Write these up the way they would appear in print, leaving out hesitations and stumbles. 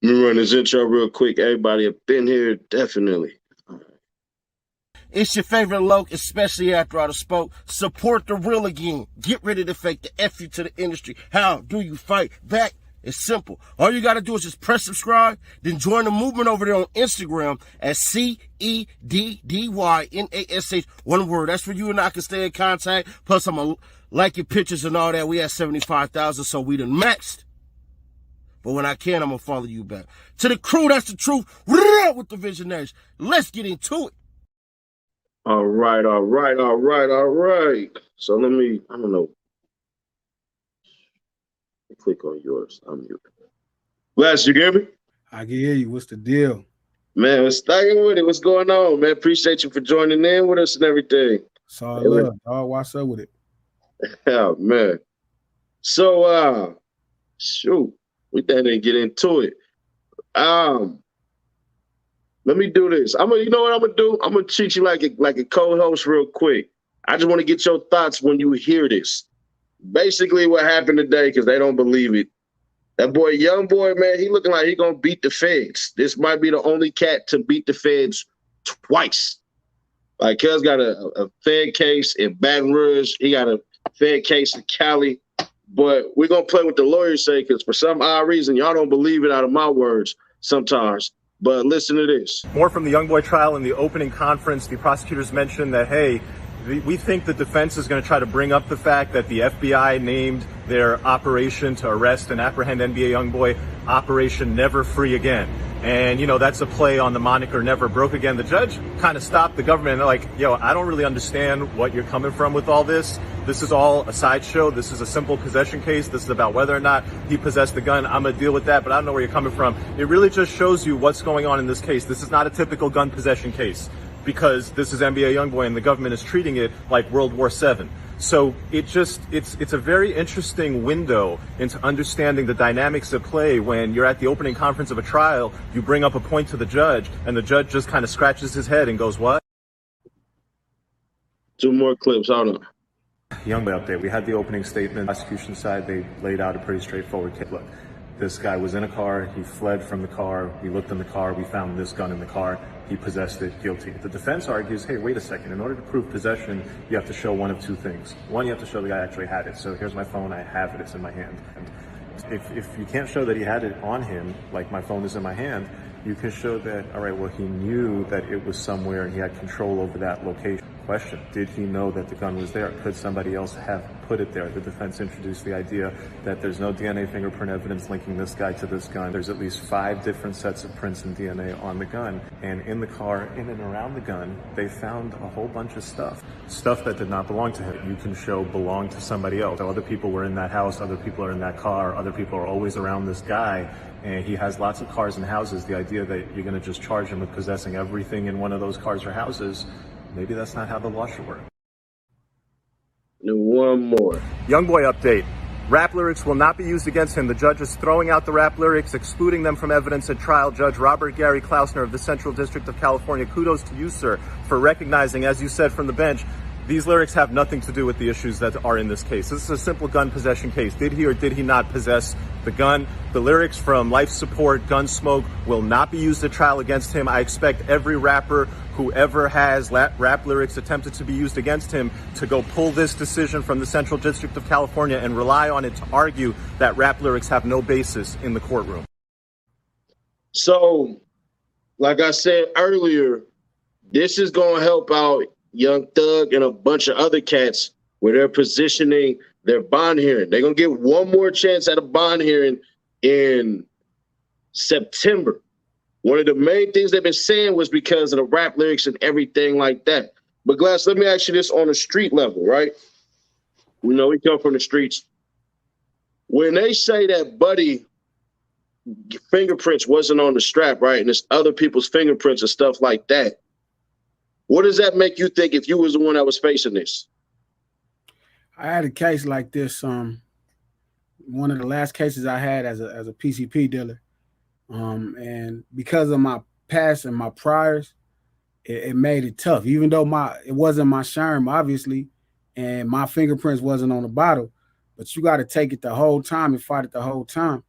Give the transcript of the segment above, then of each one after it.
Let me run this intro real quick. Everybody up in here, definitely. It's your favorite Loke, especially after I spoke. Support the real again. Get rid of the fake, the F you to the industry. How do you fight back? It's simple. All you got to do is just press subscribe, then join the movement over there on Instagram at CEDDYNASH. One word. That's where you and I can stay in contact. Plus, I'm going to like your pictures and all that. We had 75,000, so we done maxed. But when I can, I'm going to follow you back. To the crew, that's the truth. With the visionaries. Let's get into it. All right. So let me, I don't know. Click on yours. I'm mute. Glass, you hear me? I can hear you. What's the deal? Man, we're staying with it. What's going on, man? Appreciate you for joining in with us and everything. It's all love, dog. What's up with it? Yeah, man. So, shoot, we didn't get into it. Let me do this. You know what I'm gonna do? I'm gonna treat you like a co-host real quick. I just want to get your thoughts when you hear this. Basically, what happened today, because they don't believe it. That boy, Youngboy, man, he looking like he gonna beat the feds. This might be the only cat to beat the feds twice. Like, cuz got a Fed case in Baton Rouge. He got a Fed case in Cali. But we're gonna play what the lawyers say, because for some odd reason, y'all don't believe it out of my words sometimes. But listen to this. More from the Youngboy trial. In the opening conference, the prosecutors mentioned that, hey, we think the defense is going to try to bring up the fact that the FBI named their operation to arrest and apprehend NBA Youngboy Operation Never Free Again. And, that's a play on the moniker Never Broke Again. The judge kind of stopped the government and they're like, I don't really understand what you're coming from with all this. This is all a sideshow. This is a simple possession case. This is about whether or not he possessed the gun. I'm going to deal with that, but I don't know where you're coming from. It really just shows you what's going on in this case. This is not a typical gun possession case, because this is NBA Youngboy and the government is treating it like World War VII. So it's a very interesting window into understanding the dynamics at play when you're at the opening conference of a trial, you bring up a point to the judge, and the judge just kind of scratches his head and goes, what? Two more clips, hold on. Youngboy update. We had the opening statement. Prosecution side, they laid out a pretty straightforward case. Look, this guy was in a car. He fled from the car. We looked in the car. We found this gun in the car. He possessed it, guilty. The defense argues, hey, wait a second. In order to prove possession, you have to show one of two things. One, you have to show the guy actually had it. So here's my phone. I have it. It's in my hand. And if you can't show that he had it on him, like my phone is in my hand, you can show that, all right, well, he knew that it was somewhere and he had control over that location. Question, did he know that the gun was there? Could somebody else have put it there? The defense introduced the idea that there's no DNA fingerprint evidence linking this guy to this gun. There's at least 5 different sets of prints and DNA on the gun. And in the car, in and around the gun, they found a whole bunch of stuff that did not belong to him. You can show belonged to somebody else. So other people were in that house, other people are in that car, other people are always around this guy. And he has lots of cars and houses. The idea that you're going to just charge him with possessing everything in one of those cars or houses, maybe that's not how the law should work. One more. Youngboy update. Rap lyrics will not be used against him. The judge is throwing out the rap lyrics, excluding them from evidence at trial. Judge Robert Gary Klausner of the Central District of California. Kudos to you, sir, for recognizing, as you said from the bench, these lyrics have nothing to do with the issues that are in this case. This is a simple gun possession case. Did he or did he not possess the gun? The lyrics from Life Support, Gunsmoke will not be used at trial against him. I expect every rapper who ever has rap lyrics attempted to be used against him to go pull this decision from the Central District of California and rely on it to argue that rap lyrics have no basis in the courtroom. So, like I said earlier, this is going to help out Young Thug and a bunch of other cats where they're positioning their bond hearing. They're going to get one more chance at a bond hearing in September. One of the main things they've been saying was because of the rap lyrics and everything like that. But Glass, let me ask you this on a street level, right? We know we come from the streets. When they say that Buddy fingerprints wasn't on the strap, right, and it's other people's fingerprints and stuff like that, what does that make you think if you was the one that was facing this? I had a case like this. One of the last cases I had as a PCP dealer, and because of my past and my priors, it made it tough. Even though it wasn't my sherm, obviously, and my fingerprints wasn't on the bottle, but you got to take it the whole time and fight it the whole time.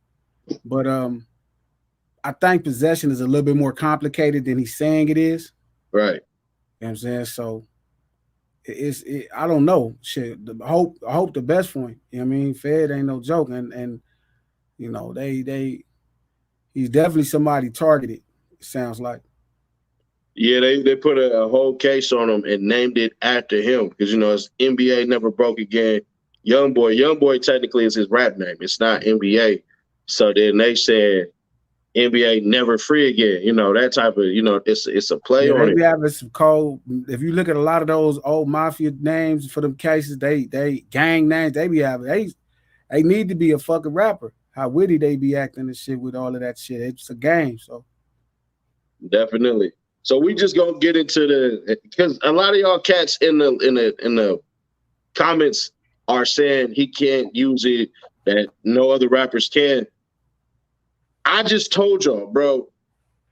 But I I think possession is a little bit more complicated than he's saying it is. Right. You know what I'm saying? So I don't know. Shit. I hope the best for him. You know what I mean? Fed ain't no joke. And you know, he's definitely somebody targeted, it sounds like. Yeah, they put a whole case on him and named it after him because, you know, it's NBA Never Broke Again. Youngboy technically is his rap name. It's not NBA. So then they said NBA Never Free Again. You know, that type of, you know, it's a play on they it. be having some cold. If you look at a lot of those old mafia names for them cases, they gang names, they be having, they need to be a fucking rapper. How witty they be acting and shit with all of that shit. It's a game, so. Definitely. So we just gonna get into because a lot of y'all cats in the comments are saying he can't use it, that no other rappers can. I just told y'all, bro,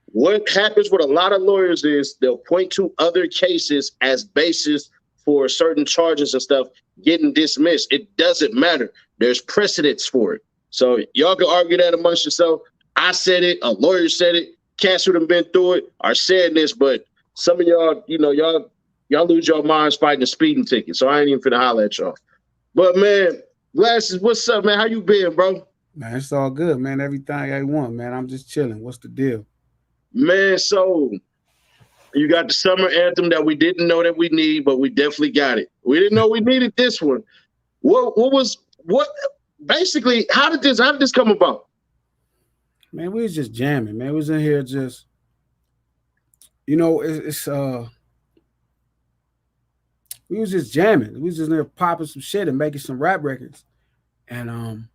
what happens with a lot of lawyers is they'll point to other cases as basis for certain charges and stuff getting dismissed. It doesn't matter. There's precedents for it. So y'all can argue that amongst yourself. I said it, a lawyer said it. Cats who have been through it are saying this, but some of y'all, you know, y'all lose your minds fighting a speeding ticket. So I ain't even finna holler at y'all. But man, Glasses, what's up, man? How you been, bro? Man, it's all good, man. Everything I want, man. I'm just chilling. What's the deal? Man, so you got the summer anthem that we didn't know that we need, but we definitely got it. We didn't know we needed this one. What basically, how did this come about? Man, we was just jamming, man. We was in here just, you know, we was just jamming. We was just in there popping some shit and making some rap records. And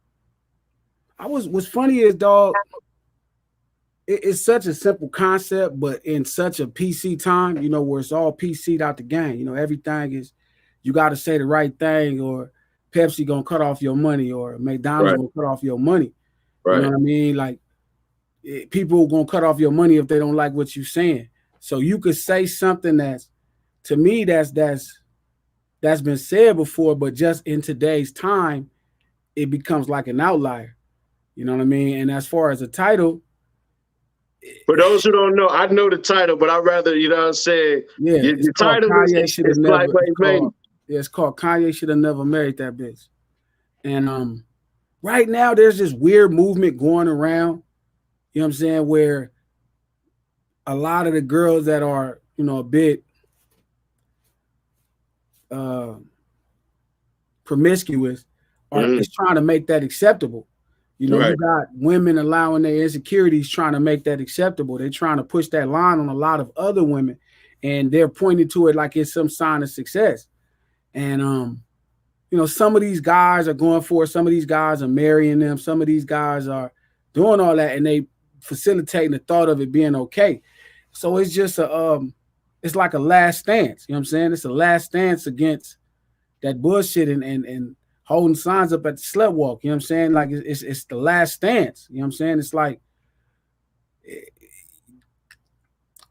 what's funny is, dog, it's such a simple concept, but in such a PC time, you know, where it's all PC'd out the game. You know, everything is, you got to say the right thing, or Pepsi gonna cut off your money, or McDonald's gonna cut off your money. Right. You know what I mean? Like, people are gonna cut off your money if they don't like what you're saying. So you could say something that's, to me, that's been said before, but just in today's time, it becomes like an outlier. You know what I mean? And as far as a title, for those who don't know, I know the title, but I'd rather, you know what I'm saying? Yeah, your title it's called Kanye Should Have Never Married That Bitch. And right now there's this weird movement going around, you know what I'm saying, where a lot of the girls that are, you know, a bit promiscuous is trying to make that acceptable. You know, you got women allowing their insecurities, trying to make that acceptable. They're trying to push that line on a lot of other women, and they're pointing to it like it's some sign of success. And you know, some of these guys are going for it. Some of these guys are marrying them. Some of these guys are doing all that, and they facilitating the thought of it being okay. So it's just it's like a last stance. You know what I'm saying? It's a last stance against that bullshit and holding signs up at the slut walk. You know what I'm saying? Like it's the last stance. You know what I'm saying? It's like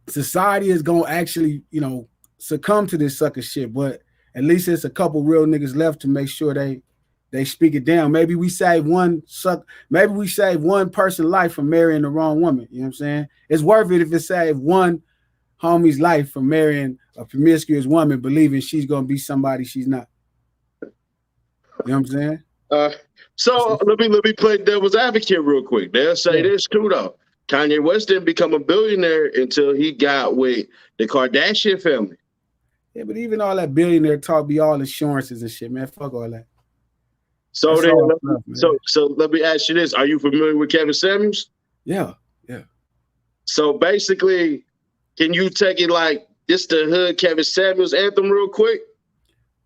society is gonna actually, you know, succumb to this sucker shit, but at least there's a couple real niggas left to make sure they speak it down. Maybe we save one person life from marrying the wrong woman. You know what I'm saying? It's worth it if it saved one homie's life from marrying a promiscuous woman, believing she's gonna be somebody she's not. You know what I'm saying? So let me play devil's advocate real quick. They'll say this too, though. Kanye West didn't become a billionaire until he got with the Kardashian family. Yeah, but even all that billionaire talk be all insurances and shit, man. Fuck all that. So let me ask you this: are you familiar with Kevin Samuels? Yeah. So basically, can you take it like this the hood Kevin Samuels anthem real quick?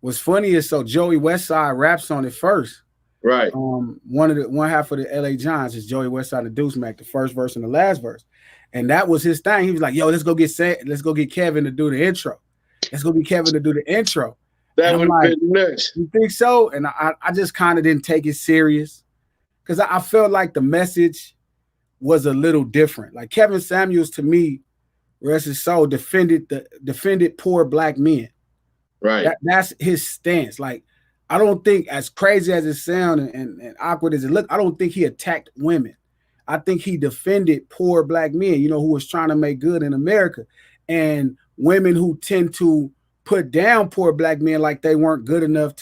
What's funny is, so Joey Westside raps on it first. Right. One half of the LA Giants is Joey Westside and Deuce Mac, the first verse and the last verse. And that was his thing. He was like, yo, let's go get Kevin to do the intro. Let's go get Kevin to do the intro. That would have been nuts. You think so? And I just kind of didn't take it serious because I felt like the message was a little different. Like Kevin Samuels, to me, rest his soul, defended poor black men. Right. That's his stance. Like, I don't think, as crazy as it sounds and awkward as it look, I don't think he attacked women. I think he defended poor black men, you know, who was trying to make good in America, and women who tend to put down poor black men like they weren't good enough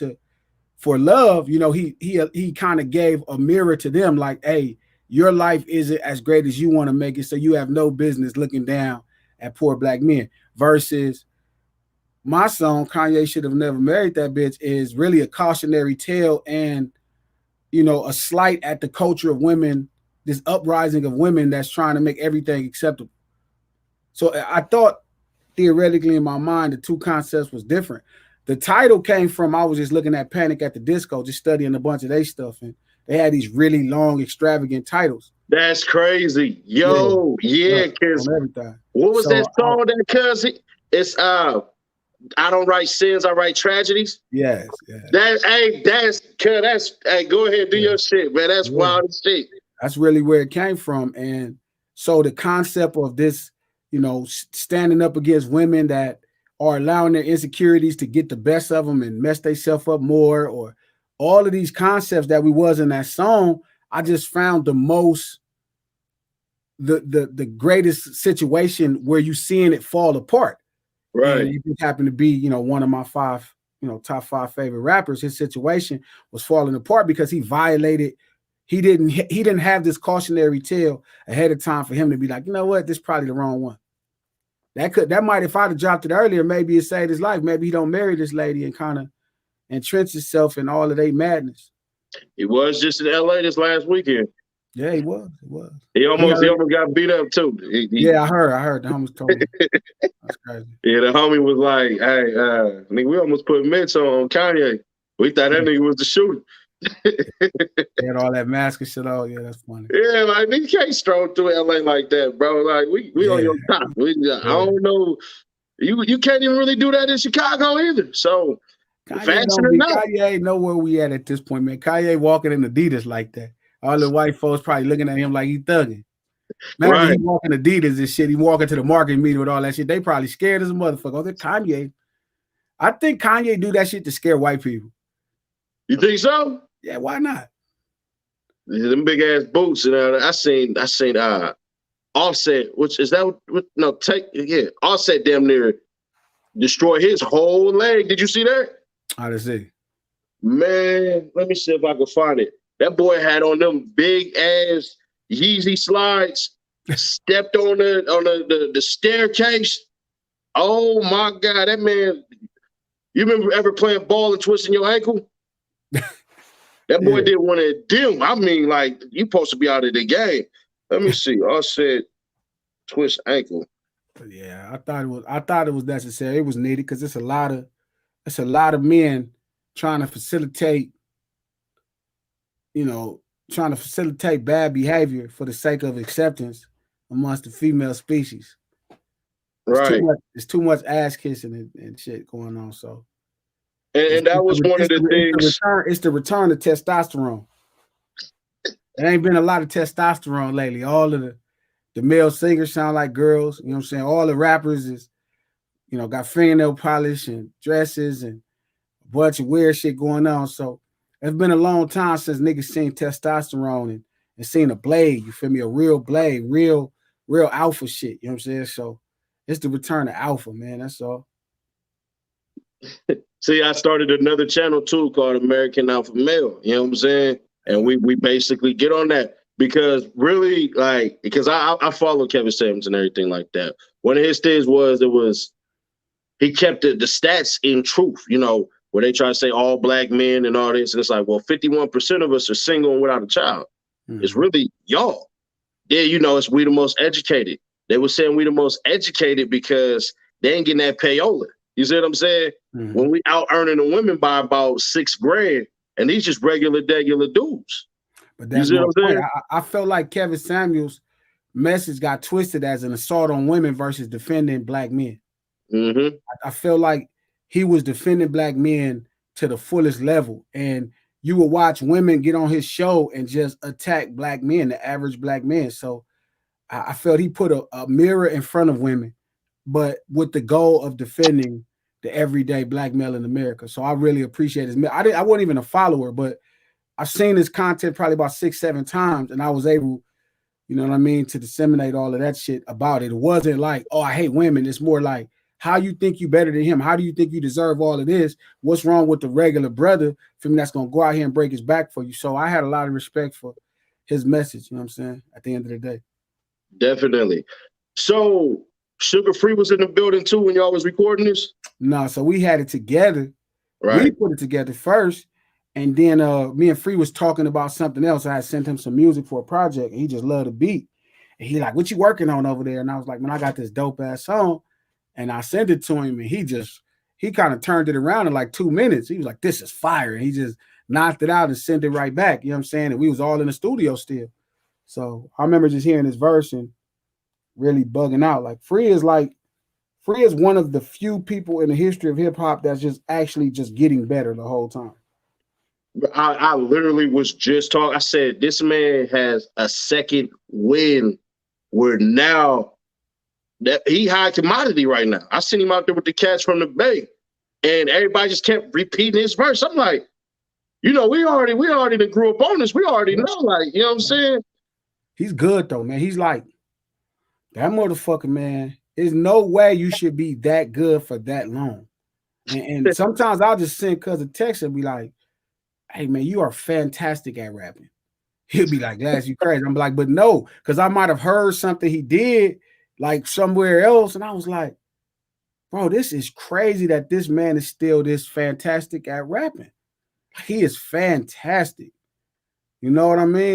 for love. You know, he kind of gave a mirror to them, like, hey, your life isn't as great as you want to make it, so you have no business looking down at poor black men. Versus my song, Kanye Should Have Never Married That Bitch, is really a cautionary tale and, you know, a slight at the culture of women, this uprising of women that's trying to make everything acceptable. So I thought theoretically in my mind, the two concepts was different. The title came from, I was just looking at Panic at the Disco, just studying a bunch of their stuff, and they had these really long, extravagant titles. That's crazy. Yo, yeah, because what was that song that cousin? It's I don't write sins, I write tragedies. Yes. That's go ahead, do your shit, man. That's wild as shit. That's really where it came from. And so the concept of this, you know, standing up against women that are allowing their insecurities to get the best of them and mess themselves up more, or all of these concepts that we was in that song, I just found the greatest situation where you seeing it fall apart. Right. And it just happened to be, you know, one of my top 5 favorite rappers. His situation was falling apart because he violated. He didn't have this cautionary tale ahead of time for him to be like, you know what, this is probably the wrong one. That might, if I'd have dropped it earlier, maybe it saved his life. Maybe he don't marry this lady and kind of entrench himself in all of their madness. He was just in LA this last weekend. Yeah, he was. He almost got beat up too. I heard. The homies told me. That's crazy. Yeah, the homie was like, "Hey, nigga, we almost put mitts on Kanye. We thought that nigga was the shooter." They had all that mask and shit on. Yeah, that's funny. Yeah, like you can't stroll through LA like that, bro. Like we on your top. I don't know. You can't even really do that in Chicago either. So Kanye ain't know where we at this point, man. Kanye walking in Adidas like that. All the white folks probably looking at him like he thugging. Man, he walking Adidas and shit. He walking to the market meeting with all that shit. They probably scared as a motherfucker. Oh, they're Kanye. I think Kanye do that shit to scare white people. You think so? Yeah, why not? Them big ass boots, and I seen Offset, which is that what Offset damn near destroy his whole leg. Did you see that? I didn't see. Man, let me see if I can find it. That boy had on them big ass Yeezy slides, stepped on the staircase. Oh my God, that man! You remember ever playing ball and twisting your ankle? That boy did one of them. I mean, like, you supposed to be out of the game. Let me see. I said twist ankle. Yeah, I thought it was necessary. It was needed because it's a lot of men trying to facilitate, bad behavior for the sake of acceptance amongst the female species. It's too much ass kissing and shit going on. So. And that was one of the things. It's the return of testosterone. There ain't been a lot of testosterone lately. All of the male singers sound like girls. You know what I'm saying? All the rappers is, got fingernail polish and dresses and a bunch of weird shit going on. So it's been a long time since niggas seen testosterone and seen a blade. You feel me? A real blade, real alpha shit. You know what I'm saying? So it's the return of alpha, man. That's all. See, I started another channel too called American Alpha Male. You know what I'm saying? And we basically get on that because really, because I follow Kevin Samuels and everything like that. One of his things was he kept the stats in truth, where they try to say all black men and all this. And it's like, well, 51% of us are single and without a child. Mm-hmm. It's really y'all. Yeah, it's we the most educated. They were saying we the most educated because they ain't getting that payola. You see what I'm saying? Mm-hmm. When we out earning the women by about $6,000, and these just regular dudes. But that's what I'm saying. I felt like Kevin Samuels' message got twisted as an assault on women versus defending black men. Mm-hmm. I feel like he was defending black men to the fullest level, and you would watch women get on his show and just attack black men, the average black man. So I felt he put a mirror in front of women, but with the goal of defending the everyday black male in America. So I really appreciate his. I wasn't even a follower, but I've seen his content probably about 6-7 times, and I was able you know what I mean, to disseminate all of that shit about it. It wasn't like, oh, I hate women. It's more like, how you think you better than him? How do you think you deserve all of this? What's wrong with the regular brother for me that's gonna go out here and break his back for you? So I had a lot of respect for his message, you know what I'm saying, at the end of the day. Definitely. So Sugar Free was in the building too when y'all was recording this? No, so we had it together. Right. We put it together first, and then me and Free was talking about something else. I had sent him some music for a project, and he just loved the beat. And he like, what you working on over there? And I was like, man, I got this dope ass song. And I sent it to him, and he kind of turned it around in like 2 minutes. He was like, this is fire. And he just knocked it out and sent it right back. You know what I'm saying? And we was all in the studio still. So I remember just hearing this verse and really bugging out. Like Free is one of the few people in the history of hip hop that's just actually just getting better the whole time. I literally was just talking. I said, this man has a second win where now that he high commodity right now. I seen him out there with the cats from the Bay, and everybody just kept repeating his verse. I'm like, we already done grew up on this. We already know, like, you know what I'm saying? He's good though, man. He's like, that motherfucker, man. There's no way you should be that good for that long. And sometimes I'll just send cuz a text and be like, hey man, you are fantastic at rapping. He'll be like, Glass, you crazy. I'm like, but no, because I might have heard something he did like somewhere else. And I was like, bro, this is crazy that this man is still this fantastic at rapping. He is fantastic. You know what I mean?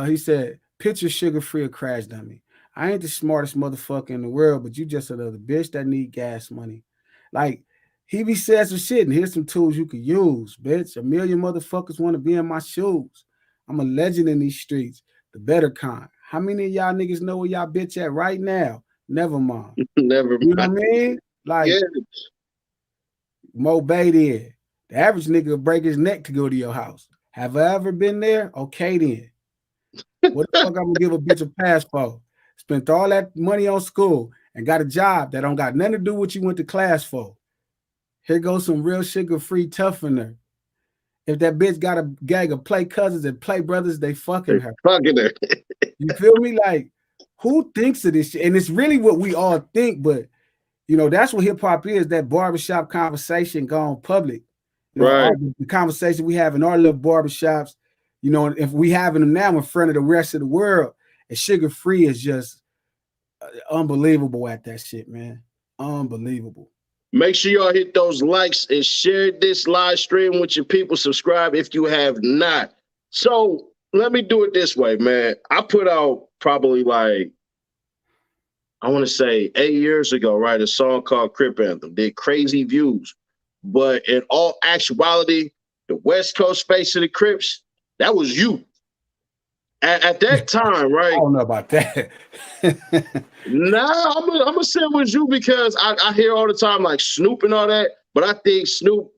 He said, picture Sugar Free a crash dummy. I ain't the smartest motherfucker in the world, but you just another bitch that need gas money. Like, he be saying some shit, and here's some tools you could use, bitch. A million motherfuckers want to be in my shoes. I'm a legend in these streets, the better kind. How many of y'all niggas know where y'all bitch at right now? Never mind. Never mind. You know what I mean? Like, yeah. Mo Bay did. The average nigga will break his neck to go to your house. Have I ever been there? Okay, then. What the fuck I'm gonna give a bitch a pass for? Spent all that money on school and got a job that don't got nothing to do with what you went to class for. Here goes some real Sugar-Free toughener. If that bitch got a gang of play cousins and play brothers, they fucking her. Fucking her. You feel me? Like, who thinks of this shit? And it's really what we all think, but you know, that's what hip-hop is, that barbershop conversation gone public. You know, right. The conversation we have in our little barbershops, you know, if we having them now in front of the rest of the world, and Sugar-Free is just unbelievable at that shit, man. Unbelievable. Make sure y'all hit those likes and share this live stream with your people. Subscribe if you have not. So let me do it this way, man. I put out probably like, I want to say 8 years ago, right? A song called Crip Anthem. Did crazy views. But in all actuality, the West Coast face of the Crips, that was you. At that time, right? I don't know about that. Nah, I'm gonna say it was you because I hear all the time like Snoop and all that, but I think Snoop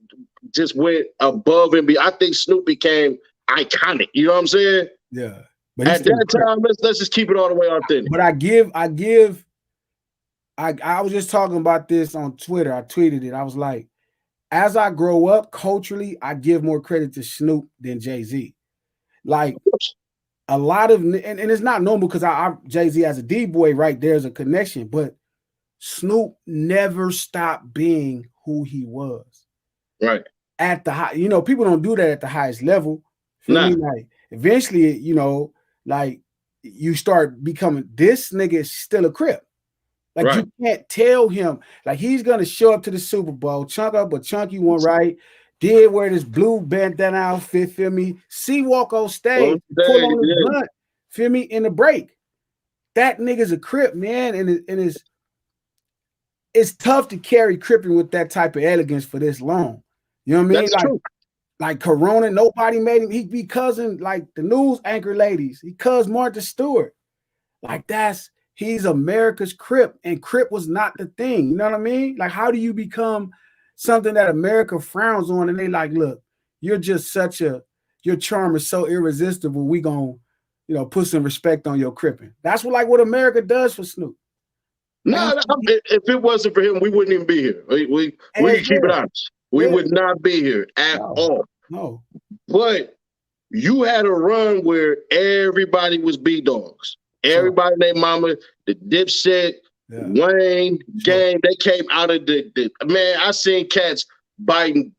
just went above and beyond. I think Snoop became iconic. You know what I'm saying? Yeah. But at that time, let's just keep it all the way authentic. But I was just talking about this on Twitter. I tweeted it. I was like, as I grow up culturally, I give more credit to Snoop than Jay-Z. Like a lot of, and it's not normal because Jay-Z as a D-boy, right? There's a connection, but Snoop never stopped being who he was. Right. At the high, you know, people don't do that at the highest level. Nah. Like eventually, you know, like you start becoming, this nigga is still a Crip. Like right. You can't tell him, like he's gonna show up to the Super Bowl, chunk up a chunky one, right? Did wear this blue bandana outfit, feel me? Walk on stage, pull on the blunt, feel me? In the break. That nigga's a Crip, man, and it's tough to carry Cripping with that type of elegance for this long. You know what I mean? That's true. Like Corona, nobody made him. He be cousin like the news anchor ladies. He cuz Martha Stewart. Like he's America's Crip, and Crip was not the thing. You know what I mean? Like, how do you become something that America frowns on? And they like, look, you're just your charm is so irresistible. We gonna, you know, put some respect on your Cripping. That's what America does for Snoop. No, if it wasn't for him, we wouldn't even be here. We can keep it honest. We would not be here at all. No. But you had a run where everybody was B-Dogs. Everybody named Mama, the Dipset, Wayne, Game, they came out of the man, I seen cats biting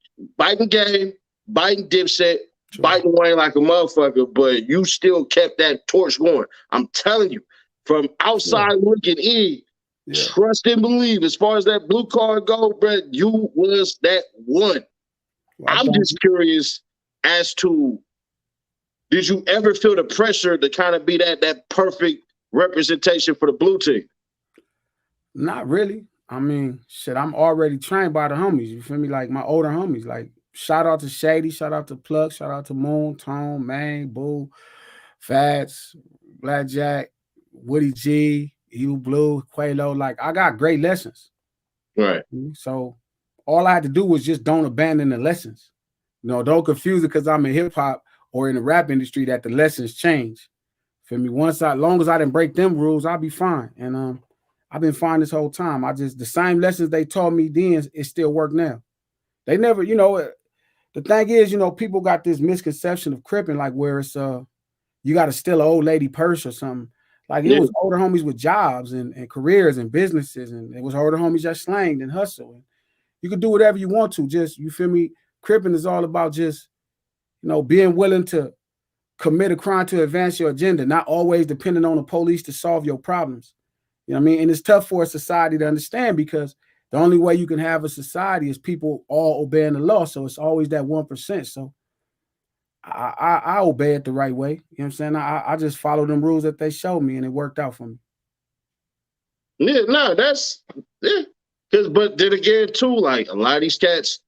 Game, biting Dipset, biting Wayne like a motherfucker, but you still kept that torch going. I'm telling you, from outside looking in, trust and believe. As far as that blue card go, bro, you was that one. Well, I'm just curious as to, did you ever feel the pressure to kind of be that perfect representation for the blue team? Not really. I mean, shit, I'm already trained by the homies. You feel me? Like my older homies. Like, shout out to Shady, shout out to Plug, shout out to Moon, Tone, Mang, Boo, Fats, Blackjack, Woody G, Evil Blue, Qualo. Like, I got great lessons. Right. So all I had to do was just don't abandon the lessons. You know, don't confuse it because I'm in hip hop or in the rap industry that the lessons change. Feel me? As long as I didn't break them rules, I'll be fine. And I've been fine this whole time. The same lessons they taught me then, it still work now. They never, the thing is, people got this misconception of Crippin', like where it's you got to steal an old lady purse or something. Like it was older homies with jobs and careers and businesses, and it was older homies that slanged and hustled. You could do whatever you want to. Just, you feel me? Crippin' is all about just, being willing to commit a crime to advance your agenda, not always depending on the police to solve your problems. You know what I mean? And it's tough for a society to understand because the only way you can have a society is people all obeying the law. So it's always that 1%. So I obey it the right way. You know what I'm saying? I just follow them rules that they showed me, and it worked out for me. Yeah, no, but then again, too, like a lot of these cats,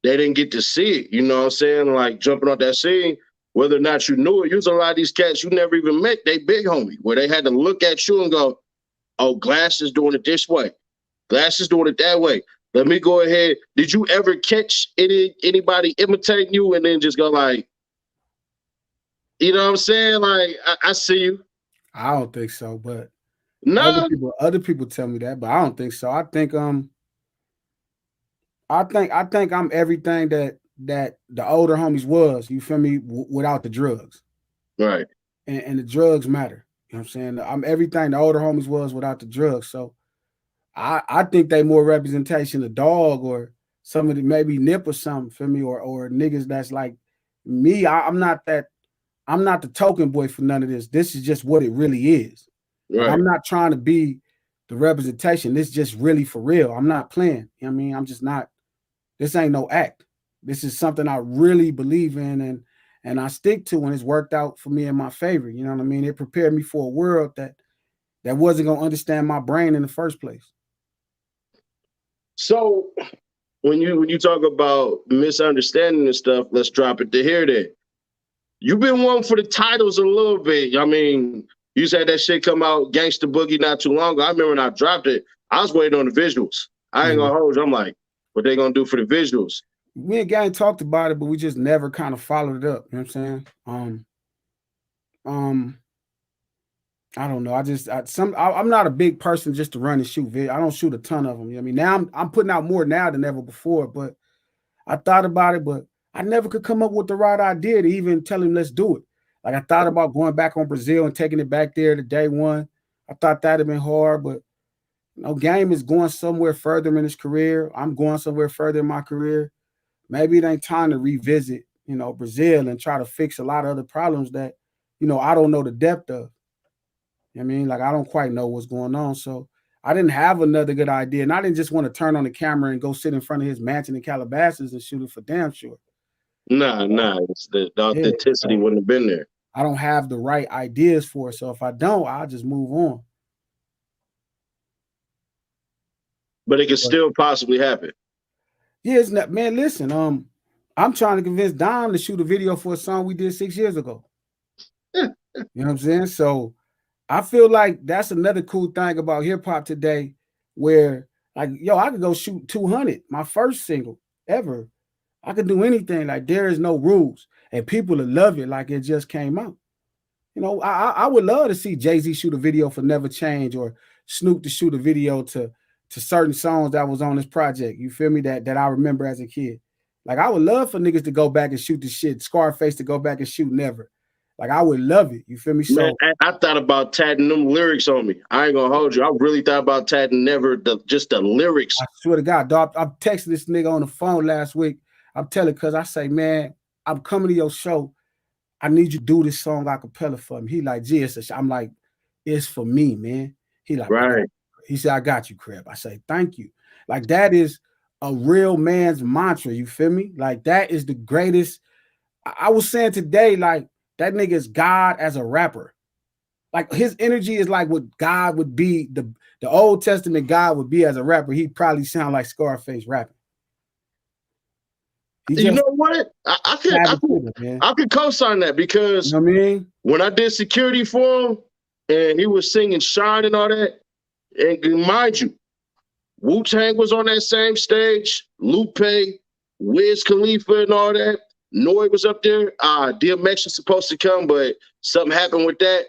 they didn't get to see it. You know what I'm saying? Like jumping off that scene, whether or not you knew it, there's a lot of these cats you never even met, they big homie, where they had to look at you and go, oh, Glass is doing it this way. Glass is doing it that way. Let me go ahead. Did you ever catch anybody imitating you and then just go like, you know what I'm saying? Like, I see you. I don't think so, but no, other people tell me that, but I don't think so. I think I'm everything that the older homies was, you feel me, without the drugs. Right. And the drugs matter. You know what I'm saying? I'm everything the older homies was without the drugs. So I think they more representation of Dog or somebody, maybe Nip or something, feel me, or niggas that's like me. I'm not the token boy for none of this. This is just what it really is. Right. I'm not trying to be the representation. This is just really for real. I'm not playing. You know what I mean? I'm just not, this ain't no act. This is something I really believe in and I stick to, and it's worked out for me in my favor. You know what I mean? It prepared me for a world that wasn't going to understand my brain in the first place. So when you talk about misunderstanding and stuff, let's drop it to here then. You've been one for the titles a little bit. I mean, you said that shit come out, Gangsta Boogie, not too long ago. I remember when I dropped it, I was waiting on the visuals. I ain't gonna hold you. I'm like, what they gonna do for the visuals? Me and Gang talked about it, but we just never kind of followed it up. You know what I'm saying? I don't know. I'm not a big person just to run and shoot video. I don't shoot a ton of them. You know what I mean? Now I'm putting out more now than ever before, but I thought about it, but I never could come up with the right idea to even tell him let's do it. Like I thought about going back on Brazil and taking it back there to day one. I thought that'd have been hard, but Game is going somewhere further in his career. I'm going somewhere further in my career. Maybe it ain't time to revisit, Brazil and try to fix a lot of other problems that, I don't know the depth of. You know what I mean? Like, I don't quite know what's going on. So I didn't have another good idea. And I didn't just want to turn on the camera and go sit in front of his mansion in Calabasas and shoot it for damn sure. Nah. It's the authenticity wouldn't have been there. I don't have the right ideas for it. So if I don't, I'll just move on. But it could still possibly happen. Yeah, it's not, man, listen, I'm trying to convince Dom to shoot a video for a song we did 6 years ago. You know what I'm saying? So I feel like that's another cool thing about hip hop today, where like, I could go shoot 200, my first single ever. I could do anything. Like, there is no rules, and people will love it like it just came out. I would love to see Jay-Z shoot a video for Never Change, or Snoop to shoot a video to certain songs that was on this project. You feel me? That I remember as a kid. Like I would love for niggas to go back and shoot the shit. Scarface to go back and shoot Never. Like I would love it. You feel me? Man, So I thought about tatting them lyrics on me. I ain't gonna hold you. I really thought about tatting Never, just the lyrics. I swear to God, dog, I'm texting this nigga on the phone last week. I'm telling cause I say, man, I'm coming to your show. I need you to do this song a cappella for me. He like, gee, I'm like, it's for me, man. He like, Right. He said, I got you, Crib. I say, thank you. Like that is a real man's mantra. You feel me? Like that is the greatest. I was saying today, like that nigga is God as a rapper. Like his energy is like what God would be, the Old Testament God would be as a rapper. He'd probably sound like Scarface rapping. You know what? I could co-sign that because you know what I mean? When I did security for him and he was singing Shine and all that, and mind you, Wu-Tang was on that same stage, Lupe, Wiz Khalifa and all that. Noy was up there. DMX was supposed to come, but something happened with that.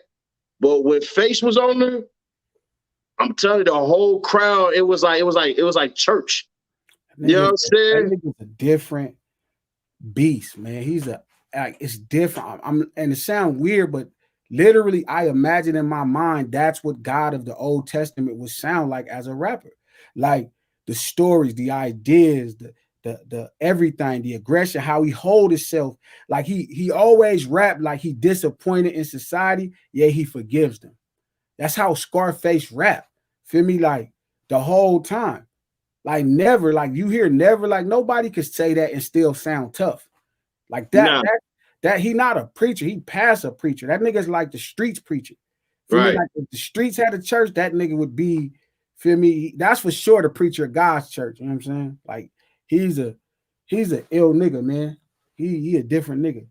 But when Face was on there, I'm telling you, the whole crowd, it was like church. You know what I'm saying? That nigga's a different beast, man. It's different. And it sounds weird, but literally, I imagine in my mind that's what God of the Old Testament would sound like as a rapper. Like the stories, the ideas, the everything, the aggression, how he hold himself. Like he always rap like he disappointed in society, yet he forgives them. That's how Scarface rap. Feel me? Like the whole time. Like Never, like you hear Never, like nobody could say that and still sound tough. Like that, that he not a preacher, he past a preacher. That nigga's like the streets preacher. Feel me? Like if the streets had a church, that nigga would be, feel me? That's for sure the preacher of God's church. You know what I'm saying? Like he's an ill nigga, man. He a different nigga.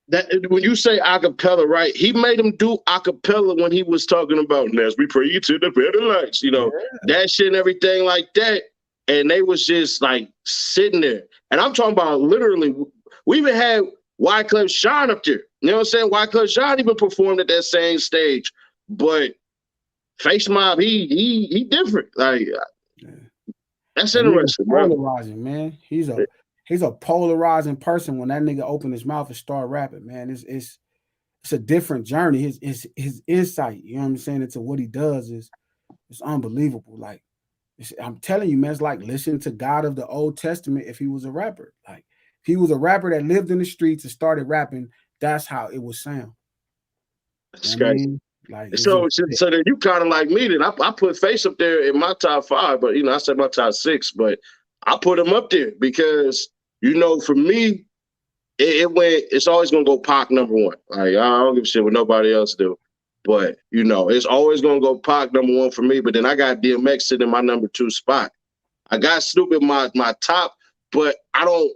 That when you say acapella, right? He made him do acapella when he was talking about as we pray you to the better lights, you know, that shit and everything like that. And they was just like sitting there. And I'm talking about literally, we even had Wyclef Jean up there. You know what I'm saying? Wyclef Jean even performed at that same stage. But Face Mob, he different. Like that's interesting, bro. Polarizing, man. He's a polarizing person. When that nigga opened his mouth and start rapping, man, it's a different journey. His insight, you know what I'm saying, into what he does is unbelievable. Like I'm telling you, man, it's like listening to God of the Old Testament if he was a rapper. Like if he was a rapper that lived in the streets and started rapping, that's how it would sound. That's crazy. Like so then you kind of like me. Then I put Face up there in my top 5, but you know I said my top 6, but I put him up there because you know for me it's always gonna go Pac number 1. Like I don't give a shit what nobody else do. But, you know, it's always going to go Pac number 1 for me. But then I got DMX sitting in my number 2 spot. I got Snoop in my top, but I don't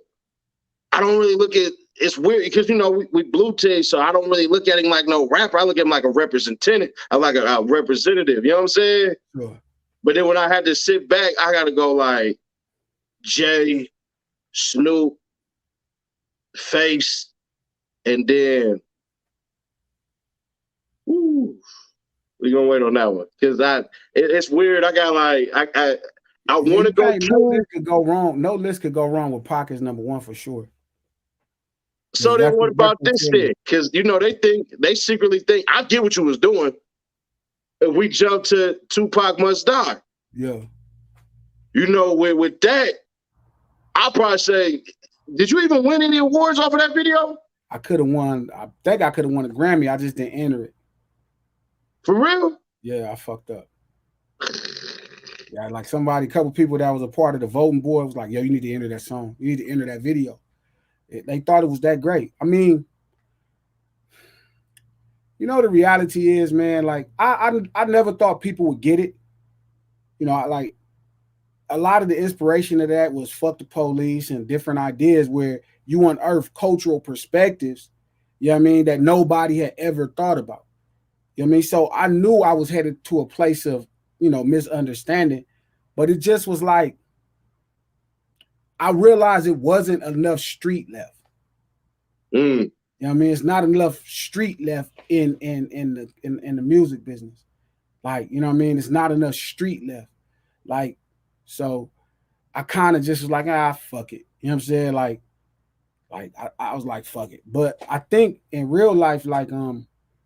really look at, it's weird because, you know, we blue tea, so I don't really look at him like no rapper. I look at him like a representative. I like a representative. You know what I'm saying? Sure. But then when I had to sit back, I got to go like Jay, Snoop, Face, and then we're gonna wait on that one because it's weird. I got like I want to go. No list could go wrong. No list could go wrong with Pac as number 1 for sure. So then what about this thing? Because you know they secretly think I get what you was doing. If we jump to Tupac Must Die, yeah. You know with that, I'll probably say, did you even win any awards off of that video? I could have won. I think I could have won a Grammy. I just didn't enter it. For real? Yeah, I fucked up. Yeah, like a couple people that was a part of the voting board was like, yo, you need to enter that song. You need to enter that video. They thought it was that great. I mean, you know, the reality is, man, like I never thought people would get it. You know, like a lot of the inspiration of that was fuck the police and different ideas where you unearth cultural perspectives, you know what I mean, that nobody had ever thought about. You know what I mean? So I knew I was headed to a place of, you know, misunderstanding, but it just was like, I realized it wasn't enough street left. You know what I mean? It's not enough street left in the music business. Like, you know what I mean? It's not enough street left. Like, so I kind of just was like, fuck it. You know what I'm saying? Like, Like I was like, fuck it. But I think in real life, like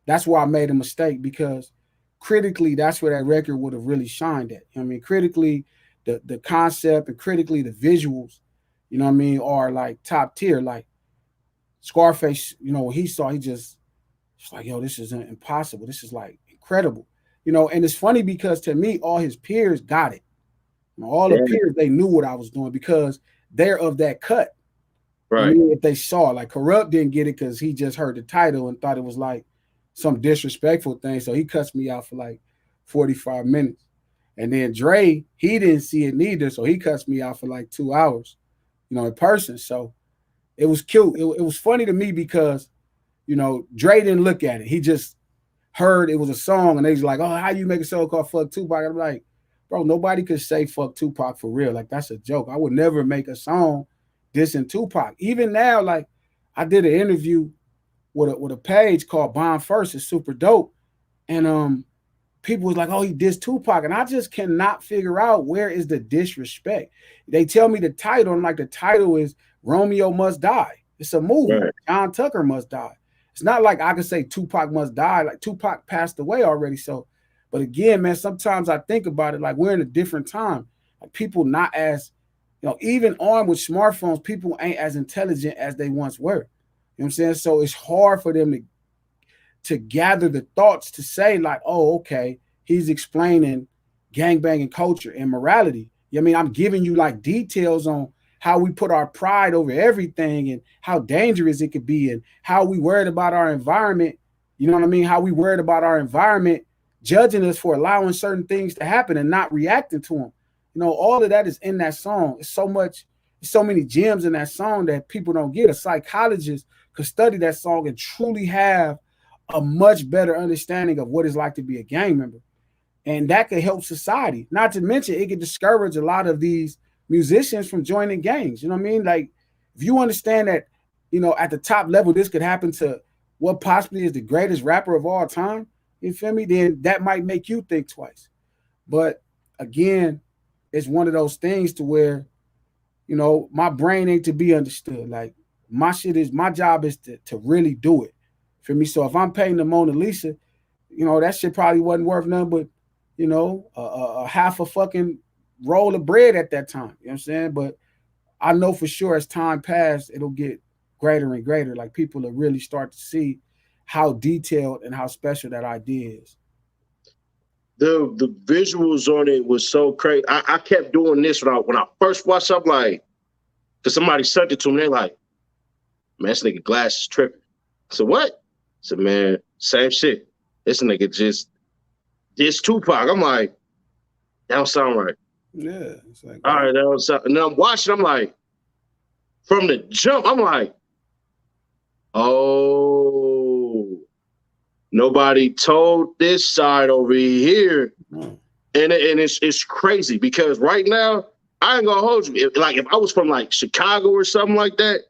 that's where I made a mistake, because critically, that's where that record would have really shined at. You know what I mean? Critically, the concept, and critically the visuals, you know what I mean, are like top tier. Like Scarface, you know, when he saw, he just like, yo, this is impossible. This is like incredible. You know, and it's funny because to me, all his peers got it. You know, all the peers, they knew what I was doing because they're of that cut. Right. I mean, if they saw, like Corrupt didn't get it because he just heard the title and thought it was like some disrespectful thing. So he cuts me out for like 45 minutes. And then Dre, he didn't see it neither. So he cuts me out for like 2 hours, you know, in person. So it was cute. It was funny to me because, you know, Dre didn't look at it. He just heard it was a song, and they was like, oh, how you make a song called Fuck Tupac? I'm like, bro, nobody could say fuck Tupac for real. Like, that's a joke. I would never make a song dissing Tupac. Even now, like, I did an interview with a page called Bomb First. It's super dope. And people was like, oh, he dissed Tupac. And I just cannot figure out where is the disrespect. They tell me the title, and like the title is Romeo Must Die. It's a movie. Right. John Tucker must die. It's not like I could say Tupac must die. Like Tupac passed away already. So, but again, man, sometimes I think about it like we're in a different time. Like people not as, you know, even armed with smartphones, people ain't as intelligent as they once were. You know what I'm saying? So it's hard for them to gather the thoughts to say like, oh, okay, he's explaining gangbanging culture and morality. You know what I mean? I'm giving you like details on how we put our pride over everything and how dangerous it could be and how we worried about our environment. You know what I mean? How we worried about our environment judging us for allowing certain things to happen and not reacting to them. You know, all of that is in that song. It's so many gems in that song that people don't get. A psychologist could study that song and truly have a much better understanding of what it's like to be a gang member. And that could help society. Not to mention, it could discourage a lot of these musicians from joining gangs. You know what I mean? Like, if you understand that, you know, at the top level, this could happen to what possibly is the greatest rapper of all time, you feel me? Then that might make you think twice. But again, it's one of those things to where, you know, my brain ain't to be understood. Like, my job is to really do it. Feel me? So if I'm painting the Mona Lisa, you know, that shit probably wasn't worth nothing but, you know, a half a fucking roll of bread at that time. You know what I'm saying? But I know for sure as time passed, it'll get greater and greater. Like people will really start to see how detailed and how special that idea is. The visuals on it was so crazy. I kept doing this when I first watched. I'm like, because somebody sent it to me. They're like, man, this nigga Glass is tripping. I said, what? I said, man, same shit. This nigga just dissed Tupac. I'm like, that don't sound right. Yeah. It's like, all right, that don't sound. And then I'm watching. I'm like, from the jump, I'm like, oh, nobody told this side over here. And it's crazy because right now, I ain't gonna hold you. If I was from like Chicago or something like that,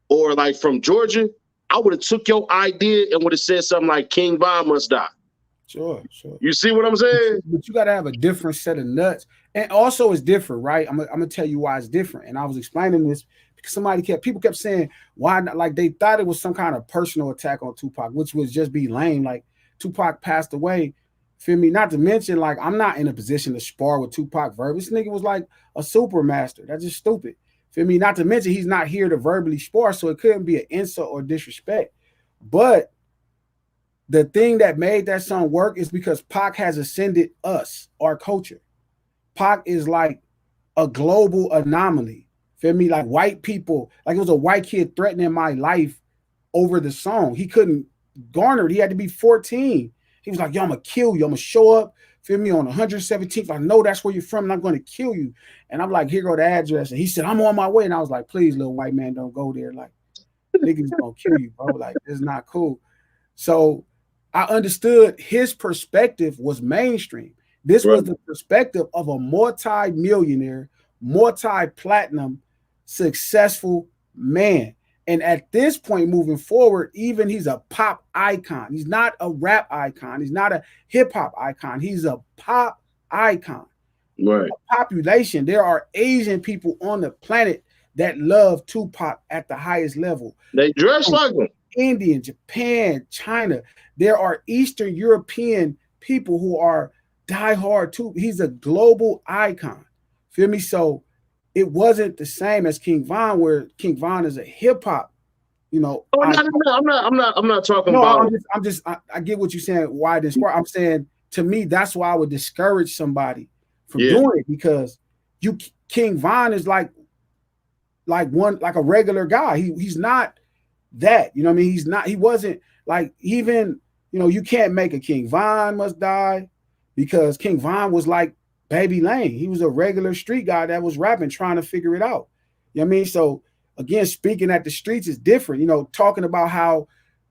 or like from Georgia, I would have took your idea and would have said something like King Von must die. Sure. You see what I'm saying? But you got to have a different set of nuts. And also it's different, right? I'm gonna tell you why it's different. And I was explaining this because people kept saying, why not? Like they thought it was some kind of personal attack on Tupac, which would just be lame. Like Tupac passed away. Feel me? Not to mention, like, I'm not in a position to spar with Tupac verbally. This nigga was like a super master. That's just stupid. Feel me? Not to mention, he's not here to verbally spar, so it couldn't be an insult or disrespect. But the thing that made that song work is because Pac has ascended us, our culture. Pac is like a global anomaly. Feel me? Like white people, like it was a white kid threatening my life over the song. He couldn't garner it. He had to be 14. He was like, yo, I'm going to kill you. I'm going to show up, feel me, on 117th. I know that's where you're from, and I'm going to kill you. And I'm like, here go the address. And he said, I'm on my way. And I was like, please, little white man, don't go there. Like, niggas going to kill you, bro. Like, it's not cool. So I understood his perspective was mainstream. This was the perspective of a multi-millionaire, multi-platinum, successful man. And at this point moving forward, even he's a pop icon. He's not a rap icon. He's not a hip hop icon. He's a pop icon. Right. A population. There are Asian people on the planet that love Tupac at the highest level. They dress like him. India, Japan, China. There are Eastern European people who are diehard too. He's a global icon. Feel me? So it wasn't the same as King Von, where King Von is a hip hop, you know. Oh, I'm not talking no, about. I get what you're saying. Why this part? I'm saying, to me, that's why I would discourage somebody from doing it, because King Von is like a regular guy. He's not that, you know what I mean? He wasn't like, even, you know, you can't make a King Von Must Die, because King Von was like Baby Lane. He was a regular street guy that was rapping, trying to figure it out. You know what I mean? So again, speaking at the streets is different, you know, talking about how,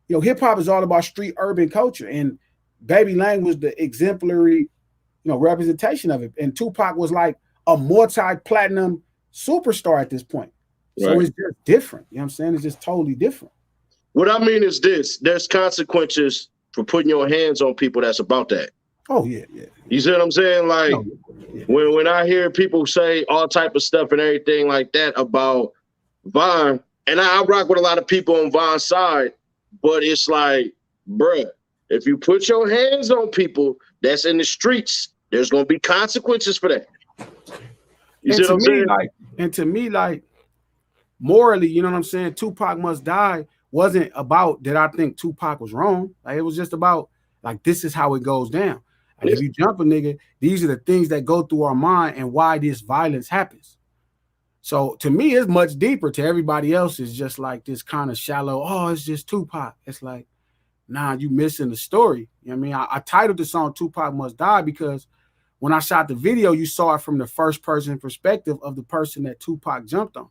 you know, hip hop is all about street urban culture, and Baby Lane was the exemplary, you know, representation of it. And Tupac was like a multi-platinum superstar at this point. So it's just different. You know what I'm saying? It's just totally different. What I mean is this: there's consequences for putting your hands on people that's about that. Oh, yeah. You see what I'm saying? Like, when I hear people say all type of stuff and everything like that about Von, and I rock with a lot of people on Von's side, but it's like, bruh, if you put your hands on people that's in the streets, there's going to be consequences for that. You see what I'm saying? And to me, like, morally, you know what I'm saying? Tupac Must Die wasn't about that I think Tupac was wrong. Like, it was just about, like, this is how it goes down. Like, if you jump a nigga, these are the things that go through our mind and why this violence happens. So to me, it's much deeper. To everybody else, it's just like this kind of shallow, oh, it's just Tupac. It's like, nah, you missing the story. You know what I mean? I titled the song Tupac Must Die because when I shot the video, you saw it from the first person perspective of the person that Tupac jumped on.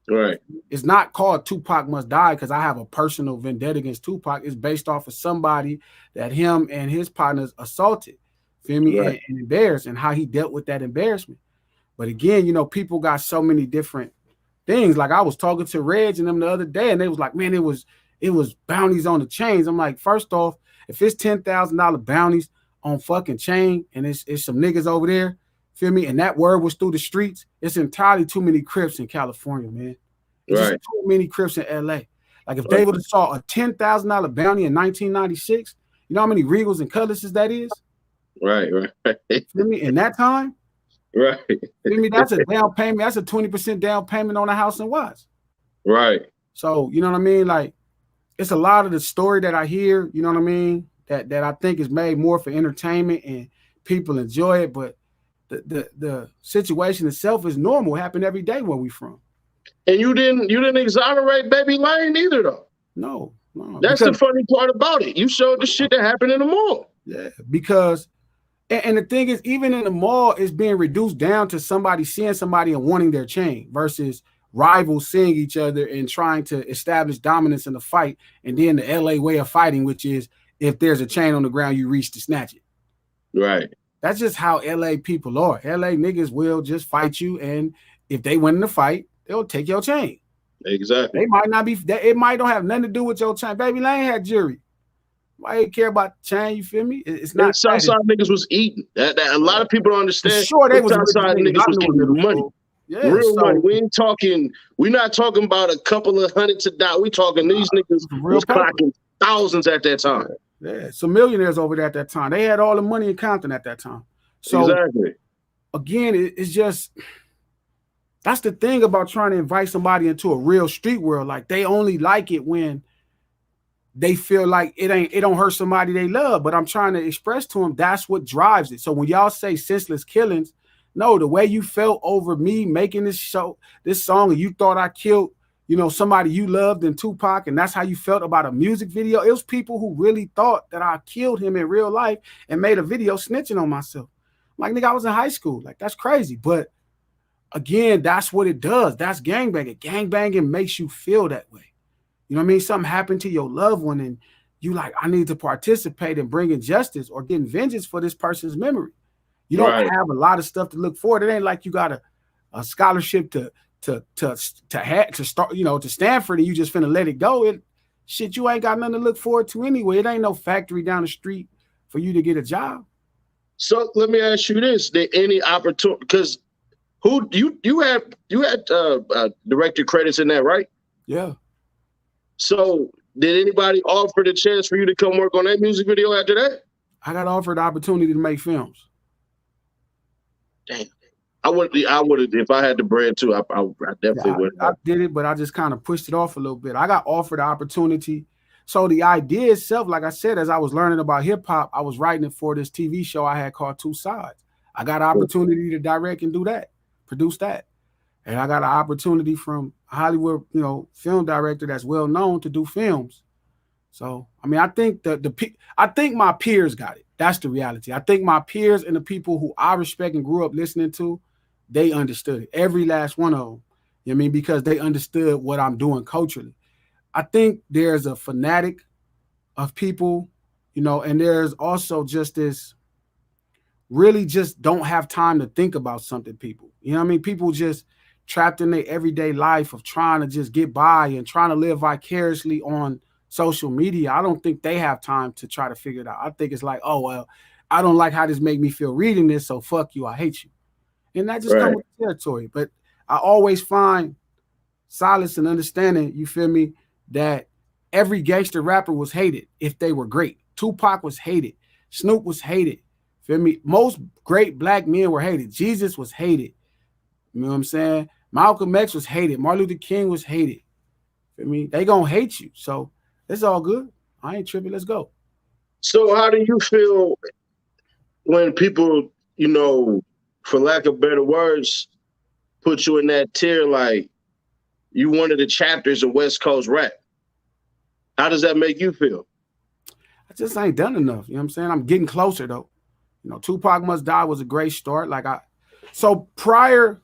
Right. It's not called Tupac Must Die because I have a personal vendetta against Tupac. It's based off of somebody that him and his partners assaulted, feel me, and embarrassed, and how he dealt with that embarrassment. But again, you know, people got so many different things. Like, I was talking to Reg and them the other day, and they was like, man, it was bounties on the chains. I'm like, first off, if it's $10,000 bounties on fucking chain and it's some niggas over there, feel me, and that word was through the streets, it's entirely too many Crips in California, man. Just too many Crips in LA. Like, if they would have saw a $10,000 bounty in 1996, you know how many Regals and Cutlasses that is? Right. Feel me? In that time? Right. Feel me? That's a down payment. That's a 20% down payment on a house and watch. Right. So, you know what I mean? Like, it's a lot of the story that I hear, you know what I mean, that I think is made more for entertainment and people enjoy it, but the situation itself is normal. It happened every day where we from. And you didn't exonerate Baby Lane either, though. No. That's the funny part about it. You showed the shit that happened in the mall. Yeah, because and the thing is, even in the mall, it's being reduced down to somebody seeing somebody and wanting their chain versus rivals seeing each other and trying to establish dominance in the fight. And then the LA way of fighting, which is if there's a chain on the ground, you reach to snatch it. Right. That's just how LA people are. LA niggas will just fight you, and if they win in the fight, they'll take your chain. Exactly. They might not be. It might don't have nothing to do with your chain. Baby Lane had jury. Why you care about the chain? You feel me? It's not. Southside niggas was eating. That a lot of people don't understand. Sure, they was Southside niggas was getting money. Yeah, real money. We're not talking about a couple of hundred to die. We talking these niggas was clocking thousands at that time. Yeah, some millionaires over there at that time. They had all the money in Compton at that time. So exactly. Again, it's just, that's the thing about trying to invite somebody into a real street world. Like, they only like it when they feel like it don't hurt somebody they love. But I'm trying to express to them that's what drives it. So when y'all say senseless killings, no, the way you felt over me making this song, and you thought I killed, you know, somebody you loved in Tupac, and that's how you felt about a music video. It was people who really thought that I killed him in real life and made a video snitching on myself. Like, nigga, I was in high school. Like, that's crazy. But again, that's what it does. That's gangbanging. Gangbanging makes you feel that way. You know what I mean? Something happened to your loved one and you like, I need to participate in bringing justice or getting vengeance for this person's memory. You don't have a lot of stuff to look forward. It ain't like you got a scholarship to start, you know, to Stanford, and you just finna let it go. Shit, you ain't got nothing to look forward to anyway. It ain't no factory down the street for you to get a job. So let me ask you this: did any opportunity? Because Who you had director credits in that, right? Yeah. So did anybody offer the chance for you to come work on that music video after that? I got offered the opportunity to make films. Damn. I would if I had the bread too. I definitely would. I did it, but I just kind of pushed it off a little bit. I got offered the opportunity. So the idea itself, like I said, as I was learning about hip hop, I was writing it for this TV show I had called Two Sides. I got an opportunity to direct and do that, produce that. And I got an opportunity from Hollywood, film director that's well known to do films. So, I mean, I think I think my peers got it. That's the reality. I think my peers and the people who I respect and grew up listening to, they understood it. Every last one of them. You know what I mean? Because they understood what I'm doing culturally. I think there's a fanatic of people, and there's also just this really just don't have time to think about something people. You know what I mean? People just trapped in their everyday life of trying to just get by and trying to live vicariously on social media. I don't think they have time to try to figure it out. I think it's like, oh, well, I don't like how this make me feel reading this, so fuck you, I hate you. And that just comes with the territory. But I always find solace and understanding, you feel me, that every gangster rapper was hated if they were great. Tupac was hated. Snoop was hated. Feel me? Most great black men were hated. Jesus was hated. You know what I'm saying? Malcolm X was hated. Martin Luther King was hated. Feel me? They gonna hate you. So it's all good. I ain't tripping. Let's go. So how do you feel when people, for lack of better words, put you in that tier like you one of the chapters of West Coast rap? How does that make you feel? I just ain't done enough. You know what I'm saying? I'm getting closer though. Tupac Must Die was a great start. So prior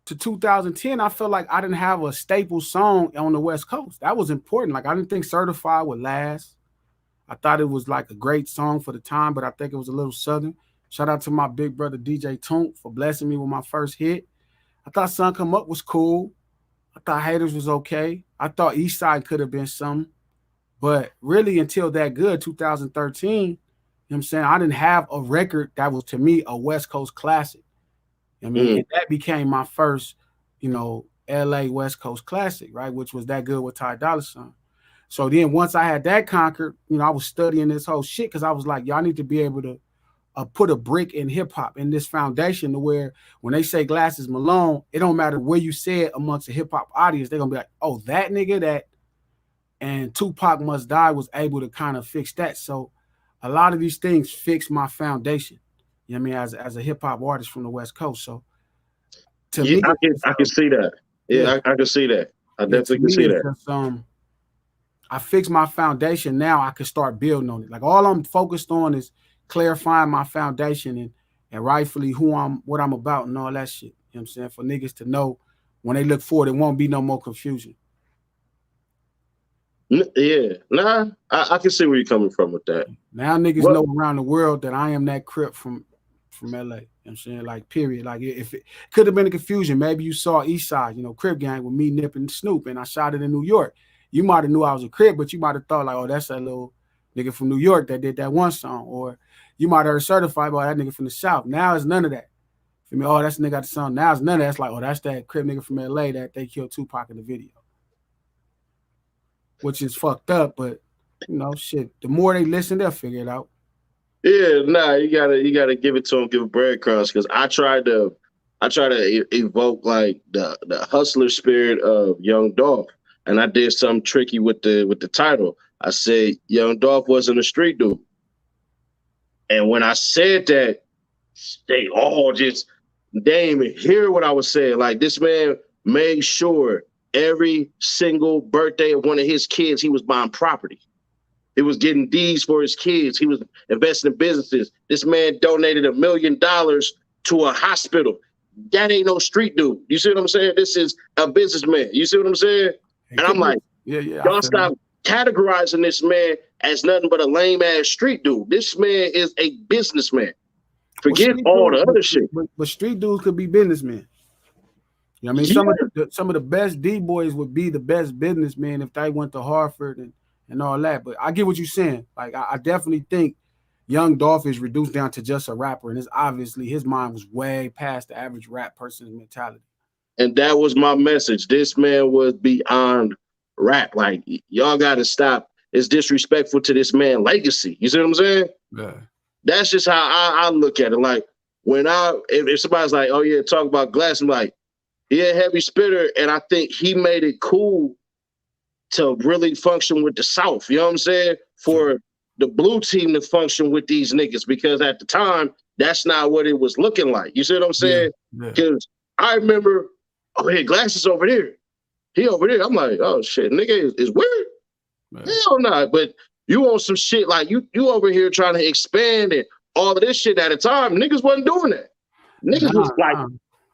to 2010, I felt like I didn't have a staple song on the West Coast. That was important. I didn't think Certified would last. I thought it was like a great song for the time, but I think it was a little Southern. Shout out to my big brother, DJ Toonk, for blessing me with my first hit. I thought Sun Come Up was cool. I thought Haters was okay. I thought East Side could have been something. But really until that good, 2013, you know what I'm saying, I didn't have a record that was, to me, a West Coast classic. And that became my first, LA West Coast classic, right? Which was That Good with Ty Dolla $ign. So then once I had that conquered, I was studying this whole shit because I was like, y'all need to be able to put a brick in hip hop in this foundation to where when they say Glasses Malone, it don't matter where you say it amongst a hip hop audience, they're gonna be like, oh, that nigga that. And Tupac Must Die was able to kind of fix that. So a lot of these things fix my foundation. You know what I mean? As a hip hop artist from the West Coast. So to me, I can see that. Yeah, I can see that. I definitely can see that. Just, I fixed my foundation. Now I can start building on it. Like all I'm focused on is clarifying my foundation and rightfully what I'm about and all that shit. You know what I'm saying? For niggas to know when they look forward, it won't be no more confusion. Yeah. Nah, I can see where you're coming from with that. Now niggas know around the world that I am that Crip from LA. You know what I'm saying? Like, period. Like, if it could have been a confusion, maybe you saw East Side, Crip Gang with me, Nip, and Snoop, and I shot it in New York. You might have knew I was a Crip, but you might have thought like, oh, that's that little nigga from New York that did that one song. Or you might have heard Certified by that nigga from the South. Now it's none of that. For me, oh, that's the nigga got the song. Now it's none of that. It's like, oh, that's that Crip nigga from LA that they killed Tupac in the video. Which is fucked up, but shit. The more they listen, they'll figure it out. Yeah, nah, you gotta give it to them, give breadcrumbs, because I try to evoke like the hustler spirit of Young Dolph, and I did something tricky with the title. I said Young Dolph wasn't a street dude, and when I said that, they all just they didn't even hear what I was saying. Like, this man made sure every single birthday of one of his kids, he was buying property. He was getting deeds for his kids. He was investing in businesses. This man donated $1 million to a hospital. That ain't no street dude. You see what I'm saying? This is a businessman. You see what I'm saying? And I'm like, y'all stop categorizing this man as nothing but a lame ass street dude. This man is a businessman. Forget all the other shit. But street dudes could be businessmen. You know what I mean? Some of the best D-boys would be the best businessmen if they went to Harvard and all that. But I get what you're saying. Like, I definitely think, Young Dolph is reduced down to just a rapper, and it's obviously his mind was way past the average rap person's mentality. And that was my message. This man was beyond rap. Like, y'all got to stop. It's disrespectful to this man's legacy. You see what I'm saying? Yeah. That's just how I look at it. Like, when if somebody's like, oh yeah, talk about Glass, I'm like, he a heavy spitter, and I think he made it cool to really function with the South. You know what I'm saying? For the blue team to function with these niggas, because at the time, that's not what it was looking like. You see what I'm saying? Because I remember, oh yeah, Glass is over there. He over there. I'm like, oh shit, nigga is weird. Hell nah. But you on some shit like you over here trying to expand and all of this shit at a time. Niggas wasn't doing that. Niggas was like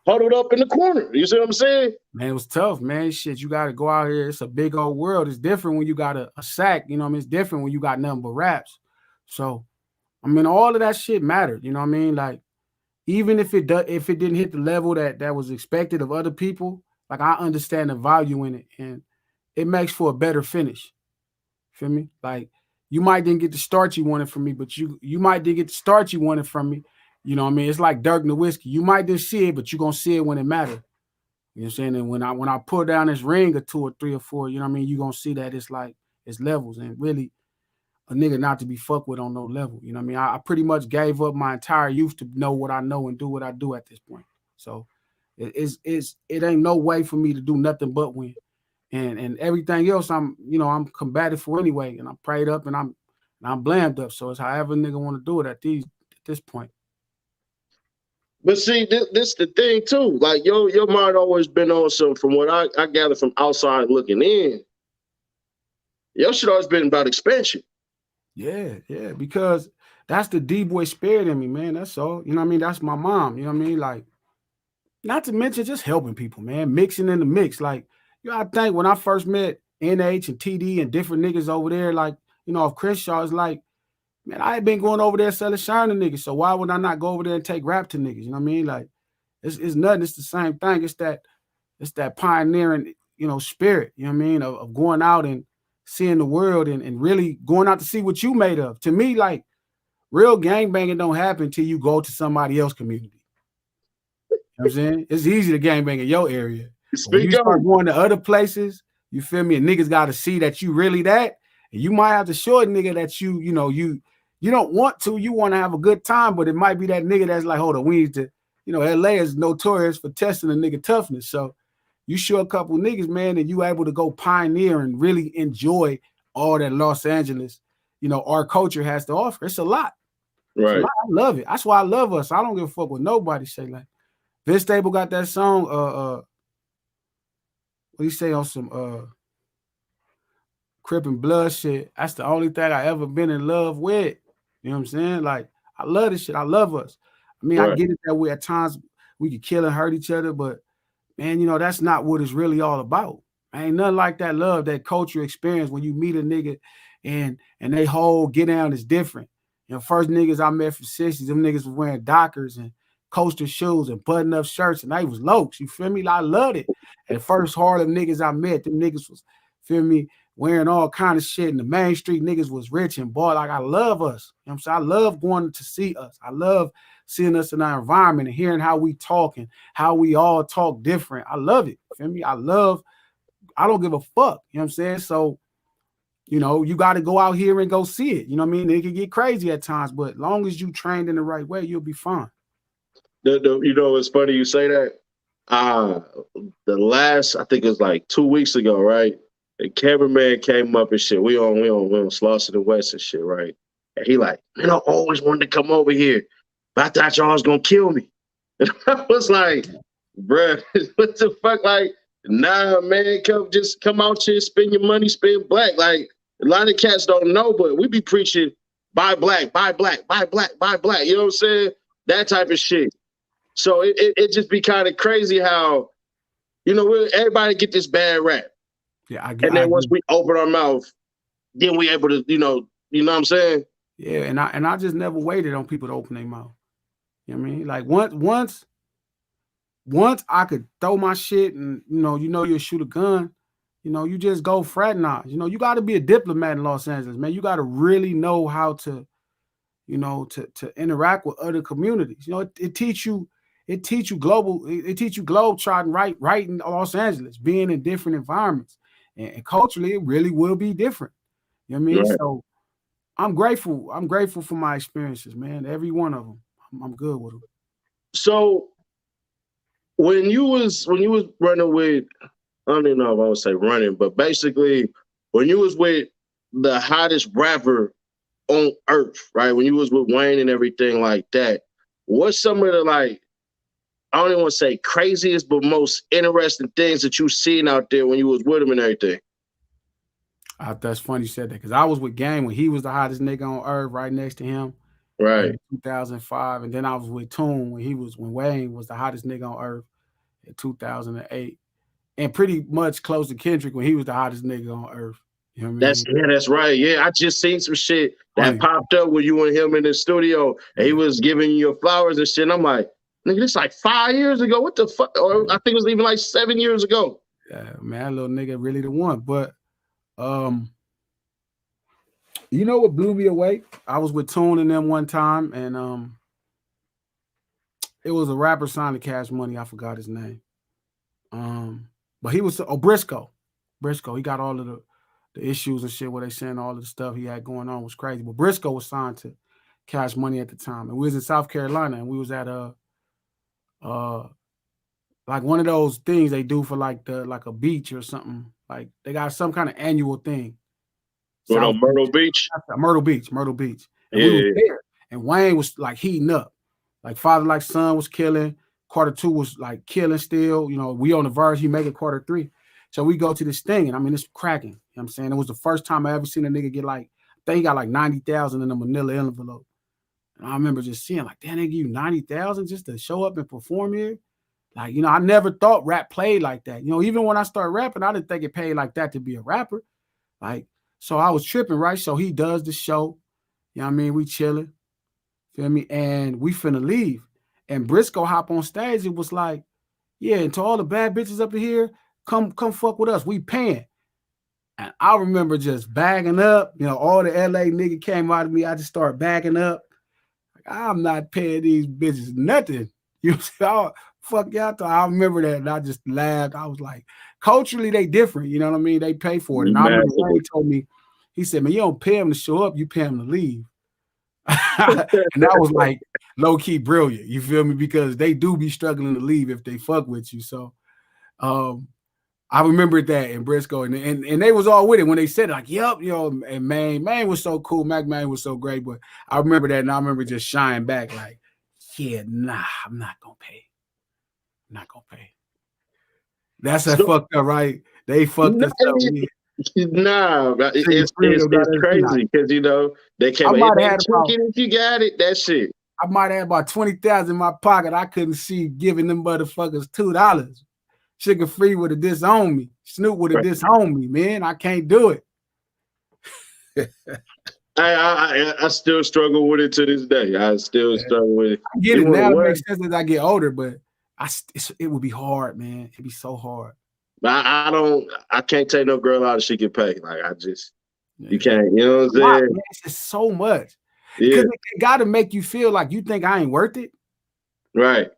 huddled up in the corner. You see what I'm saying? Man, it was tough, man. Shit, you got to go out here. It's a big old world. It's different when you got a sack. You know what I mean? It's different when you got nothing but raps. So, I mean, all of that shit mattered. You know what I mean? Like, even if it didn't hit the level that was expected of other people, like, I understand the value in it, and it makes for a better finish. Feel me? Like, you might didn't get the start you wanted from me, but you might did get the start you wanted from me. You know what I mean? It's like Dirk Nowitzki. You might didn't see it, but you're gonna see it when it matters. You know what I'm saying? And when I pull down this ring or 2 or 3 or 4, you know what I mean, you're gonna see that it's like it's levels, and really a nigga not to be fucked with on no level. You know what I mean? I pretty much gave up my entire youth to know what I know and do what I do at this point. So it ain't no way for me to do nothing but win. And everything else I'm combative for anyway, and I'm prayed up and I'm blamed up. So it's however nigga want to do it at this point. But see, this the thing too. Like your mind always been on some. From what I gather from outside looking in, your shit always been about expansion. Yeah, because that's the D-boy spirit in me, man. That's all. You know what I mean? That's my mom. You know what I mean? Like, not to mention just helping people, man. Mixing in the mix. Like, you know, I think when I first met NH and TD and different niggas over there, like, you know, of Crenshaw, it's like, man, I had been going over there selling shine to niggas. So why would I not go over there and take rap to niggas? You know what I mean? Like, it's nothing. It's the same thing. It's that pioneering, you know, spirit, you know what I mean? Of going out and seeing the world and really going out to see what you made of. To me, like, real gangbanging don't happen until you go to somebody else's community. You know what I'm saying? It's easy to gangbang in your area. When you start going to other places, you feel me? And niggas got to see that you really that. And you might have to show a nigga that you don't want to. You want to have a good time, but it might be that nigga that's like, hold on, we need to, you know, LA is notorious for testing a nigga toughness. So you show a couple niggas, man, and you able to go pioneer and really enjoy all that Los Angeles, you know, our culture has to offer. It's a lot. Right. I love it. That's why I love us. I don't give a fuck what nobody say. Like, Vince Staples got that song, what do you say on some Crip and Blood shit? That's the only thing I ever been in love with. You know what I'm saying? Like, I love this shit. I love us. I mean, right. I get it that way at times we could kill and hurt each other, but man, you know, that's not what it's really all about. Ain't nothing like that love, that culture experience when you meet a nigga and they whole get down is different. You know, first niggas I met from 60s, them niggas was wearing Dockers and coaster shoes and button-up shirts, and they was lokes. You feel me? Like, I loved it. And first Harlem niggas I met, them niggas was, feel me, wearing all kind of shit, and the Main Street niggas was rich and boy, like, I love us. You know what I'm saying? I love going to see us. I love seeing us in our environment and hearing how we talk and how we all talk different. I love it. Feel me? I don't give a fuck. You know what I'm saying? So, you know, you got to go out here and go see it. You know what I mean? It can get crazy at times, but as long as you trained in the right way, you'll be fine. You know, it's funny you say that. The last, I think it was like 2 weeks ago, right? The cameraman came up and shit. We on Slauson and West and shit, right? And he like, man, I always wanted to come over here, but I thought y'all was gonna kill me. And I was like, bruh, what the fuck? Like, nah, man, come out here, spend your money, spend black. Like, a lot of cats don't know, but we be preaching buy black, buy black, buy black, buy black. You know what I'm saying? That type of shit. So it just be kind of crazy how, you know, everybody get this bad rap. Yeah, and then once we open our mouth, then we able to, you know what I'm saying? Yeah, and I just never waited on people to open their mouth. You know what I mean? Like, once I could throw my shit and, you know, you'll shoot a gun, you know, you just go fraternize. You know, you got to be a diplomat in Los Angeles, man. You got to really know how to, you know, to interact with other communities. You know, it teach you globe trotting right in Los Angeles, being in different environments. And culturally, it really will be different. You know what I mean? Right. So I'm grateful. I'm grateful for my experiences, man. Every one of them. I'm good with them. So when you was running with, I don't even know if I would say running, but basically when you was with the hottest rapper on earth, right? When you was with Wayne and everything like that, what's some of the, like, I don't even want to say craziest, but most interesting things that you seen out there when you was with him and everything? That's funny you said that, because I was with Game when he was the hottest nigga on earth, right next to him. Right. In 2005, and then I was with Tune when Wayne was the hottest nigga on earth in 2008, and pretty much close to Kendrick when he was the hottest nigga on earth. You know what I mean? That's right. Yeah, I just seen some shit that popped up with you and him in the studio, and he was giving you your flowers and shit. And I'm like, nigga, this like 5 years ago. What the fuck? Or I think it was even like 7 years ago. Yeah, man, that little nigga really the one. But you know what blew me away? I was with Tune and them one time, and it was a rapper signed to Cash Money. I forgot his name. But he was Briscoe. Briscoe. He got all of the issues and shit where they saying all of the stuff he had going on was crazy. But Briscoe was signed to Cash Money at the time, and we was in South Carolina, and we was at like one of those things they do for like a beach or something. Like they got some kind of annual thing. Myrtle Beach. Myrtle Beach. And we was there, and Wayne was like heating up. Like Father Like Son was killing. Quarter 2 was like killing still. You know, we on the verge. He make it quarter 3. So we go to this thing, and I mean, it's cracking. You know what I'm saying? It was the first time I ever seen a nigga get like, I think he got like 90,000 in a manila envelope. And I remember just seeing like, damn, they give you 90,000 just to show up and perform here. Like, you know, I never thought rap played like that. You know, even when I started rapping, I didn't think it paid like that to be a rapper. Like, so I was tripping, right? So he does the show. You know what I mean? We chilling. Feel me? And we finna leave. And Briscoe hop on stage. It was like, yeah, and to all the bad bitches up in here, come fuck with us. We paying. And I remember just bagging up. You know, all the LA nigga came out of me. I just started bagging up. Like, I'm not paying these bitches nothing. You know, fuck y'all. I remember that, and I just laughed. I was like, culturally, they different. You know what I mean? They pay for it. And I remember Wayne told me, he said, man, you don't pay them to show up, you pay them to leave. And that was like low-key brilliant. You feel me? Because they do be struggling to leave if they fuck with you. So I remembered that in Briscoe, and they was all with it when they said it, like, yep, you know, and man was so cool. Mac Man was so great. But I remember that, and I remember just shying back like, yeah, nah, I'm not gonna pay. I'm not gonna pay. That's fucked up, right? They fucked us up. Nah, it's crazy because, you know, they can't if you got it, that shit. I might have about 20,000 in my pocket. I couldn't see giving them motherfuckers $2. Sugar Free would have disowned me. Snoop would have disowned me, man. I can't do it. I still struggle with it to this day. I still struggle with it. I get it now. It makes sense as I get older, but it would be hard, man. It'd be so hard. I can't take no girl out if she can pay. Like, you can't, you know what I'm saying? Man, it's just so much. Because it got to make you feel like you think I ain't worth it. Right.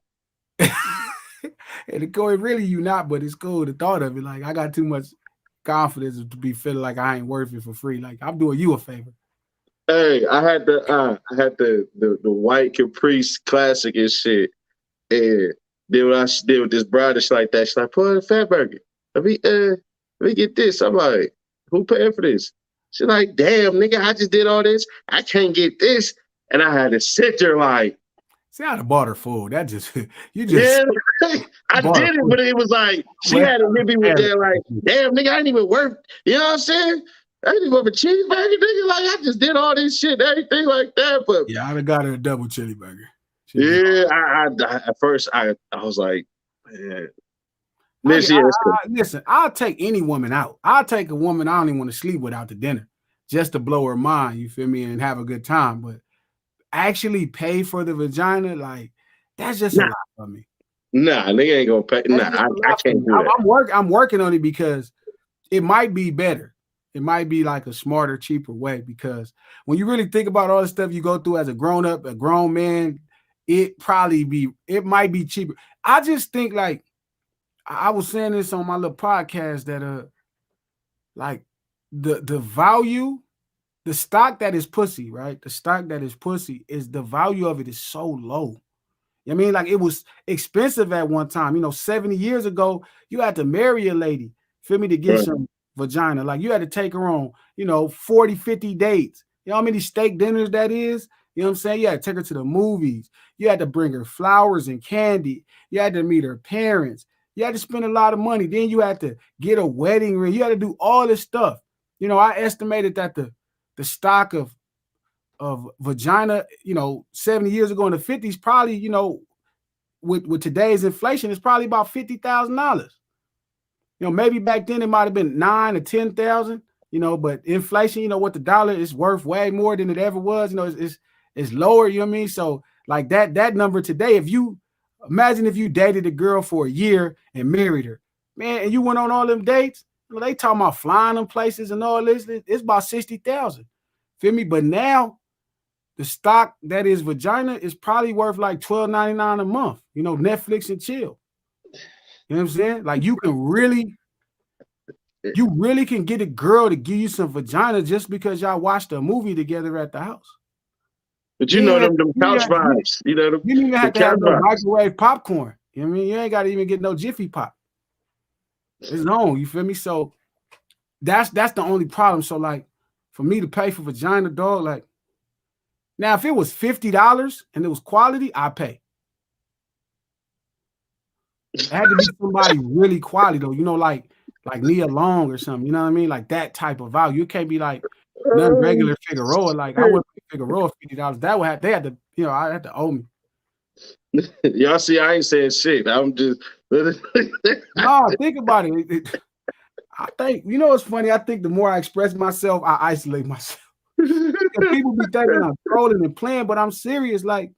And really you not, but it's cool, the thought of it. Like, I got too much confidence to be feeling like I ain't worth it for free. Like, I'm doing you a favor. Hey, I had the white Caprice classic and shit. And then when I did with this bride, she's like that. She's like, pull out a fat burger. Let me get this. I'm like, who paying for this? She's like, damn, nigga, I just did all this. I can't get this. And I had to sit there like, see, I'd have bought her food. That just, you just. Yeah, I did it, but it was like, she had to hit me with that, like, damn, nigga, I ain't even worth, you know what I'm saying? I ain't even worth a cheeseburger, nigga. Like, I just did all this shit, everything like that. But yeah, I'd have got her a double chili burger. Yeah, I at first I was like, man. Listen, I'll take any woman out. I'll take a woman I don't even want to sleep with out to dinner just to blow her mind, you feel me, and have a good time. But actually pay for the vagina, like, that's just a lot for me. Nah, nigga ain't gonna pay. Nah, I can't do that. I'm working on it because it might be better. It might be like a smarter, cheaper way, because when you really think about all the stuff you go through as a grown up, a grown man, it might be cheaper. I just think, like, I was saying this on my little podcast, that like the value, the stock that is pussy, right? The stock that is pussy is the value of it is so low. I mean, like, it was expensive at one time. 70 years ago, you had to marry a lady, feel me, to get some vagina. Like, you had to take her on, 40, 50 dates. You know how many steak dinners that is? You know what I'm saying? You had to take her to the movies. You had to bring her flowers and candy. You had to meet her parents. You had to spend a lot of money. Then you had to get a wedding ring. You had to do all this stuff. I estimated that the stock of vagina, 70 years ago in the 50s, probably, with today's inflation, it's probably about $50,000. Maybe back then it might have been 9 or 10,000, but inflation, what the dollar is worth way more than it ever was. It's lower, you know what I mean? So, like, that number today, imagine if you dated a girl for a year and married her, man, and you went on all them dates, they talking about flying them places and all this, it's about 60,000. Feel me? But now the stock that is vagina is probably worth like $12.99 a month, Netflix and chill. You know what I'm saying? Like, you really can get a girl to give you some vagina just because y'all watched a movie together at the house. But them couch vibes. You didn't even have to have no microwave popcorn. You know what I mean? You ain't got to even get no Jiffy Pop. It's on, you feel me? So that's the only problem. So, like, for me to pay for vagina, dog, like, now if it was $50 and it was quality, I'd pay. It had to be somebody really quality, though, like Nia Long or something, you know what I mean? Like, that type of value. You can't be like none regular Figueroa. Like, I wouldn't pay Figueroa $50. That would have, they had to, I had to owe me. Y'all see, I ain't saying shit. I'm just No, think about it. I think, what's funny? I think the more I express myself, I isolate myself. People be thinking I'm trolling and playing, but I'm serious. Like,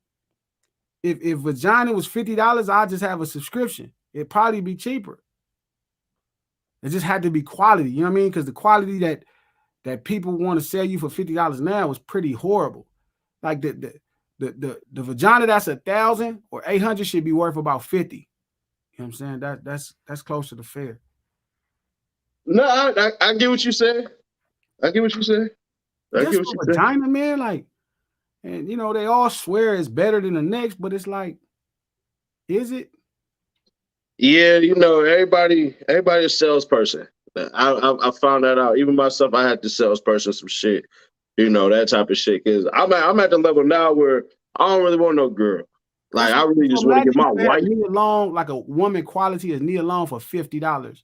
if vagina was $50, I'd just have a subscription. It'd probably be cheaper. It just had to be quality, you know what I mean? Because the quality that people want to sell you for $50 now is pretty horrible. Like, the vagina that's 1,000 or 800 should be worth about 50. You know what I'm saying? That's closer to fair. No, I get what you said. I get what you said. Just for vagina, man, like, and they all swear it's better than the next, but it's like, is it? Yeah, everybody a salesperson. I found that out. Even myself, I had to salesperson some shit. That type of shit. Cause I'm at the level now where I don't really want no girl. Like, I really just want to get my wife. Nia Long, like a woman quality is Nia Long for $50.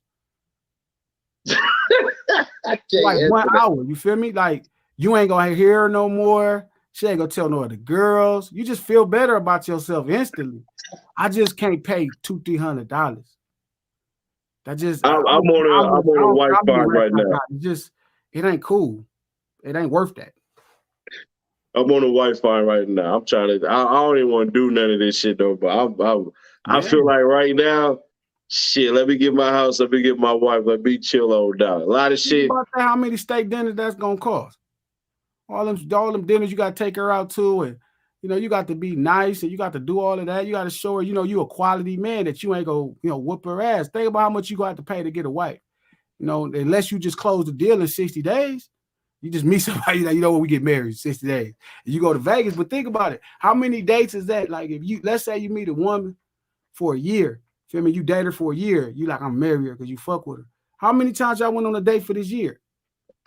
Like 1 hour, you feel me? Like, you ain't gonna hear her no more. She ain't gonna tell no other girls. You just feel better about yourself instantly. I just can't pay $200-300. That just I'm on a white fine right now. It ain't cool. It ain't worth that. I'm on a white fine right now. I'm trying to. I don't even want to do none of this shit though. But I feel like right now, shit. Let me get my house. Let me get my wife. Let me chill on down. A lot of shit. About that, how many steak dinners that's gonna cost? All them dinners you got to take her out to, and you got to be nice, and you got to do all of that. You got to show her, you a quality man, that you ain't go, whoop her ass. Think about how much you got to pay to get a wife. Unless you just close the deal in 60 days, you just meet somebody that when we get married, 60 days, and you go to Vegas. But think about it, how many dates is that? Like, if let's say you meet a woman for a year, feel me? You date her for a year, you like, I'm married her because you fuck with her. How many times y'all went on a date for this year?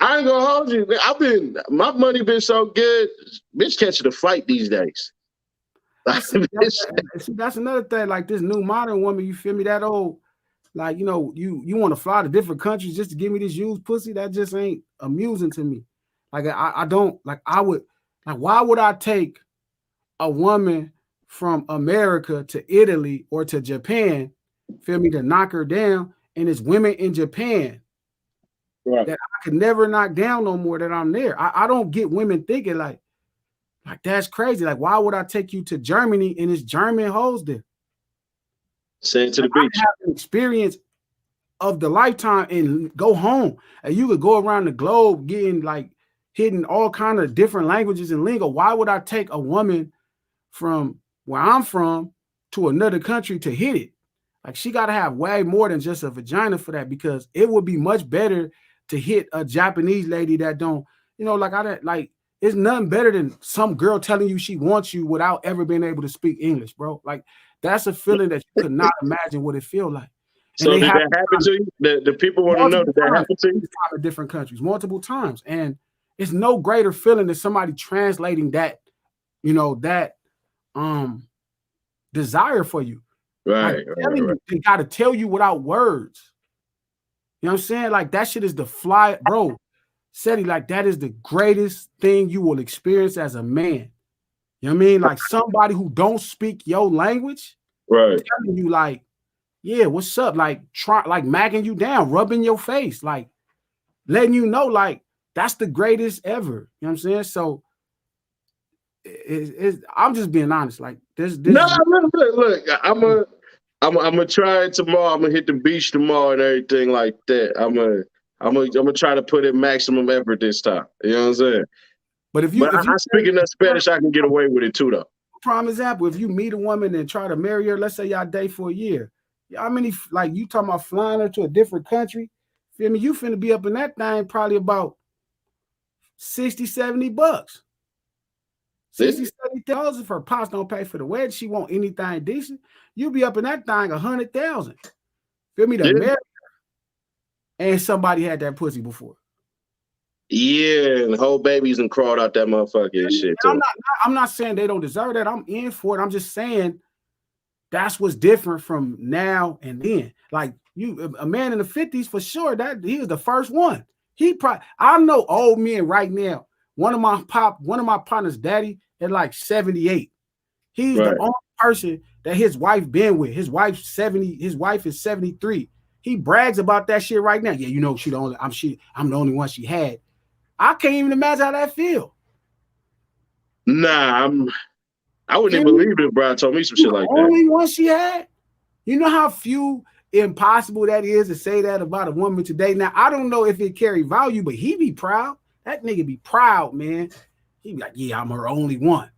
I ain't gonna hold you. My money been so good. Bitch catching a flight these days. That's another thing. Like, this new modern woman, you feel me? That old, like, you want to fly to different countries just to give me this used pussy. That just ain't amusing to me. Like, I don't, like, why would I take a woman from America to Italy or to Japan, feel me, to knock her down, and it's women in Japan that I could never knock down no more, that I'm there. I don't get women thinking like that's crazy. Like, why would I take you to Germany and it's German hoes there? Send to the beach. I have an experience of the lifetime and go home. And you could go around the globe getting like hitting all kind of different languages and lingo. Why would I take a woman from where I'm from to another country to hit it? Like, she got to have way more than just a vagina for that, because it would be much better to hit a Japanese lady that don't, you know, like, I don't like, it's nothing better than some girl telling you she wants you without ever being able to speak English, bro. Like, that's a feeling that you could not imagine what it feel like. And so did that happen to you? The people want to know, did that happen to you? In different countries, multiple times. And it's no greater feeling than somebody translating that, you know, that desire for you. Right, like, right. They got to tell you without words. You know what I'm saying? Like, that shit is the fly, bro. Seti, like, that is the greatest thing you will experience as a man. You know what I mean? Like, somebody who don't speak your language, right, telling you like, yeah, what's up? Like, macking you down, rubbing your face, like letting you know, like, that's the greatest ever. You know what I'm saying? So I'm just being honest. Like, this no, look, I'm gonna try it tomorrow. I'm gonna hit the beach tomorrow and everything like that. I'm gonna try to put in maximum effort this time. You know what I'm saying? But if you speak enough Spanish, I can get away with it too, though. Prime example, if you meet a woman and try to marry her, let's say y'all date for a year, how many, like, you talking about flying her to a different country? Feel me? You finna be up in that thing probably about 60, 70 bucks. 60, 70,000 for her pops don't pay for the wedding. She want anything decent. You'll be up in that thing 100,000. Feel me? To marry her. And somebody had that pussy before. Yeah, and whole babies and crawled out that motherfucker and shit too. I'm not saying they don't deserve that. I'm in for it. I'm just saying that's what's different from now and then. Like, you, a man in the 50s, for sure, that he was the first one. I know old men right now. One of my partner's daddy at like 78. He's the only person that his wife been with. His wife's 70. His wife is 73. He brags about that shit right now. Yeah, you know, I'm the only one she had. I can't even imagine how that feel. Nah, I wouldn't even believe it, bro. Told me some shit like that. Only one she had. You know how impossible that is to say that about a woman today. Now, I don't know if it carry value, but he be proud. That nigga be proud, man. He be like, yeah, I'm her only one.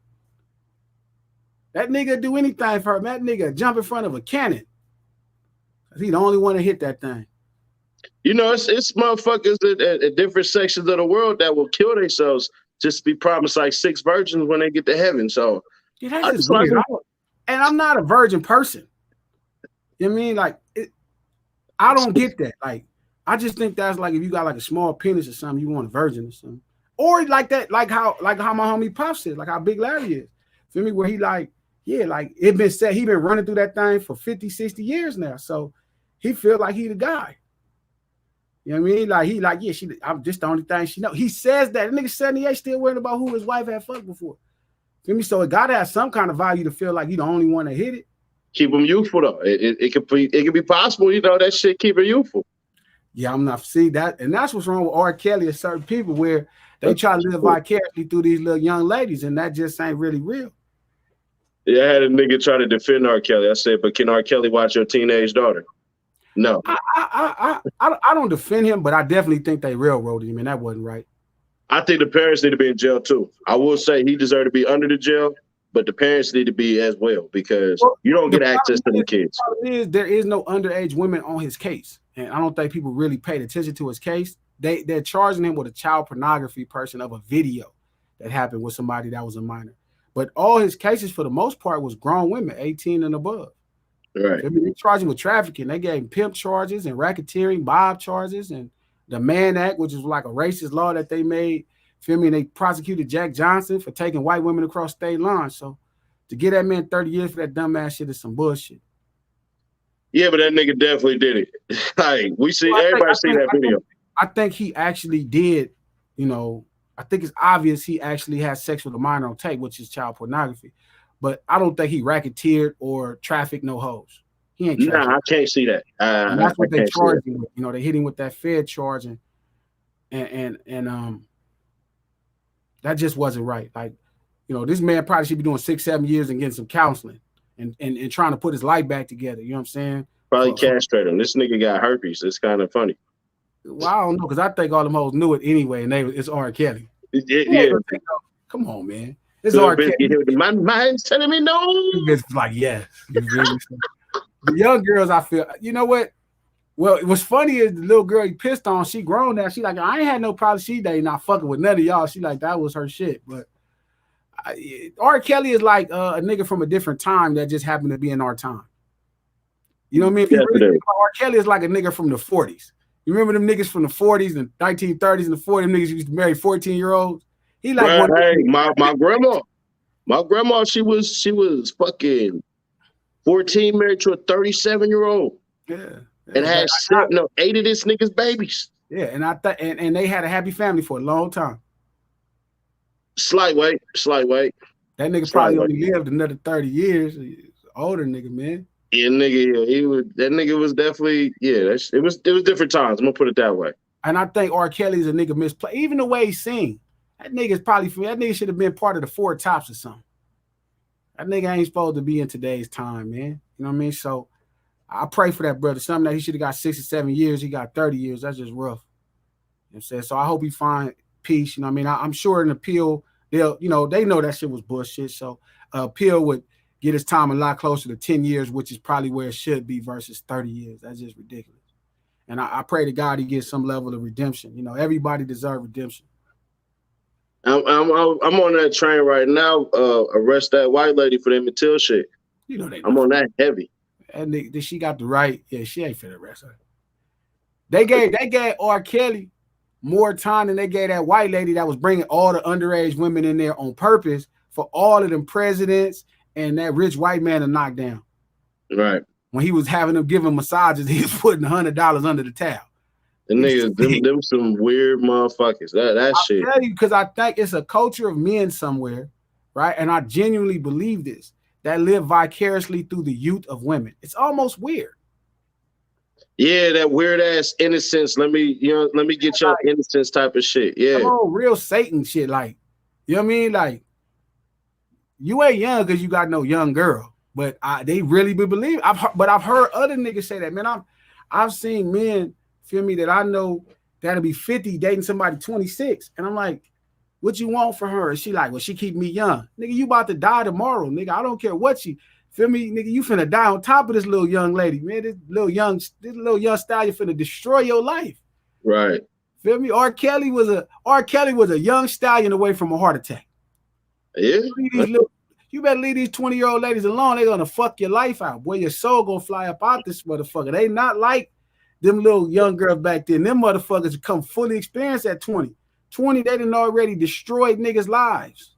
That nigga do anything for her. That nigga jump in front of a cannon. He the only one to hit that thing. You know, it's motherfuckers at different sections of the world that will kill themselves just to be promised like 6 virgins when they get to heaven. So, yeah, that's just weird. And I'm not a virgin person. You know what I mean? Like, I don't get that. Like, I just think that's like, if you got like a small penis or something, you want a virgin or something. Or like that, like how my homie Pop said, like how Big Larry is. Feel me? Where he like, yeah, like it been said, he been running through that thing for 50, 60 years now. So he feel like he the guy. You know what I mean? Like, he like, yeah, I'm just the only thing she know. He says that. The nigga 78 still worried about who his wife had fucked before. Feel me? So it gotta have some kind of value to feel like you the only one that hit it. Keep them youthful though. It could be possible, you know, that shit keep her youthful. Yeah, I'm not see that, and that's what's wrong with R. Kelly and certain people, where they try to live vicariously through these little young ladies, and that just ain't really real. Yeah, I had a nigga try to defend R. Kelly. I said, but can R. Kelly watch your teenage daughter? No. I don't defend him, but I definitely think they railroaded him, and that wasn't right. I think the parents need to be in jail too. I will say he deserved to be under the jail, but the parents need to be as well, because you don't get access to the kids. The problem is there is no underage women on his case, and I don't think people really paid attention to his case. They're charging him with a child pornography person of a video that happened with somebody that was a minor. But all his cases, for the most part, was grown women, 18 and above. Right. I mean, they charged him with trafficking. They gave him pimp charges and racketeering, mob charges, and the Mann Act, which is like a racist law that they made. Feel me? And they prosecuted Jack Johnson for taking white women across state lines. So to get that man 30 years for that dumbass shit is some bullshit. Yeah, but that nigga definitely did it. Like, everybody see that video. I think he actually did, you know, I think it's obvious he actually had sex with a minor on tape, which is child pornography. But I don't think he racketeered or trafficked no hoes. He ain't trafficked. Nah, I can't see that. And that's what they charged him with. You know, they hit him with that Fed charge, and that just wasn't right. Like, you know, this man probably should be doing 6-7 years and getting some counseling and trying to put his life back together. You know what I'm saying? Probably castrate him. This nigga got herpes. It's kind of funny. Well, I don't know, because I think all them hoes knew it anyway, and it's R. Kelly. Yeah. Come on, man. It's R. Kelly. My mind's telling me no. It's like, yes. The young girls, I feel, you know what? Well, what's funny is the little girl he pissed on, she grown now. She like, I ain't had no problem. She not fucking with none of y'all. She like, that was her shit. But R. Kelly is like a nigga from a different time that just happened to be in our time. You know what I mean? If you really think about R. Kelly is like a nigga from the 40s. You remember them niggas from the 40s and 1930s and the 40s, them niggas used to marry 14-year-olds? He like my grandma, she was fucking 14, married to a 37-year-old. Yeah. And had 8 of this nigga's babies. Yeah, and I thought and they had a happy family for a long time. Slight weight. That nigga probably only lived another 30 years. Older nigga, man. Yeah, nigga, that nigga was definitely, it was different times. I'm gonna put it that way. And I think R. Kelly's a nigga misplay. Even the way he sing, that nigga should have been part of the Four Tops or something. That nigga ain't supposed to be in today's time, man. You know what I mean? So I pray for that brother. Something that he should have got 6 or 7 years. He got 30 years. That's just rough. You know what I'm saying? So I hope he find peace. You know what I mean? I'm sure an appeal, they know that shit was bullshit. So appeal would get his time a lot closer to 10 years, which is probably where it should be versus 30 years. That's just ridiculous. And I pray to God he gets some level of redemption. You know, everybody deserves redemption. I'm on that train right now. Arrest that white lady for that Mattel shit. You know I'm on that heavy. And she got the right. Yeah, she ain't finna arrest her. They gave R. Kelly more time than they gave that white lady that was bringing all the underage women in there on purpose for all of them presidents and that rich white man to knock down. Right. When he was having them give him massages, he was putting $100 under the towel. The niggas, them some weird motherfuckers. That shit. I tell you, because I think it's a culture of men somewhere, right? And I genuinely believe this, that live vicariously through the youth of women. It's almost weird. Yeah, that weird ass innocence. Let me get your innocence type of shit. Yeah. Come on, real Satan shit. Like, you know what I mean? Like, you ain't young because you got no young girl. But they really believe. I've heard other niggas say that, man. I've seen men, feel me, that I know that'll be 50 dating somebody 26. And I'm like, what you want for her? And she like, well, she keep me young. Nigga, you about to die tomorrow, nigga. I don't care what she, feel me, nigga, you finna die on top of this little young lady, man. This little young stallion finna destroy your life. Right. Feel me? R. Kelly was a young stallion away from a heart attack. Yeah. You better leave these 20-year-old ladies alone. They're gonna fuck your life out. Boy, your soul gonna fly up out this motherfucker. They not like them little young girls back then. Them motherfuckers come fully experienced at 20. 20, they done already destroyed niggas' lives.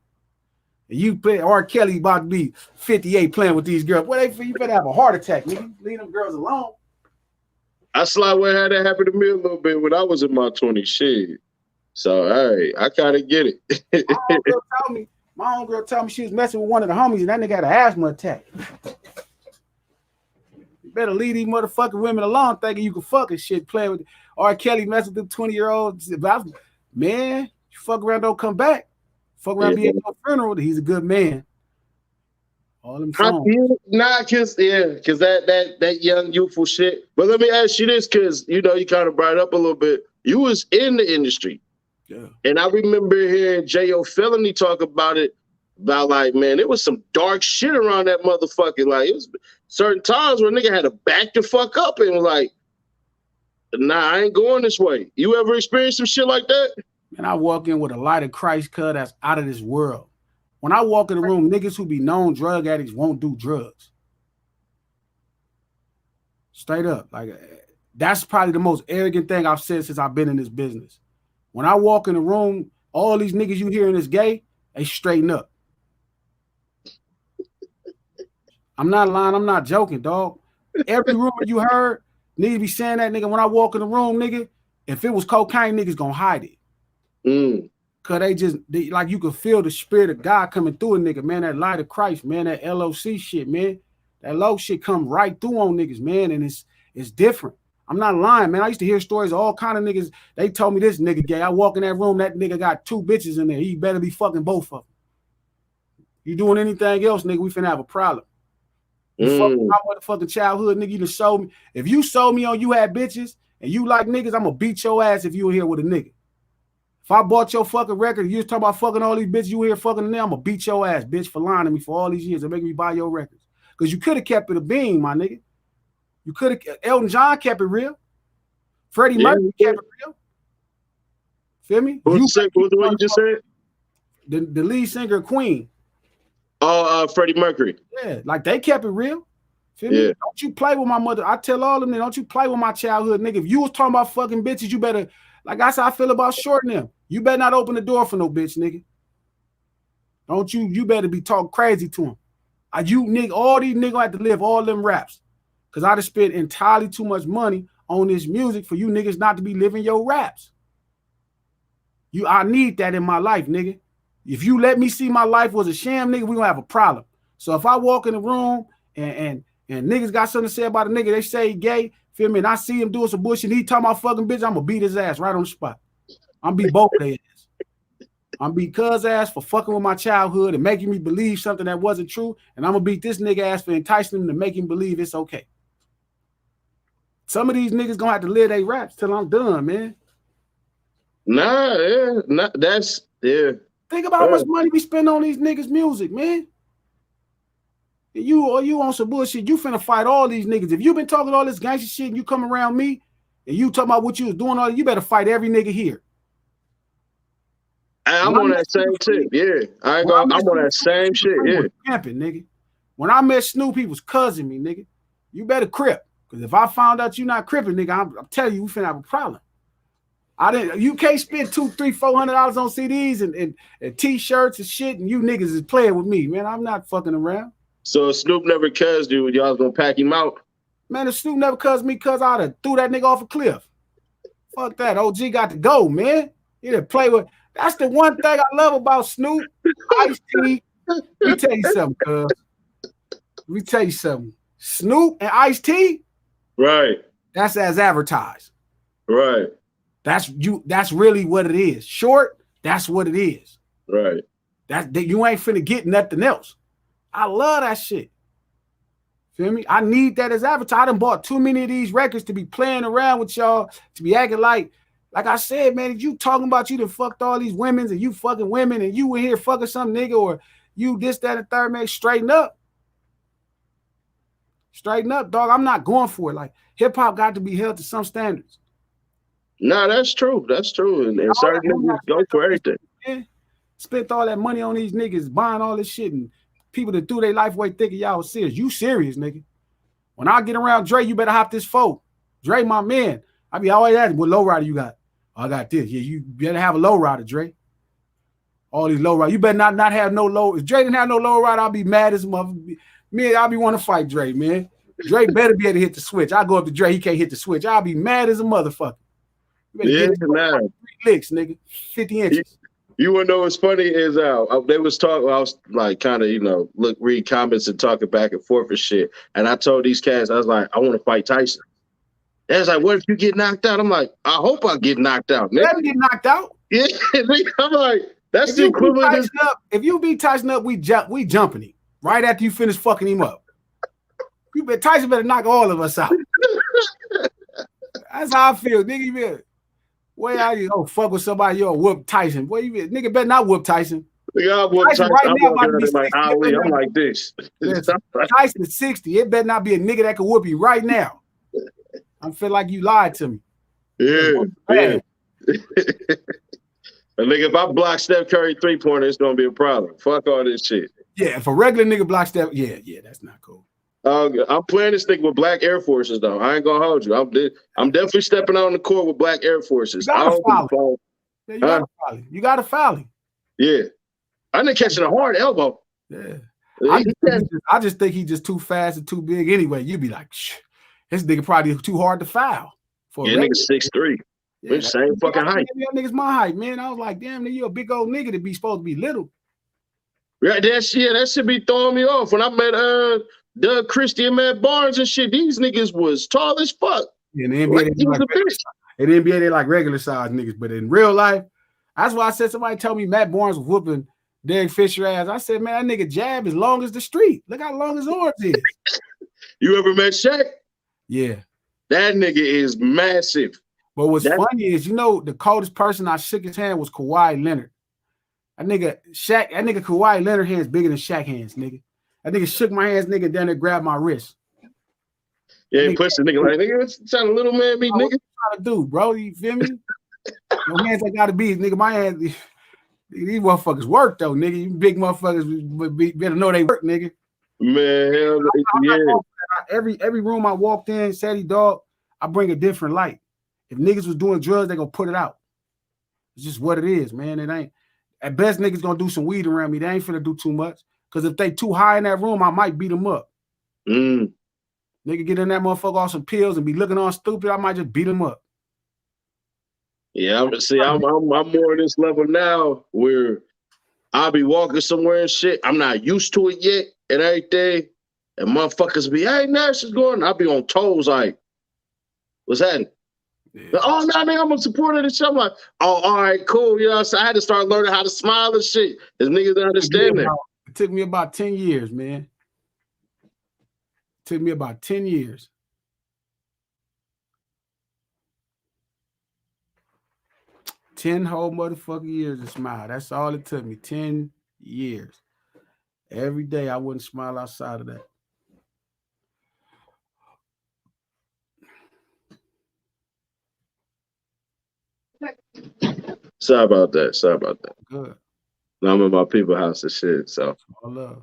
And you play R. Kelly about to be 58 playing with these girls. Boy, you better have a heart attack, nigga. Leave them girls alone. I slightly had that happen to me a little bit when I was in my 20s. Shit. So, hey, I kind of get it. My own girl told me she was messing with one of the homies and that nigga had an asthma attack. You better leave these motherfucking women alone thinking you can fucking shit playing with R. Kelly messing with them 20-year-olds. Man, you fuck around, don't come back. Fuck around, be at your funeral. He's a good man. All them songs. Cause that young youthful shit. But let me ask you this, cause you kind of brought it up a little bit. You was in the industry. Yeah. And I remember hearing J.O. Felony talk about like, man, it was some dark shit around that motherfucker. Like, it was certain times where a nigga had to back the fuck up and was like, nah, I ain't going this way. You ever experienced some shit like that? Man, I walk in with a light of Christ cut that's out of this world. When I walk in the room, niggas who be known drug addicts won't do drugs. Straight up. Like, that's probably the most arrogant thing I've said since I've been in this business. When I walk in the room, all these niggas you hearing is gay, they straighten up. I'm not lying. I'm not joking, dog. Every rumor you heard, niggas be saying that, nigga. When I walk in the room, nigga, if it was cocaine, niggas gonna hide it. Cause they like you can feel the spirit of God coming through a nigga, man. That light of Christ, man. That LOC shit, man. That low shit come right through on niggas, man. And it's different. I'm not lying, man. I used to hear stories of all kind of niggas. They told me this nigga gay. I walk in that room, that nigga got 2 bitches in there. He better be fucking both of them. You doing anything else, nigga, we finna have a problem. You fuck with my motherfucking childhood, nigga. You done showed me. If you sold me on you had bitches and you like niggas, I'm gonna beat your ass if you were here with a nigga. If I bought your fucking record, you was talking about fucking all these bitches, you were here fucking them, I'm gonna beat your ass, bitch, for lying to me for all these years and making me buy your records. Because you could have kept it a bean, my nigga. You could have. Elton John kept it real. Freddie Mercury kept it real. Feel me? What was the one you just said? The lead singer of Queen. Oh, Freddie Mercury. Yeah, like they kept it real. Feel me? Don't you play with my mother. I tell all of them, don't you play with my childhood, nigga. If you was talking about fucking bitches, you better, like that's how I feel about Short and them. You better not open the door for no bitch, nigga. Don't you? You better be talking crazy to them. You nigga, all these niggas have to live all them raps. Cause I just spent entirely too much money on this music for you niggas not to be living your raps. I need that in my life, nigga. If you let me see my life was a sham, nigga, we gonna have a problem. So if I walk in the room and niggas got something to say about a nigga, they say he gay, feel me, and I see him doing some bullshit, and he talking about fucking bitch, I'm gonna beat his ass right on the spot. I'm gonna beat both of their ass. I'm gonna beat cuz ass for fucking with my childhood and making me believe something that wasn't true, and I'm gonna beat this nigga ass for enticing him to make him believe it's okay. Some of these niggas gonna have to live their raps till I'm done, man. That's. Think about how much money we spend on these niggas' music, man. You on some bullshit. You finna fight all these niggas. If you been talking all this gangster shit and you come around me and you talking about what you was doing, you better fight every nigga here. I'm on that same tip, yeah. I'm on that same shit, yeah. Camping, nigga. When I met Snoop, he was cussing me, nigga. You better crip. Because if I found out you not cripping, nigga, I'm telling you, we finna have a problem. You can't spend $200, $300, $400 on CDs and t-shirts and shit, and you niggas is playing with me, man. I'm not fucking around. So Snoop never cussed you when y'all was gonna pack him out? Man, if Snoop never cussed me, cuz I'd have threw that nigga off a cliff. Fuck that. OG got to go, man. He didn't play with. That's the one thing I love about Snoop. Ice-T. Let me tell you something, cuz. Let me tell you something. Snoop and Ice-T. Right. That's as advertised. Right. That's really what it is. Short, that's what it is. Right. That you ain't finna get nothing else. I love that shit. Feel me? I need that as advertised. I done bought too many of these records to be playing around with y'all, to be acting like I said, man, if you talking about you done fucked all these women and you fucking women and you in here fucking some nigga or you this, that, and third, man, straighten up. Straighten up, dog. I'm not going for it. Like, hip-hop got to be held to some standards. No, that's true. That's true. And certain niggas go for everything. Man. Spent all that money on these niggas buying all this shit and people that threw their life away thinking y'all was serious. You serious, nigga. When I get around Dre, you better hop this folk. Dre, my man. I be always asking, what lowrider you got? Oh, I got this. Yeah, you better have a lowrider, Dre. All these lowriders. You better not have no low. If Dre didn't have no lowrider, I'll be mad as a mother. Me, I'll be want to fight Dre, man. Dre better be able to hit the switch. I go up to Dre, he can't hit the switch. I'll be mad as a motherfucker. Yeah, man. 3 licks, nigga. 50 inches. You wanna know what's funny is they was talking. I was like, kind of, read comments and talking back and forth and shit. And I told these cats, I was like, I want to fight Tyson. They was like, what if you get knocked out? I'm like, I hope I get knocked out. Never get knocked out. Yeah, I'm like, that's the equivalent. If you beat Tyson up, we jumping him right after you finish fucking him up. Tyson better knock all of us out. That's how I feel, nigga. You better. Where are you? Oh, fuck with somebody, you'll whoop Tyson. Boy, nigga better not whoop Tyson. Nigga, I whoop Tyson. Right now, I'm like this. Tyson 60. It better not be a nigga that can whoop you right now. I feel like you lied to me. Yeah. But nigga, if I block Steph Curry 3-pointer, it's gonna be a problem. Fuck all this shit. Yeah, if a regular nigga blocks Steph, yeah, that's not cool. I'm playing this thing with black Air Forces though. I ain't gonna hold you. I'm definitely stepping out on the court with black Air Forces. You gotta foul him. Yeah, I didn't catching a hard elbow. Yeah, I just think he's just too fast and too big. Anyway, you'd be like, shh, this nigga probably too hard to foul. Nigga 6'3". Yeah, same fucking height. That nigga's my height, man. I was like, damn, nigga, you a big old nigga to be supposed to be little. Right, that should be throwing me off. When I met Doug Christie and Matt Barnes and shit, these niggas was tall as fuck. In the NBA, they like regular size niggas, but in real life, that's why I said somebody told me Matt Barnes was whooping Derek Fisher ass. I said, man, that nigga jab as long as the street. Look how long his arms is. You ever met Shaq? Yeah. That nigga is massive. But what's funny is, the coldest person I shook his hand was Kawhi Leonard. That nigga Kawhi Leonard hands bigger than Shaq hands, nigga. That nigga shook my hands, nigga, then they grabbed my wrist. Yeah, he pushed the nigga like, nigga, what's trying to little man me, nigga? What you trying to do, bro? You feel me? Your hands ain't gotta be, nigga. My hands, these motherfuckers work though, nigga. You big motherfuckers better know they work, nigga. Man, hell yeah. Every room I walked in, Sadie dog, I bring a different light. If niggas was doing drugs, they gonna put it out. It's just what it is, man. It ain't. At best, niggas gonna do some weed around me. They ain't finna do too much. Because if they too high in that room, I might beat them up. Nigga get in that motherfucker off some pills and be looking all stupid, I might just beat them up. Yeah, I'm more on this level now where I'll be walking somewhere and shit. I'm not used to it yet and everything. And motherfuckers be, hey, Nash is going. I'll be on toes like, what's happening? Yeah. Oh, no, nigga, I'm a supporter of the show. I'm like, oh, all right, cool. You know what I'm saying? I had to start learning how to smile and shit. Because niggas don't understand that. It took me about 10 years, man. It took me about 10 years. Ten whole motherfucking years to smile. That's all it took me. 10 years. Every day I wouldn't smile outside of that. Sorry about that. Good. I'm in my people's house and shit. So all love.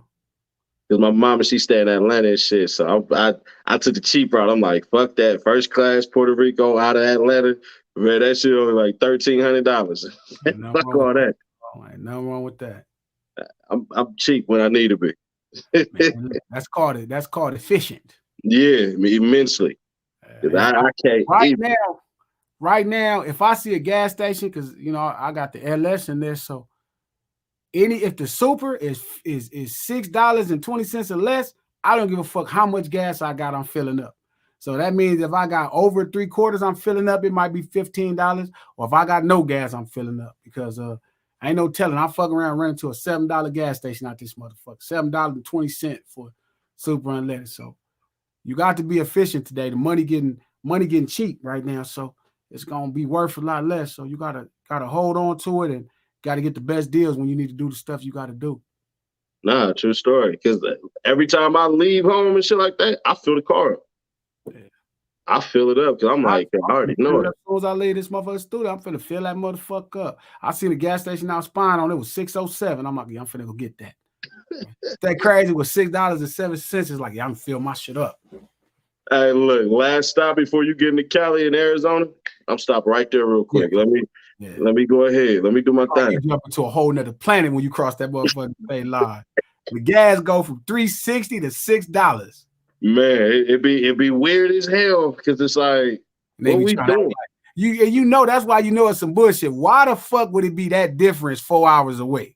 Because my mama, she stay in Atlanta and shit. So I took the cheap route. I'm like, fuck that. First class Puerto Rico out of Atlanta. Man, that shit only like $1,300. Fuck all that. Ain't nothing wrong with that. I'm cheap when I need to be. Man, that's called efficient. Yeah, immensely. I can't. Right now, if I see a gas station, because I got the LS in there, so if the super is $6.20 or less, I don't give a fuck how much gas I got, I'm filling up. So that means if I got over 3/4, I'm filling up, it might be $15. Or if I got no gas, I'm filling up. Because ain't no telling. I fuck around running to a $7 gas station out this motherfucker. $7.20 for super unleaded. So you got to be efficient today. The money getting cheap right now. So it's gonna be worth a lot less. So you gotta hold on to it and gotta get the best deals when you need to do the stuff you gotta do. Nah, true story. Because every time I leave home and shit like that, I fill the car up. Yeah. I fill it up because I'm like, I already know it. As soon as I leave this motherfucker's studio, I'm finna fill that motherfucker up. I seen the gas station I was spying on, it was $6.07. I'm like, yeah, I'm finna go get that. That crazy was $6.07. It's like, yeah, I'm gonna fill my shit up. Hey, look, last stop before you get into Cali in Arizona, I'm stopping right there real quick. Yeah. Let me go ahead. Let me do my thing. You jump into a whole nother planet when you cross that motherfucking state line. The gas go from $3.60 to $6. Man, it'd be weird as hell because it's like, what we doing? That's why it's some bullshit. Why the fuck would it be that difference 4 hours away?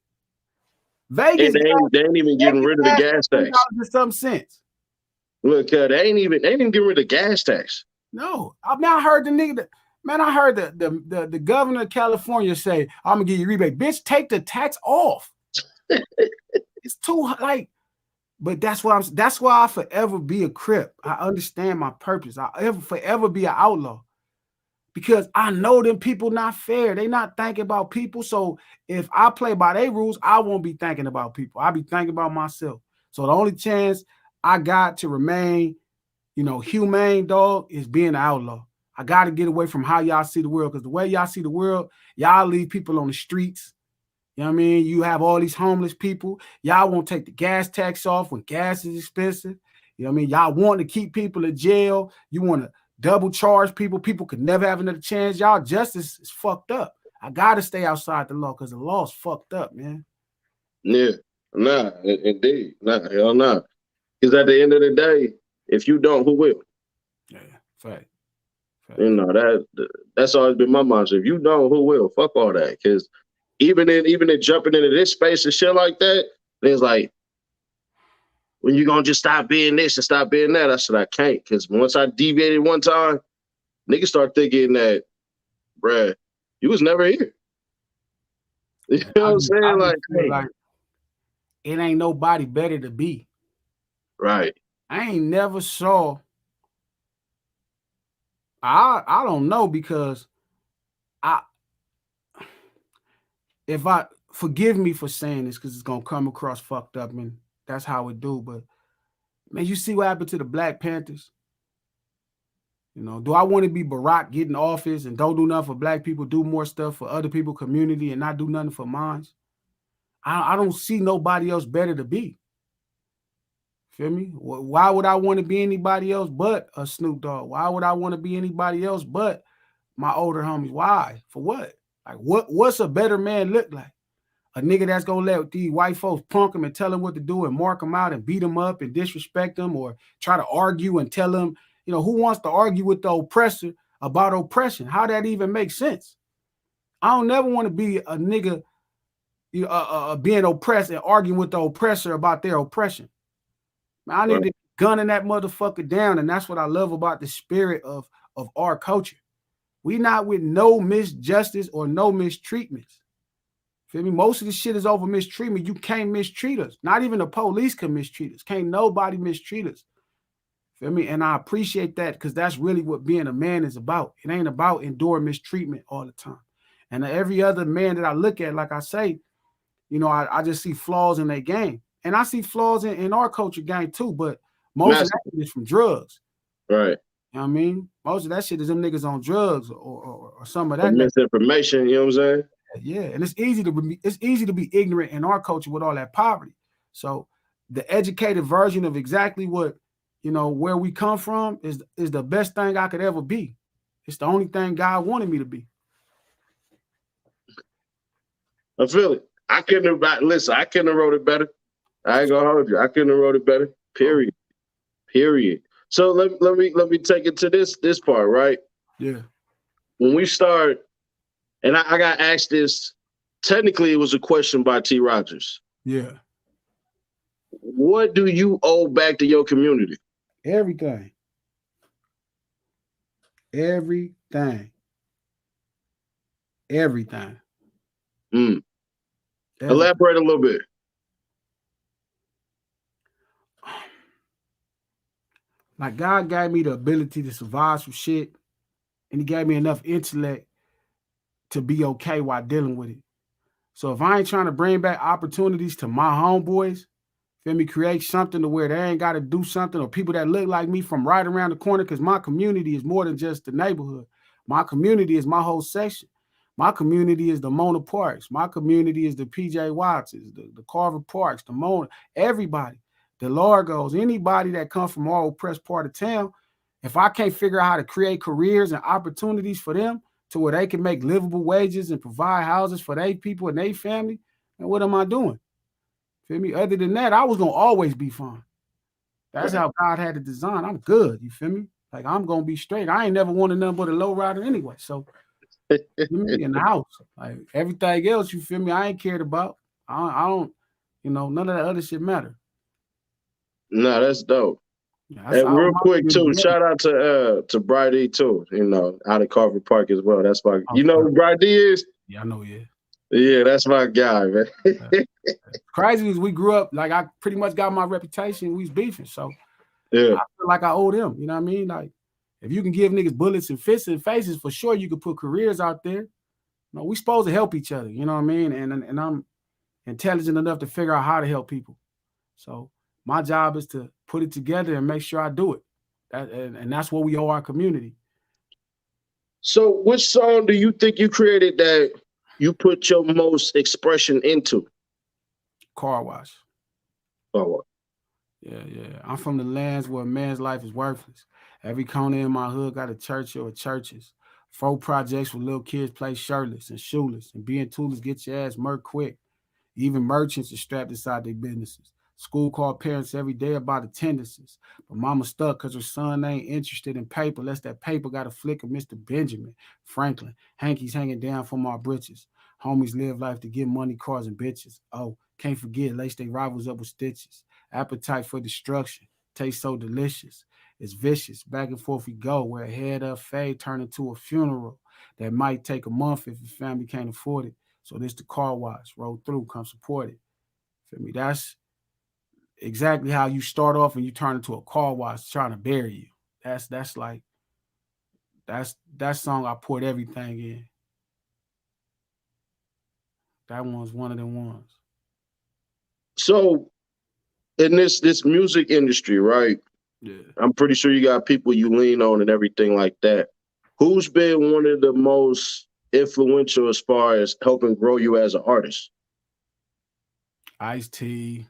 Vegas, they ain't even getting rid of the gas tax. Some sense. Look, they ain't even getting rid of the gas tax. No, I heard the nigga. I heard the governor of California say, "I'm gonna give you a rebate." Bitch, take the tax off. It's too like. But that's why I forever be a Crip. I understand my purpose. I forever be an outlaw. Because I know them people not fair. They not thinking about people. So if I play by their rules, I won't be thinking about people. I'll be thinking about myself. So the only chance I got to remain, humane, dog, is being an outlaw. I got to get away from how y'all see the world. Because the way y'all see the world, y'all leave people on the streets. You know what I mean? You have all these homeless people. Y'all won't take the gas tax off when gas is expensive. You know what I mean? Y'all want to keep people in jail. You want to double charge people. People could never have another chance. Y'all justice is fucked up. I got to stay outside the law because the law's fucked up, man. Yeah. Nah, indeed. Nah, hell nah. Because at the end of the day, if you don't, who will? Yeah, fact. That's always been my mantra. If you don't, who will? Fuck all that. Because even in jumping into this space and shit like that, it's like, when you gonna just stop being this and stop being that? I said, I can't. Because once I deviated one time, niggas start thinking that, bruh, you was never here. You know what I'm saying? Like, it ain't nobody better to be. Right. I ain't never saw. I don't know because I if I forgive me for saying this because it's gonna come across fucked up and that's how it do. But man, you see what happened to the Black Panthers? You know, do I want to be Barack, get in office and don't do nothing for black people, do more stuff for other people, community, and not do nothing for mine? I don't see nobody else better to be. Feel me? Why would I want to be anybody else but a Snoop Dogg? Why would I want to be anybody else but my older homies? Why? For what? Like what's a better man look like? A nigga that's gonna let these white folks punk him and tell him what to do and mark him out and beat him up and disrespect him or try to argue and tell him, you know, who wants to argue with the oppressor about oppression? How that even makes sense? I don't never want to be a nigga being oppressed and arguing with the oppressor about their oppression. Man, I need to gunning that motherfucker down, and that's what I love about the spirit of our culture. We not with no misjustice or no mistreatments. Feel me? Most of the shit is over mistreatment. You can't mistreat us. Not even the police can mistreat us. Can't nobody mistreat us. Feel me? And I appreciate that because that's really what being a man is about. It ain't about enduring mistreatment all the time. And every other man that I look at, like I say, you know, I just see flaws in their game. And I see flaws in our culture game too, but most of that is from drugs. Right. You know what I mean? Most of that shit is them niggas on drugs or some of that. Misinformation, you know what I'm saying? Yeah, and it's easy to be ignorant in our culture with all that poverty. So the educated version of exactly what, you know, where we come from is the best thing I could ever be. It's the only thing God wanted me to be. I feel it. I couldn't have wrote it better. I ain't gonna hold you. I couldn't have wrote it better. Period. So let me take it to this part, right? Yeah. When we start, and I got asked this, technically it was a question by T. Rogers. Yeah. What do you owe back to your community? Everything. Elaborate a little bit. Like God gave me the ability to survive some shit, and he gave me enough intellect to be okay while dealing with it. So if I ain't trying to bring back opportunities to my homeboys, feel me, create something to where they ain't got to do something, or people that look like me from right around the corner, because my community is more than just the neighborhood. My community is my whole section. My community is the Mona Parks. My community is the PJ Watts, the Carver Parks, the Mona, everybody, the Largos, anybody that comes from our oppressed part of town. If I can't figure out how to create careers and opportunities for them to where they can make livable wages and provide houses for their people and their family, then what am I doing? Feel me? Other than that, I was gonna always be fine. That's how God had it designed. I'm good. You feel me? Like I'm gonna be straight. I ain't never wanted nothing but a low rider anyway. So in the house, like everything else, you feel me? I ain't cared about. I don't, you know, none of that other shit matter. No, that's dope. Yeah, and real quick too, shout out to Brady too. You know, out of Carver Park as well. That's my, you know who Brady is? Yeah, I know. Yeah. Yeah, that's my guy, man. Crazy is we grew up, like I pretty much got my reputation. We was beefing. So yeah, I feel like I owe them. You know what I mean? Like if you can give niggas bullets and fists and faces, for sure you could put careers out there. You know, we supposed to help each other. You know what I mean? And I'm intelligent enough to figure out how to help people. So my job is to put it together and make sure I do it. And that's what we owe our community. So which song do you think you created that you put your most expression into? Car Wash. Oh, yeah. I'm from the lands where a man's life is worthless. Every corner in my hood got a church or churches. 4 projects where little kids play shirtless and shoeless, and being toolers get your ass murked quick. Even merchants are strapped inside their businesses. School call parents every day about attendances. But mama stuck because her son ain't interested in paper unless that paper got a flick of Mr. Benjamin Franklin. Hankies hanging down from our britches. Homies live life to get money, cars, and bitches. Oh, can't forget, lace they rivals up with stitches. Appetite for destruction. Tastes so delicious. It's vicious. Back and forth we go, where a head up fade turn into a funeral that might take a month if the family can't afford it. So this the car wash. Roll through, come support it. Feel me? That's exactly how you start off and you turn into a car wash trying to bury you. That's like that song I put everything in. That one's one of them ones. So in this music industry, right? Yeah. I'm pretty sure you got people you lean on and everything like that. Who's been one of the most influential as far as helping grow you as an artist? Ice-T.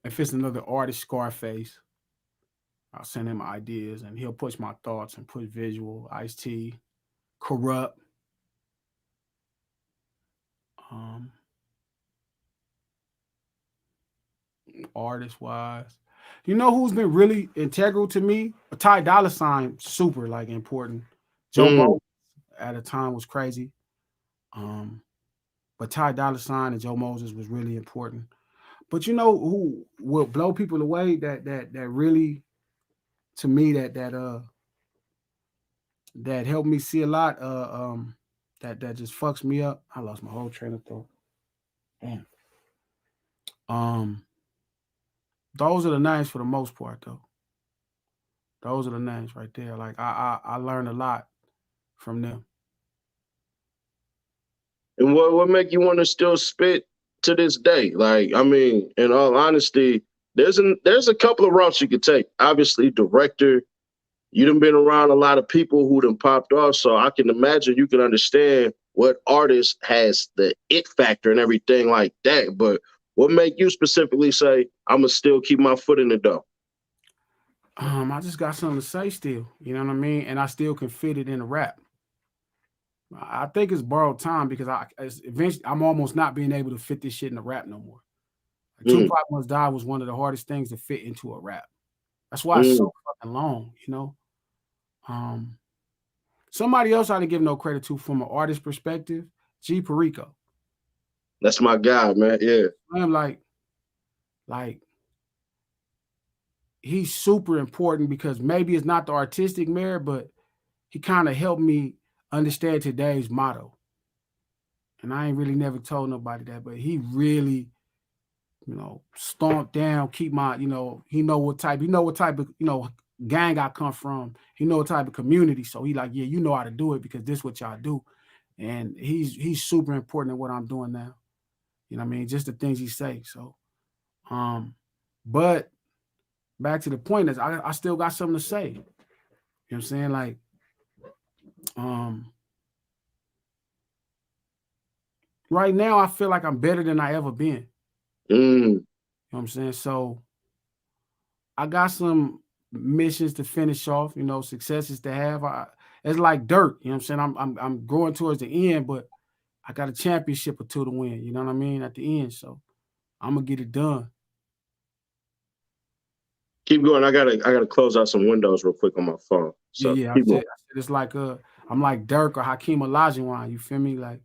If it's another artist, Scarface, I'll send him ideas and he'll push my thoughts and put visual. Ice-T, Corrupt. Um, Artist wise, you know who's been really integral to me? Ty Dolla Sign, super like important. Joe Mm, Mo at a time was crazy. Um, but Ty Dolla Sign and Joe Moses was really important. But you know who will blow people away that really to me that helped me see a lot that just fucks me up. I lost my whole train of thought. Damn. Um those are the names for the most part though. Those are the names right there. Like I learned a lot from them. and what make you want to still spit to this day? Like, I mean, in all honesty, there's a couple of routes you could take. Obviously, director. You done been around a lot of people who done popped off, so I can imagine you can understand what artist has the it factor and everything like that. But what make you specifically say I'ma still keep my foot in the door? I just got something to say still. You know what I mean? And I still can fit it in a rap. I think it's borrowed time because eventually I'm almost not being able to fit this shit in a rap no more. Mm, Tupac Must Die was one of the hardest things to fit into a rap. That's why it's mm. so fucking long, you know. Um, Somebody else I didn't give no credit to from an artist perspective, G Perico. That's my guy, man. Yeah. I'm like he's super important because maybe it's not the artistic merit, but he kind of helped me understand today's motto. And I ain't really never told nobody that, but he really, stomped down, keep my, he know what type of, gang I come from. He know what type of community. So he like, yeah, you know how to do it because this what y'all do. And he's super important in what I'm doing now. You know what I mean? Just the things he say. So, but back to the point is I still got something to say. You know what I'm saying? Like, right now I feel like I'm better than I ever been. Mm. You know what I'm saying? So I got some missions to finish off, successes to have. It's like dirt, you know what I'm saying? I'm growing towards the end, but I got a championship or two to win, you know what I mean, at the end. So I'm gonna get it done. Keep going. I gotta close out some windows real quick on my phone. Yeah, So yeah. keep going. I said it's like I'm like Dirk or Hakeem Olajuwon, you feel me? Like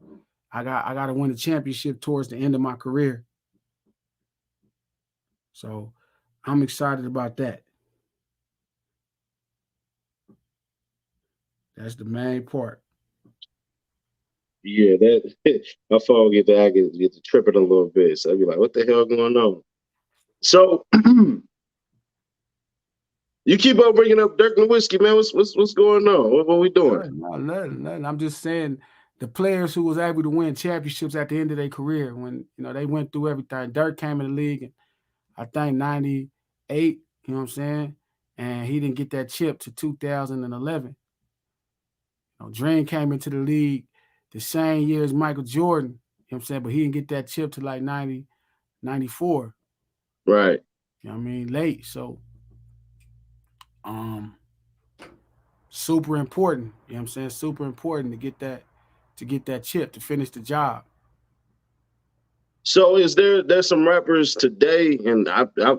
I gotta win the championship towards the end of my career. So I'm excited about that. That's the main part. Yeah, that my phone get to tripping a little bit. So I'd be like, what the hell going on? So you keep on bringing up Dirk Nowitzki, man. What's going on? What we doing? Nothing. I'm just saying the players who was able to win championships at the end of their career when they went through everything. Dirk came in the league and I think 98, you know what I'm saying? And he didn't get that chip to 2011. Dream came into the league the same year as Michael Jordan, you know what I'm saying? But he didn't get that chip to like 90, 94. Right. You know what I mean? Late. So um super important. You know what I'm saying? Super important to get that chip to finish the job. So is there's some rappers today, and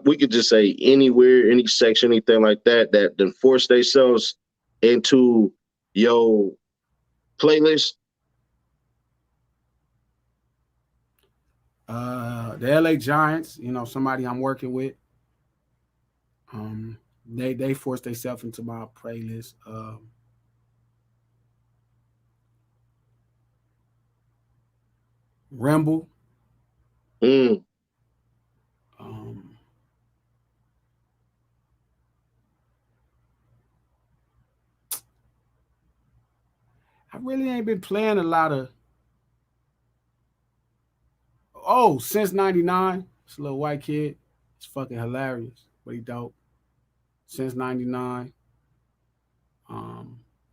we could just say anywhere, any section, anything like that, that then force themselves into your playlist? The LA Giants, somebody I'm working with. They forced themselves into my playlist. Remble, Mm. really ain't been playing a lot of. Since '99, it's a little white kid. It's fucking hilarious, but he dope. Since '99,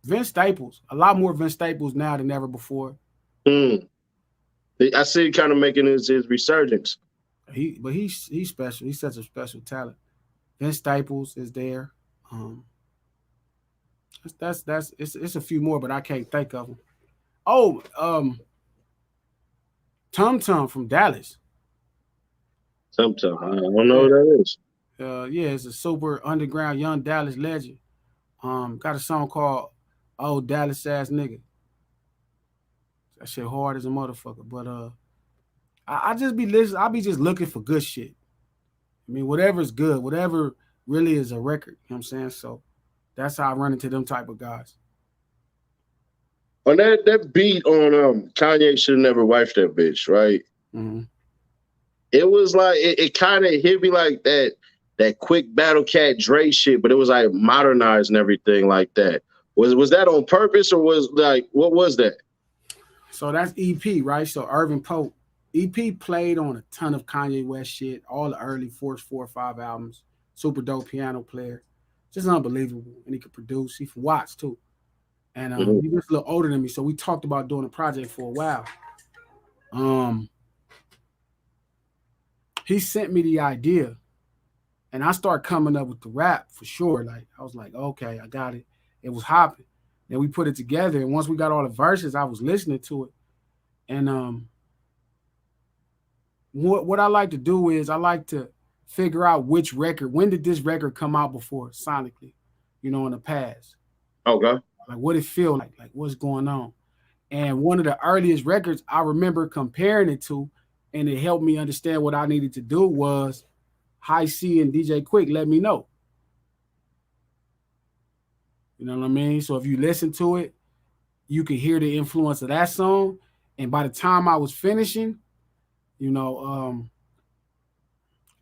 Vince Staples. A lot more Vince Staples now than ever before. I see kind of making his resurgence. He's special. He's such a special talent. Vince Staples is there. It's a few more, but I can't think of them. Tum Tum from Dallas. Sometime I don't know who that is. Yeah, it's a super underground young Dallas legend. Got a song called "Oh Dallas Ass Nigga." That shit hard as a motherfucker. But I just be listening. I be just looking for good shit. I mean, whatever's good, whatever really is a record. You know what I'm saying? So that's how I run into them type of guys. On that beat on Kanye should never wife that bitch, right? Mm-hmm. It was like it kind of hit me like that quick Battle Cat Dre shit, but it was like modernized and everything like that. Was that on purpose or was like what was that? So that's EP, right? So Irvin Pope. EP played on a ton of Kanye West shit, all the early 4 or 5 albums. Super dope piano player. Just unbelievable. And he could produce. He from Watts too. And he was a little older than me, so we talked about doing a project for a while. He sent me the idea, and I started coming up with the rap for sure. Like I was like, okay, I got it. It was hopping. Then we put it together, and once we got all the verses, I was listening to it. And what I like to do is I like to figure out which record. When did this record come out before sonically? In the past. Okay. Like what it feel like what's going on. And one of the earliest records I remember comparing it to, and it helped me understand what I needed to do was High C and DJ Quick Let Me Know. You know what I mean? So if you listen to it, you can hear the influence of that song. And by the time I was finishing, I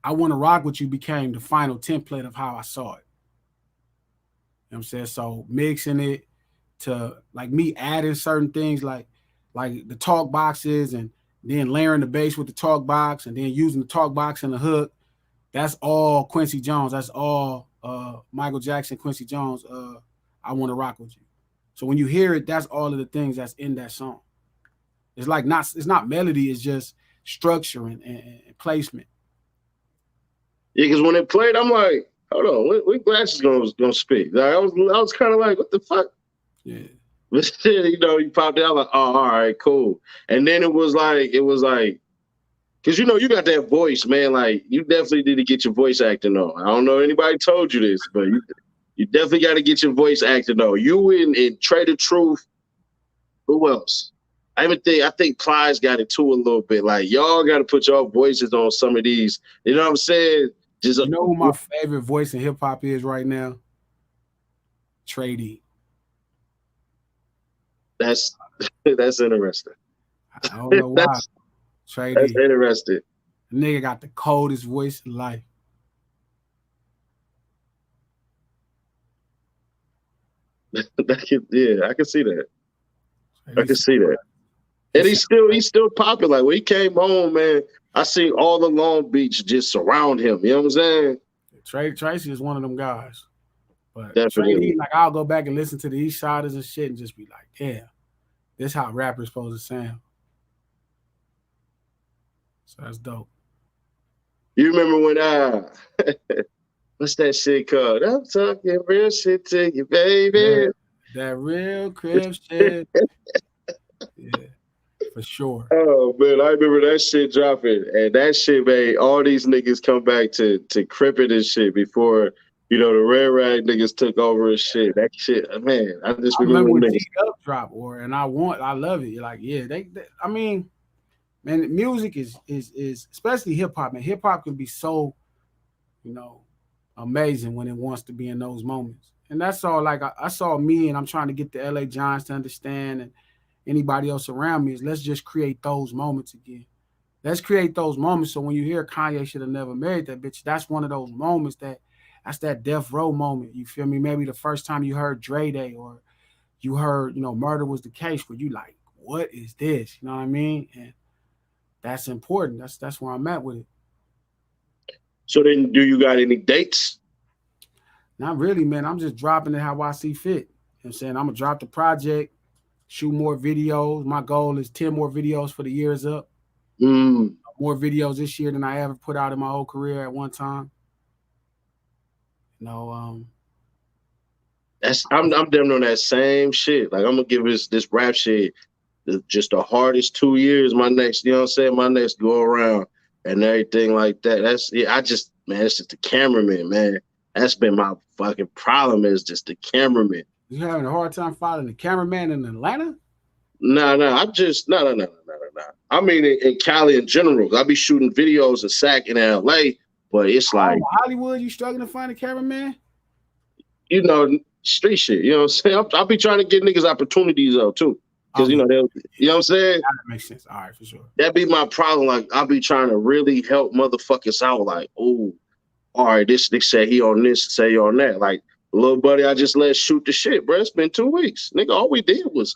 Wanna Rock With You became the final template of how I saw it. You know what I'm saying? So mixing it to like me adding certain things like the talk boxes and then layering the bass with the talk box and then using the talk box and the hook. That's all Quincy Jones. That's all Michael Jackson, Quincy Jones, I Wanna Rock With You. So when you hear it, that's all of the things that's in that song. It's not melody, it's just structure and placement. Yeah, because when it played, I'm like, hold on, what Glasses gonna speak? Like, I was kind of like, what the fuck? Yeah. But then, you popped out like, oh, all right, cool. And then it was like, because you got that voice, man. Like, you definitely need to get your voice acting on. I don't know if anybody told you this, but you definitely got to get your voice acting on. You and Trey the Truth. Who else? I think Plies got it too a little bit. Like, y'all got to put your voices on some of these. You know what I'm saying? You know who my favorite voice in hip hop is right now? Trey D. That's interesting. I don't know why. Trey D. That's interesting. The nigga got the coldest voice in life. I can see that. I can see that. And he's still popular. Like, when he came home, man, I see all the Long Beach just surround him. You know what I'm saying? Tracy is one of them guys. But definitely. Trey, like, I'll go back and listen to the East Siders and shit and just be like, yeah, this how rappers supposed to sound. So that's dope. You remember when what's that shit called? I'm talking real shit to you, baby. Yeah, that real crib shit. Yeah, for sure. Oh man, I remember that shit dropping, and that shit made all these niggas come back to crippin' and shit before the Red Rag niggas took over and shit. That shit, man, I just remember when niggas. G-Up drop, I love it. Like, yeah, I mean, man, music is especially hip hop. Man, hip hop can be so, amazing when it wants to be in those moments. And that's all. Like, I saw me, and I'm trying to get the LA Giants to understand, and anybody else around me, is let's just create those moments again. Let's create those moments. So when you hear Kanye should have never married that bitch, that's one of those moments that's that death row moment. You feel me? Maybe the first time you heard Dre Day, or you heard, murder was the case, where you like, what is this? You know what I mean? And that's important. That's where I'm at with it. So then, do you got any dates? Not really, man. I'm just dropping it how I see fit. You know what I'm saying? I'm gonna drop the project, shoot more videos. My goal is 10 more videos for the year's up. More videos this year than I ever put out in my whole career at one time. I'm damn on that same shit. Like, I'm gonna give this rap shit just the hardest 2 years. My next, you know what I'm saying? My next go around and everything like that. That's man, it's just the cameraman, man. That's been my fucking problem, is just the cameraman. You having a hard time finding the cameraman in Atlanta? No. I mean, in Cali in general, I be shooting videos of SAC in LA, but it's like Hollywood. You struggling to find a cameraman? Street shit. You know what I'm saying? I'll be trying to get niggas opportunities though too, because you know what I'm saying. That makes sense. All right, for sure. That be my problem. Like, I'll be trying to really help motherfuckers out. Like, oh, all right, this nigga say he on this, say he on that. Like, little buddy, I just let shoot the shit, bro. It's been 2 weeks, nigga. All we did was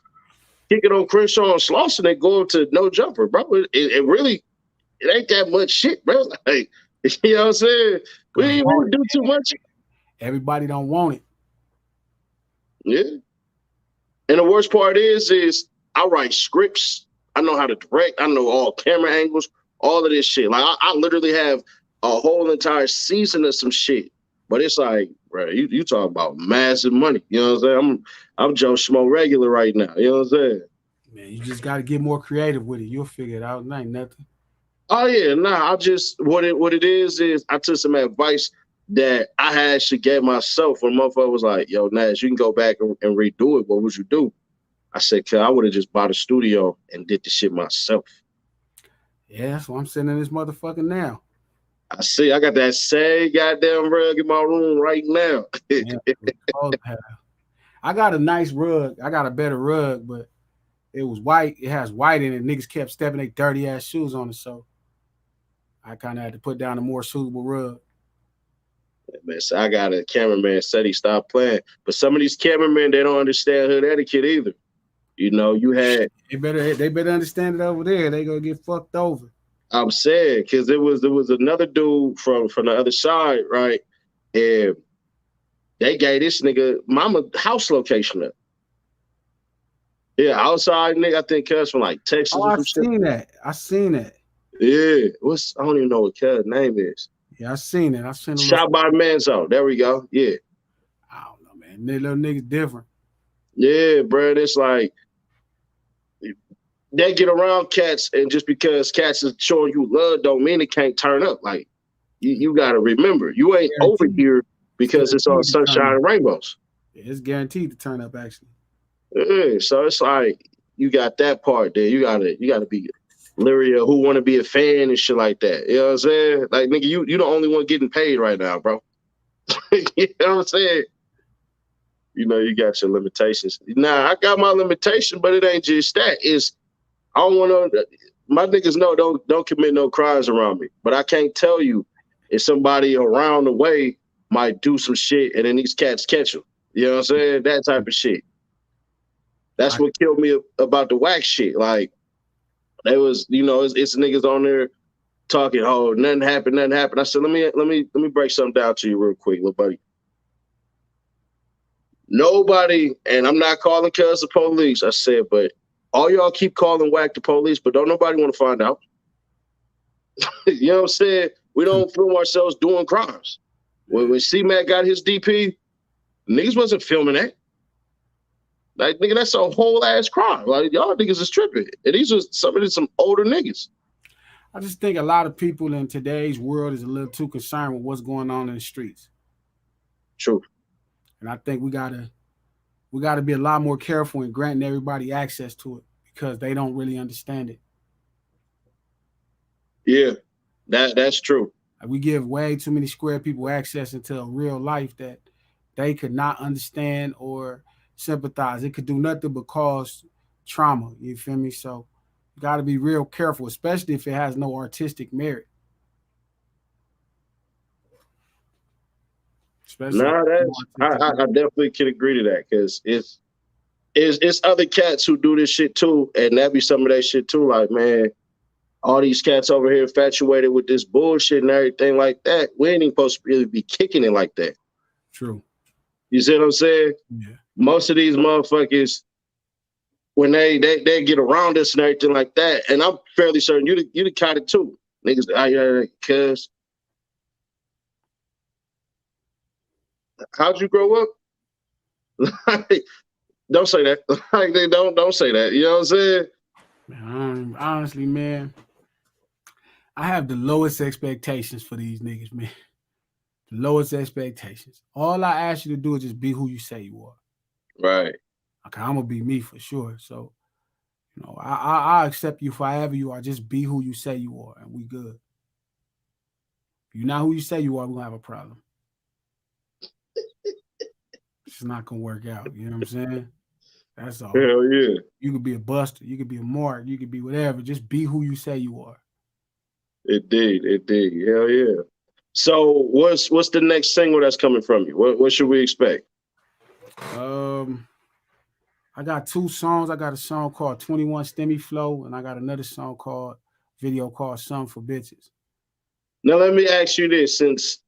kick it on Crenshaw and Slauson and go to No Jumper, bro. It really ain't that much shit, bro. Like, you know what I'm saying? We ain't really do too much. Everybody don't want it. Yeah. And the worst part is I write scripts. I know how to direct. I know all camera angles, all of this shit. Like, I literally have a whole entire season of some shit. But it's like, bro, you talking about massive money. You know what I'm saying? I'm Joe Schmo regular right now. You know what I'm saying? Man, you just got to get more creative with it. You'll figure it out. It ain't nothing. Oh yeah, nah. What it is I took some advice that I had actually gave myself when motherfucker was like, yo, Nash, you can go back and redo it. What would you do? I said, cause I would have just bought a studio and did the shit myself. Yeah, that's why I'm sitting in this motherfucker now. I see. I got that same goddamn rug in my room right now. Yeah, I got a nice rug. I got a better rug, but it was white. It has white in it. Niggas kept stepping their dirty ass shoes on it, so I kind of had to put down a more suitable rug. Man, so I got a cameraman said he stopped playing, but some of these cameramen, they don't understand hood etiquette either. You know, you had they better understand it over there. They gonna get fucked over. I'm saying, because there was another dude from the other side, right? And they gave this nigga mama house location up. Yeah, outside nigga, I think cuz from like Texas. Oh, I seen that. Yeah, I don't even know what cuz name is. Yeah, I seen it. Shot by Manzo. There we go. Yeah. I don't know, man. Little niggas different. Yeah, bro. It's like they get around cats, and just because cats is showing you love don't mean it can't turn up. Like, you gotta remember, you ain't over here because it's all sunshine and rainbows. Yeah, it's guaranteed to turn up, actually. Yeah, so it's like you got that part there. You gotta be leery of who want to be a fan and shit like that. You know what I'm saying? Like, nigga, you the only one getting paid right now, bro. You know what I'm saying? You know, you got your limitations. Nah, I got my limitation, but it ain't just that. I don't want to. My niggas know don't commit no crimes around me. But I can't tell you if somebody around the way might do some shit and then these cats catch them. You know what I'm saying? That type of shit. That's what killed me about the wax shit. Like, they was, it's niggas on there talking, oh, nothing happened. I said, let me break something down to you real quick, little buddy. Nobody, and I'm not calling cuz the police. I said, but all y'all keep calling whack the police, but don't nobody want to find out. You know what I'm saying? We don't film ourselves doing crimes. When C-Mac got his DP, niggas wasn't filming that. Like, nigga, that's a whole ass crime. Like, y'all niggas is tripping. And these was some older niggas. I just think a lot of people in today's world is a little too concerned with what's going on in the streets. True. And I think we gotta be a lot more careful in granting everybody access to it because they don't really understand it. Yeah, that's true. We give way too many square people access into a real life that they could not understand or sympathize. It could do nothing but cause trauma. You feel me? So you got to be real careful, especially if it has no artistic merit. I definitely can agree to that because It's other cats who do this shit too, and that be some of that shit too. Like, man, all these cats over here infatuated with this bullshit and everything like that. We ain't even supposed to really be kicking it like that. True. You see what I'm saying? Yeah. Most of these motherfuckers, when they get around us and everything like that, and I'm fairly certain you the kind of too. Niggas, cuz. How'd you grow up? Don't say that. Like, they don't say that. You know what I'm saying? Man, honestly, man, I have the lowest expectations for these niggas, man. The lowest expectations. All I ask you to do is just be who you say you are. Right. Okay, I'm gonna be me for sure. So, you know, I accept you for however you are. Just be who you say you are, and we good. If you're not who you say you are, we're gonna have a problem. It's not gonna work out. You know what I'm saying? That's all. Hell yeah. You could be a buster, you could be a mark, you could be whatever. Just be who you say you are. It did. Hell yeah. So what's the next single that's coming from you? What should we expect? I got 2 songs. I got a song called 21 Stemmy Flow, and I got another song called video called Some for Bitches. Now let me ask you this, since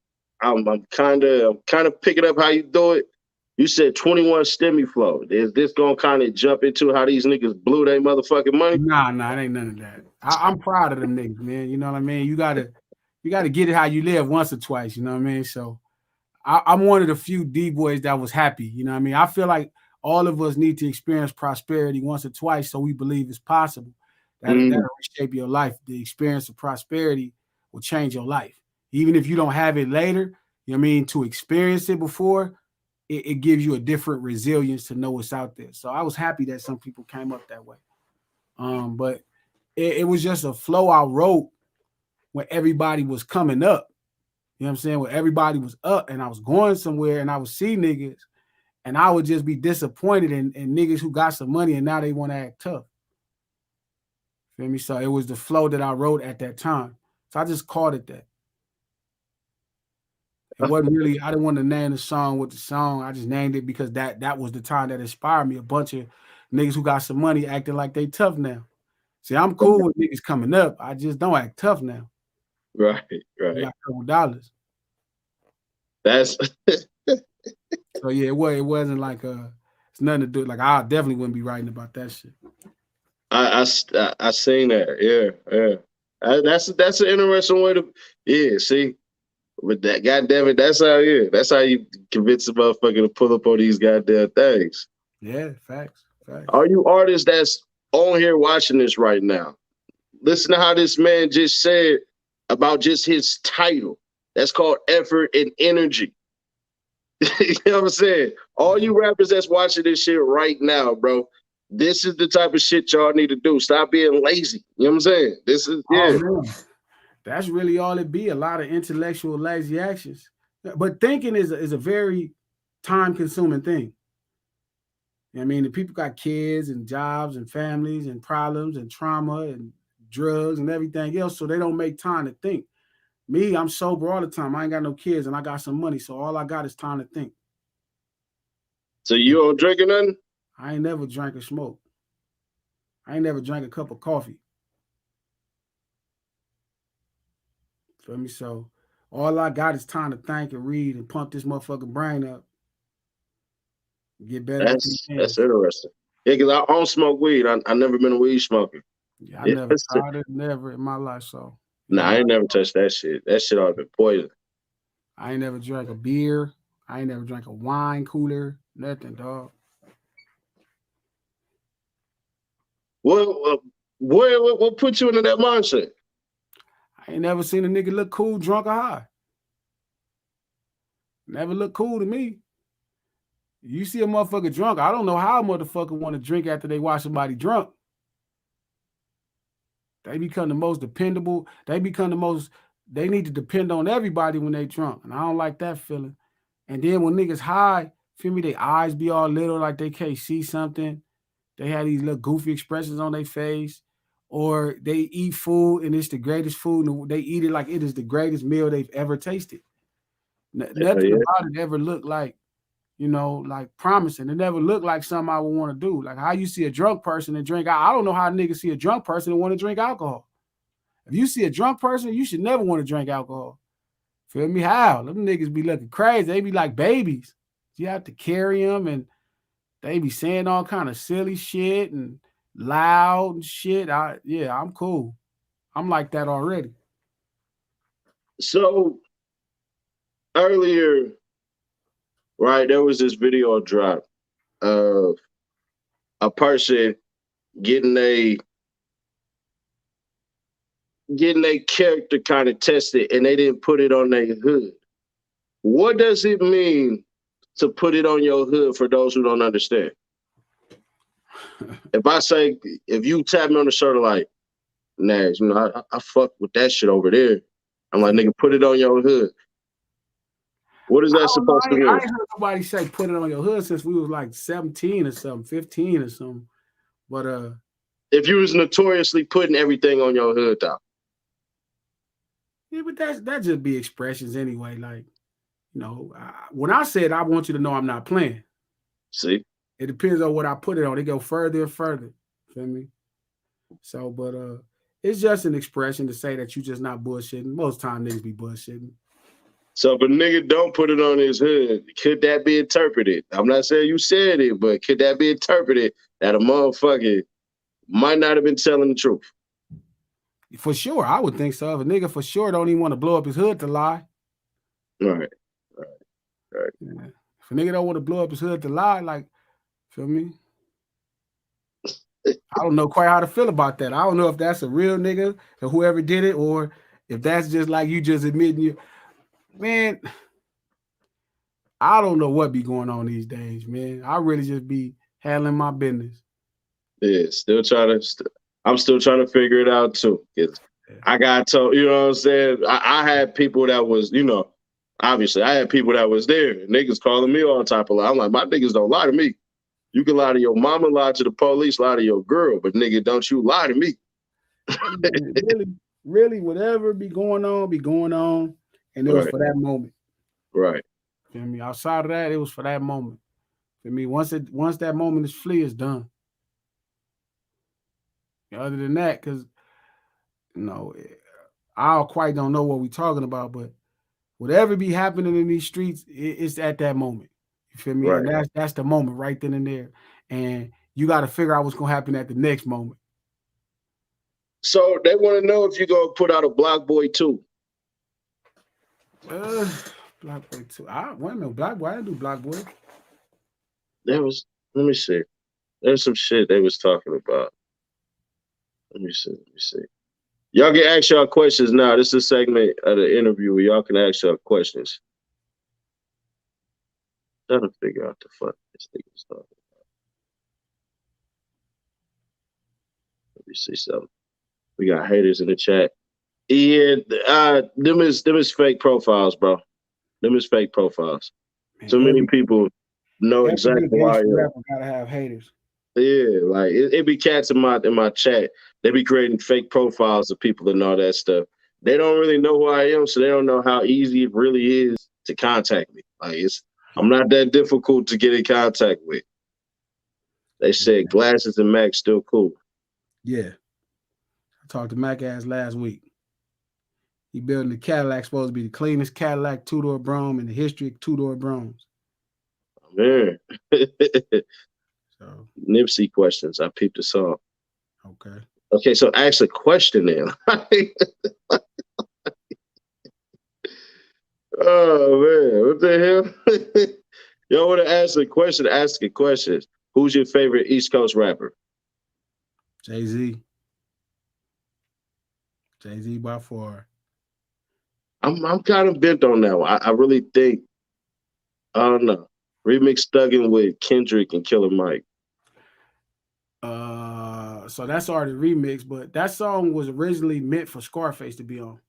I'm kind of picking up how you do it. You said 21 Stemmy Flow. Is this gonna kind of jump into how these niggas blew their motherfucking money? Nah, it ain't none of that. I'm proud of them niggas, man. You know what I mean? You gotta get it how you live once or twice. You know what I mean? So I'm one of the few D-boys that was happy. You know what I mean? I feel like all of us need to experience prosperity once or twice so we believe it's possible. That'll reshape your life. The experience of prosperity will change your life. Even if you don't have it later, you know what I mean? To experience it before, it gives you a different resilience to know what's out there. So I was happy that some people came up that way. But it was just a flow I wrote when everybody was coming up. You know what I'm saying? When everybody was up and I was going somewhere and I would see niggas and I would just be disappointed in niggas who got some money and now they want to act tough. Feel me? So it was the flow that I wrote at that time. So I just called it that. It wasn't really, I didn't want to name the song with the song. I just named it because that was the time that inspired me. A bunch of niggas who got some money acting like they tough now. See, I'm cool with niggas coming up. I just don't act tough now. Right. I got a couple dollars. That's so yeah, it wasn't like it's nothing to do. Like I definitely wouldn't be writing about that shit. I seen that. Yeah. That's an interesting way to see. But that goddamn it, that's how you convince a motherfucker to pull up on these goddamn things. Yeah, facts. Are you artists that's on here watching this right now? Listen to how this man just said about just his title. That's called effort and energy. You know what I'm saying? All you rappers that's watching this shit right now, bro, this is the type of shit y'all need to do. Stop being lazy. You know what I'm saying? This is, yeah. Oh, man. That's really all it be, a lot of intellectual lazy actions. But thinking is a very time-consuming thing. I mean, the people got kids and jobs and families and problems and trauma and drugs and everything else, so they don't make time to think. Me, I'm sober all the time. I ain't got no kids and I got some money, so all I got is time to think. So you don't drink or nothing? I ain't never drank or smoked. I ain't never drank a cup of coffee. Feel me? So all I got is time to think and read and pump this motherfucking brain up. Get better. That's interesting. Yeah, because I don't smoke weed. I never been a weed smoker. Yeah, I never tried it, never in my life. So I ain't never touched that shit. That shit ought to be poison. I ain't never drank a beer. I ain't never drank a wine cooler. Nothing, dog. What put you into that mindset? I ain't never seen a nigga look cool, drunk or high. Never look cool to me. You see a motherfucker drunk, I don't know how a motherfucker want to drink after they watch somebody drunk. They become the most dependable. They need to depend on everybody when they drunk. And I don't like that feeling. And then when niggas high, feel me, their eyes be all little like they can't see something. They have these little goofy expressions on their face. Or they eat food and it's the greatest food. And they eat it like it is the greatest meal they've ever tasted. Nothing about it ever looked like you know, like promising. It never looked like something I would want to do. Like how you see a drunk person and drink. I don't know how niggas see a drunk person and want to drink alcohol. If you see a drunk person, you should never want to drink alcohol. Feel me? How? Them niggas be looking crazy. They be like babies. You have to carry them, and they be saying all kind of silly shit and loud and shit. I'm cool. I'm like that already. So earlier, right, there was this video drop of a person getting a character kind of tested, and they didn't put it on their hood. What does it mean to put it on your hood for those who don't understand? If you tap me on the shoulder like, Nash, you know, I fuck with that shit over there. I'm like, nigga, put it on your hood. What is that supposed to mean? I ain't heard nobody say put it on your hood since we was like 17 or something, 15 or something. But if you was notoriously putting everything on your hood, though. Yeah, but that just be expressions anyway. Like, you know, when I said I want you to know I'm not playing. See? It depends on what I put it on. It go further and further. Feel me? So, but it's just an expression to say that you just not bullshitting. Most time niggas be bullshitting. So if a nigga don't put it on his hood, could that be interpreted? I'm not saying you said it, but could that be interpreted that a motherfucker might not have been telling the truth? For sure, I would think so. If a nigga for sure don't even want to blow up his hood to lie. Right. Yeah. If a nigga don't want to blow up his hood to lie, like, feel me? I don't know quite how to feel about that. I don't know if that's a real nigga or whoever did it, or if that's just like you just admitting you. Man, I don't know what be going on these days, man. I really just be handling my business. Yeah, I'm still trying to figure it out too. I got told, you know what I'm saying? I had people that was, you know, obviously I had people that was there. Niggas calling me all type of lie. I'm like, my niggas don't lie to me. You can lie to your mama, lie to the police, lie to your girl, but nigga, don't you lie to me. really, whatever be going on, and it was for that moment. Right. Feel me? Outside of that, it was for that moment. Feel me? Once that moment is flee, it's done. Other than that, because you know, I quite don't know what we're talking about, but whatever be happening in these streets, it's at that moment. You feel me? Right. And that's the moment right then and there. And you got to figure out what's gonna happen at the next moment. So they want to know if you're gonna put out a Block Boy 2. Block Boy 2. Wait a minute, Block Boy. I didn't do Block Boy. Let me see. There's some shit they was talking about. Let me see. Y'all can ask y'all questions now. This is a segment of the interview where y'all can ask y'all questions. Trying to figure out the fuck this thing is talking about. Let me see something. We got haters in the chat. Yeah, them is fake profiles, bro. Them is fake profiles. Man, too many people know exactly why I am. Gotta have haters. Yeah, like it be cats in my chat. They be creating fake profiles of people and all that stuff. They don't really know who I am, so they don't know how easy it really is to contact me. Like I'm not that difficult to get in contact with. They said Glasses and Mac still cool. Yeah. I talked to Mac ass last week. He building the Cadillac, supposed to be the cleanest Cadillac two-door Brougham in the history of two-door Brahms. Man. So Nipsey questions. I peeped the song. Okay, so ask a question then. Oh man, what the hell? Y'all want to ask a question? Ask a question. Who's your favorite East Coast rapper? Jay-Z. Jay-Z by far. I'm kind of bent on that one. I really think, I don't know. Remix Thuggin' with Kendrick and Killer Mike. So that's already remixed, but that song was originally meant for Scarface to be on.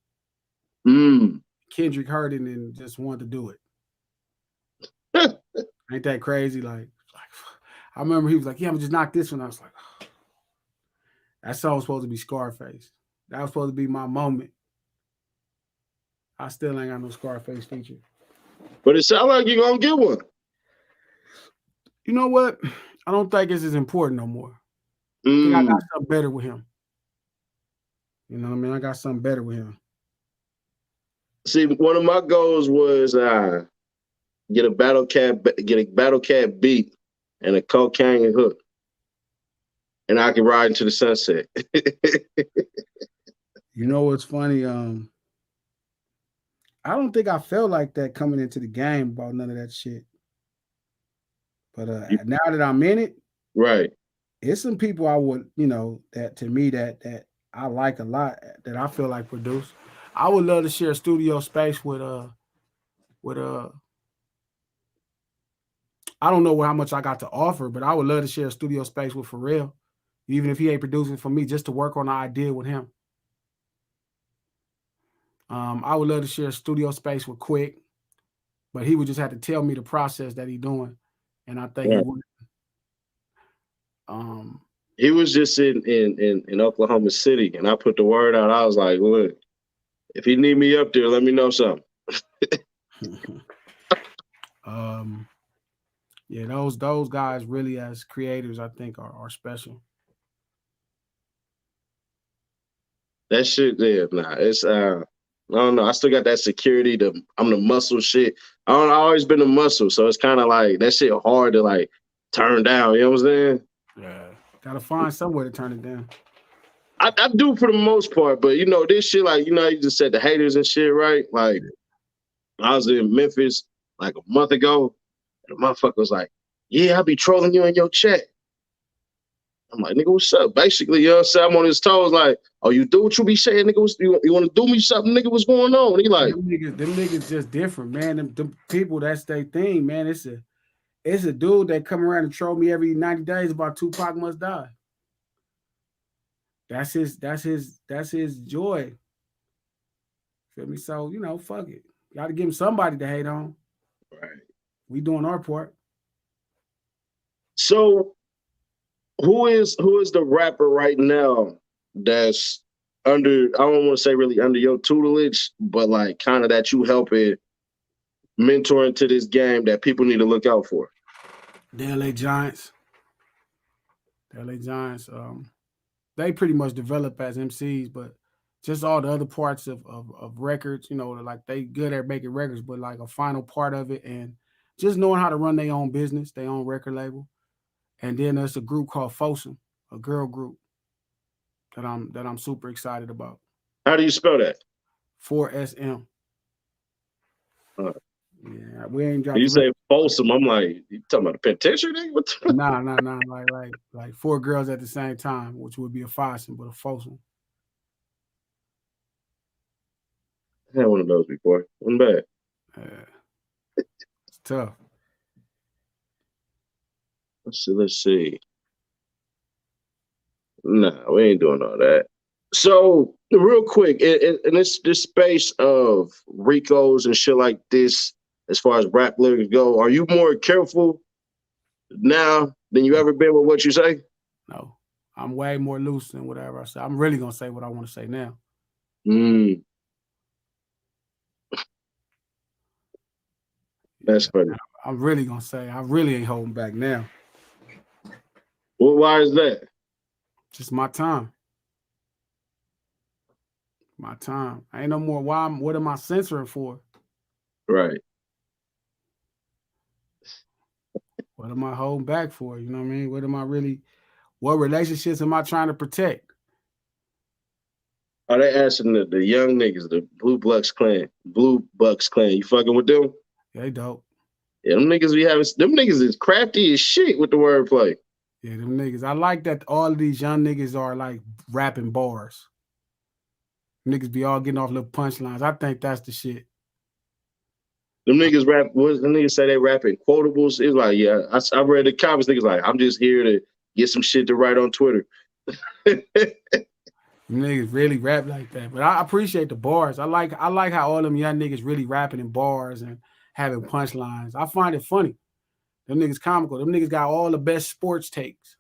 Kendrick heard it and just wanted to do it. Ain't that crazy? Like I remember he was like, "Yeah, I'm just knock this one." I was like, oh. That song was supposed to be Scarface. That was supposed to be my moment. I still ain't got no Scarface feature. But it sounds like you're gonna get one. You know what? I don't think it's as important no more. I think I got something better with him. You know what I mean? I got something better with him. See, one of my goals was get a battle cat beat and a cocaine hook, and I can ride into the sunset. You know what's funny? I don't think I felt like that coming into the game about none of that shit. But now that I'm in it, right, it's some people I would, that to me that I like a lot, that I feel like produce. I would love to share studio space with I don't know how much I got to offer, but I would love to share studio space with Pharrell, even if he ain't producing for me, just to work on an idea with him. I would love to share studio space with Quick, but he would just have to tell me the process that he's doing, and I think he would. He was just in Oklahoma City, and I put the word out. I was like, look, if he need me up there, let me know something. Yeah, those guys really, as creators, I think are special. That shit, yeah, nah, it's I don't know. I still got that security. I'm the muscle shit. I always been the muscle, so it's kind of like that shit hard to like turn down. You know what I'm saying? Yeah, gotta find somewhere to turn it down. I do for the most part, but this shit, like you just said the haters and shit, right? Like I was in Memphis like a month ago, and the motherfucker was like, "Yeah, I'll be trolling you in your chat." I'm like, nigga, what's up? Basically, you know what I'm saying? I'm on his toes, like, oh, you do what you be saying, nigga? You want to do me something, nigga? What's going on? And he like, them niggas just different, man. Them people, that's their thing, man. It's a dude that come around and troll me every 90 days about Tupac must die. That's his joy. Feel me? So, fuck it. Got to give him somebody to hate on. Right. We doing our part. So who is the rapper right now that's under, I don't want to say really under your tutelage, but like kind of that you helping mentor into this game that people need to look out for? The LA Giants. They pretty much develop as MCs, but just all the other parts of records, like they good at making records, but like a final part of it and just knowing how to run their own business, their own record label. And then there's a group called Fosun, a girl group that I'm super excited about. How do you spell that? 4SM. Yeah, we ain't dropped. You say Folsom, I'm like, you talking about a penitentiary nigga? What the Nah, like 4 girls at the same time, which would be a Fosun, but a Fosun. I had one of those before. Wasn't bad. It's tough. Let's see. Nah, we ain't doing all that. So real quick, in this space of Ricos and shit like this, as far as rap lyrics go, are you more careful now than you ever been with what you say? No, I'm way more loose than whatever I say. I'm really gonna say what I want to say now. That's funny. I'm really gonna say I really ain't holding back now. Well, why is that? Just my time. My time. I ain't no more. What am I censoring for? Right. What am I holding back for? You know what I mean? What relationships am I trying to protect? Are they asking the young niggas, the Blue Bucks Clan? You fucking with them? Yeah, they dope. Yeah, them niggas is crafty as shit with the wordplay. Yeah, them niggas. I like that all of these young niggas are like rapping bars. Niggas be all getting off little punchlines. I think that's the shit. Them niggas rap, what the niggas say they rapping quotables? It's like, yeah, I read the comments, niggas like, I'm just here to get some shit to write on Twitter. Niggas really rap like that. But I appreciate the bars. I like how all them young niggas really rapping in bars and having punchlines. I find it funny. Them niggas comical. Them niggas got all the best sports takes.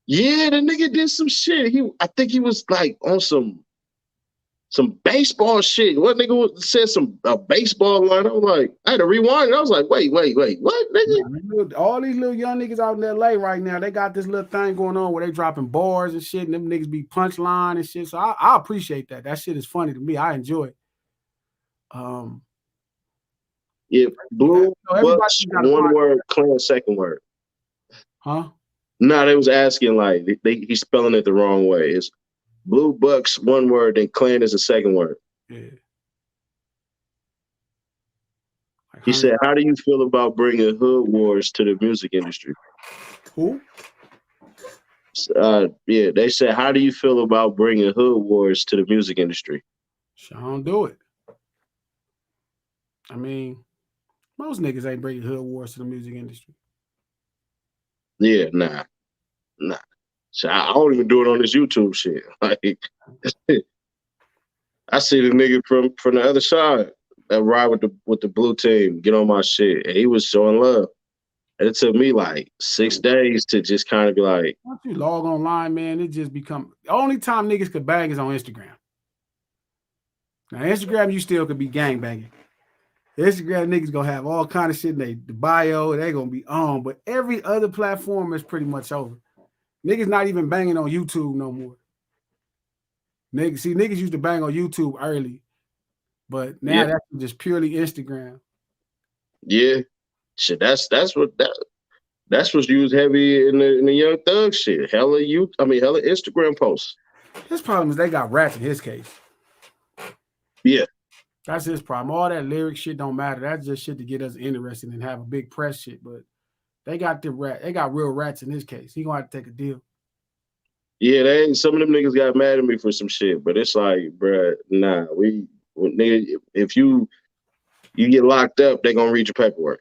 Yeah, the nigga did some shit. I think he was like on some some baseball shit. What nigga said a baseball line? I was like, I had to rewind. I was like, wait, what, nigga? All these little young niggas out in LA right now, they got this little thing going on where they dropping bars and shit, and them niggas be punchline and shit. So I appreciate that. That shit is funny to me. I enjoy it. Yeah, Blue Bucks, one word, Clan, second word. Huh? No, they was asking like he's spelling it the wrong way. It's Blue Bucks, one word, and Clan is the second word. Yeah. He said, "How do you feel about bringing hood wars to the music industry?" Who? Yeah, they said, "How do you feel about bringing hood wars to the music industry?" I don't do it. I mean, most niggas ain't bringing hood wars to the music industry. Yeah, nah. So I don't even do it on this YouTube shit. Like, I see the nigga from the other side that ride with the blue team get on my shit, and he was showing love. And it took me like 6 days to just kind of be like, once you log online, man, it just become the only time niggas could bang is on Instagram. Now, Instagram, you still could be gang banging. Instagram niggas gonna have all kind of shit in the bio, they gonna be on, but every other platform is pretty much over. Niggas not even banging on YouTube no more. Niggas used to bang on YouTube early, but now that's just purely Instagram. Yeah, shit. That's what's used heavy in the Young Thug shit. Hella Instagram posts. His problem is they got rats in his case. Yeah. That's his problem. All that lyric shit don't matter. That's just shit to get us interested and have a big press shit. But they got real rats in his case. He gonna have to take a deal. Yeah, some of them niggas got mad at me for some shit, but it's like, bruh, nah, if you get locked up, they gonna read your paperwork.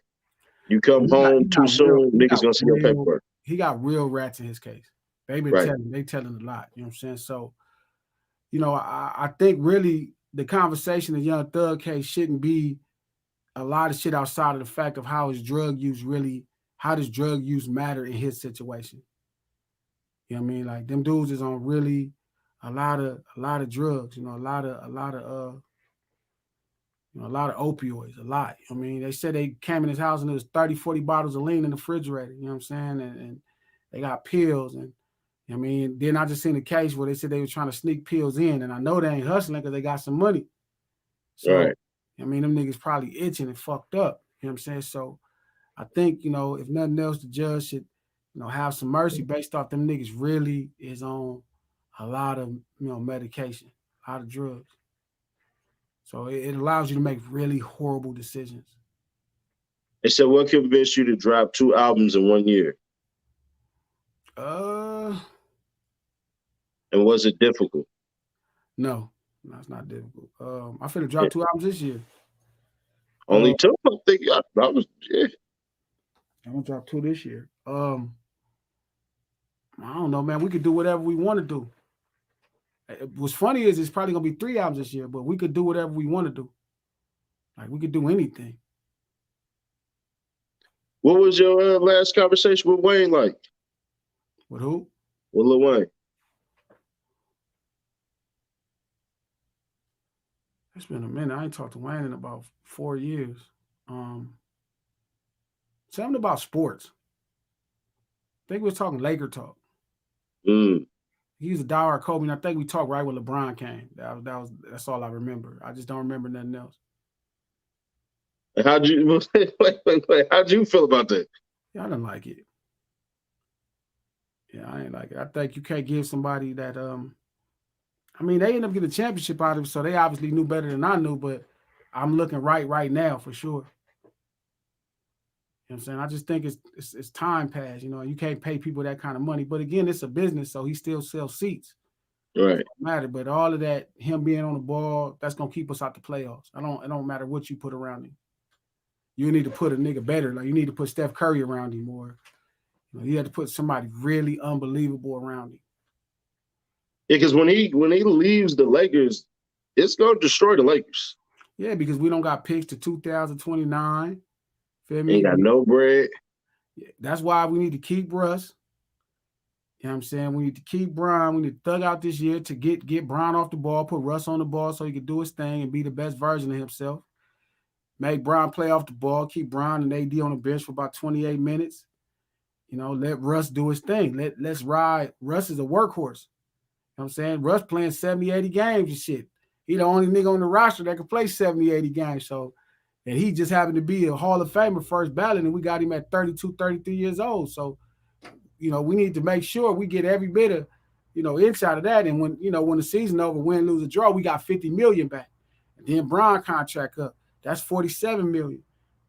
You come home too soon, niggas gonna see your paperwork. He got real rats in his case. They been telling a lot. You know what I'm saying? So, I think really the conversation of Young Thug case shouldn't be a lot of shit outside of the fact of how does drug use matter in his situation. You know what I mean? Like them dudes is on really a lot of drugs, a lot of opioids, a lot. I mean, they said they came in his house and there was 30, 40 bottles of lean in the refrigerator, you know what I'm saying? And they got pills. And I mean, then I just seen a case where they said they were trying to sneak pills in, and I know they ain't hustling because they got some money. So, right. I mean, them niggas probably itching and fucked up. You know what I'm saying? So I think, if nothing else, the judge should, have some mercy based off them niggas really is on a lot of, medication, a lot of drugs. So it allows you to make really horrible decisions. They said, what convinced you to drop 2 albums in 1 year? And was it difficult? No, it's not difficult. I finna drop 2 albums this year. Only 2? I think I was, yeah. I'm gonna drop 2 this year. I don't know, man. We could do whatever we want to do. What's funny is it's probably gonna be 3 albums this year, but we could do whatever we want to do. Like we could do anything. What was your last conversation with Wayne like? With who? With Lil Wayne. It's been a minute. I ain't talked to Wayne in about 4 years. Something about sports. I think we was talking Laker talk. He was a diehard Kobe, and I think we talked right when LeBron came. That's all I remember. I just don't remember nothing else. How'd you how'd you feel about that? Yeah, I didn't like it. Yeah, I ain't like it. I think you can't give somebody that I mean, they ended up getting a championship out of it, so they obviously knew better than I knew, but I'm looking right now for sure. You know what I'm saying? I just think it's time passed. You can't pay people that kind of money. But again, it's a business, so he still sells seats. Right. It don't matter. But all of that, him being on the ball, that's gonna keep us out the playoffs. It don't matter what you put around him. You need to put a nigga better. Like you need to put Steph Curry around him, or you have to put somebody really unbelievable around him. Yeah, because when he leaves the Lakers, it's gonna destroy the Lakers. Yeah, because we don't got picks to 2029. Feel me? Ain't got no bread. That's why we need to keep Russ. You know what I'm saying? We need to keep Bron. We need to thug out this year to get Bron off the ball, put Russ on the ball so he can do his thing and be the best version of himself. Make Bron play off the ball, keep Bron and AD on the bench for about 28 minutes. You know, let Russ do his thing. Let's ride. Russ is a workhorse. You know what I'm saying? Russ playing 70, 80 games and shit. He the only nigga on the roster that can play 70, 80 games. So, and he just happened to be a Hall of Famer first ballot, and we got him at 32, 33 years old. So, you know, we need to make sure we get every bit of, you know, inside of that. And when, you know, when the season over, win, lose, or draw, we got 50 million back. And then Bron contract up. That's 47 million.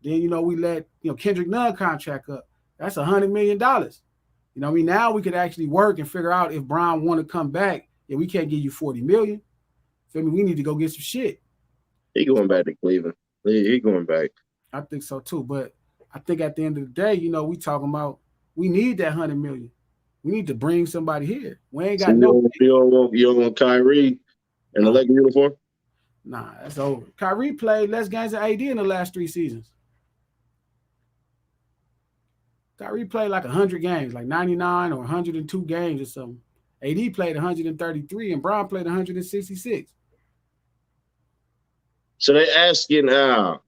Then, you know, we let, you know, Kendrick Nunn contract up. That's $100 million. You know what I mean? Now we could actually work and figure out if Bron want to come back. Yeah, we can't give you 40 million. Feel me? We need to go get some shit. He going back to Cleveland. He going back. I think so too. But I think at the end of the day, you know, we talking about we need that 100 million. We need to bring somebody here. We ain't got You don't want Kyrie in the Lakers uniform? Nah, that's over. Kyrie played less games than AD in the last 3 seasons. Kyrie played like 100 games, like 99 or 102 games or something. AD played 133 and Bron played 166. So they asking, are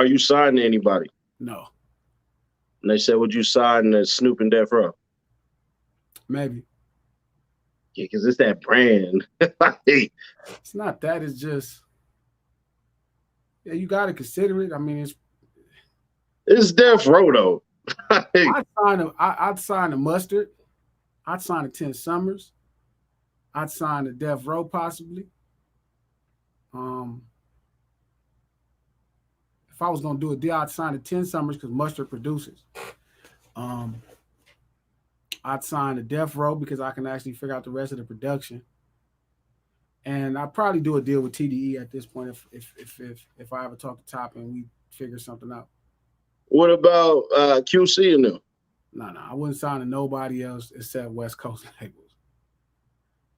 you signing anybody? No. And they said, would you sign Snoop and Death Row? Maybe. Yeah, because it's that brand. It's not that. It's just, yeah, you got to consider it. I mean, it's Death Row, though. I'd sign a Mustard. I'd sign a 10 Summers. I'd sign a Death Row possibly. If I was going to do a deal, I'd sign a 10 Summers because Mustard produces. I'd sign a Death Row because I can actually figure out the rest of the production. And I'd probably do a deal with TDE at this point if I ever talk to Top and we figure something out. What about QC and them? No, I wouldn't sign to nobody else except West Coast labels.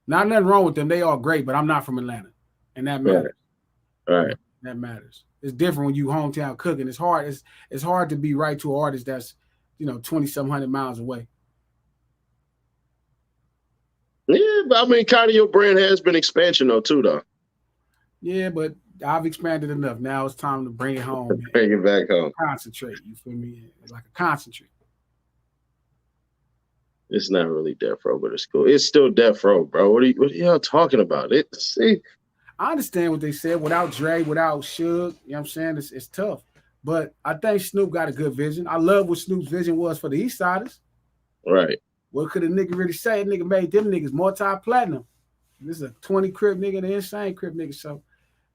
Not nothing wrong with them. They all great, but I'm not from Atlanta. And that matters. Right. That matters. It's different when you hometown cooking. It's hard. It's hard to be right to an artist that's, you know, 20-some-hundred miles away. Yeah, but I mean, kind of your brand has been expansion though, too, though. Yeah, but I've expanded enough. Now it's time to bring it home. Bring it back home. Concentrate. You feel me? Like a concentrate. It's not really Death Row, but it's cool. It's still Death Row, bro. What are y'all talking about? I understand what they said. Without Dre, without Suge, you know what I'm saying? It's tough. But I think Snoop got a good vision. I love what Snoop's vision was for the East Siders. Right. What could a nigga really say? That nigga made them niggas multi-platinum. This is a 20 crib nigga and an insane crib nigga. So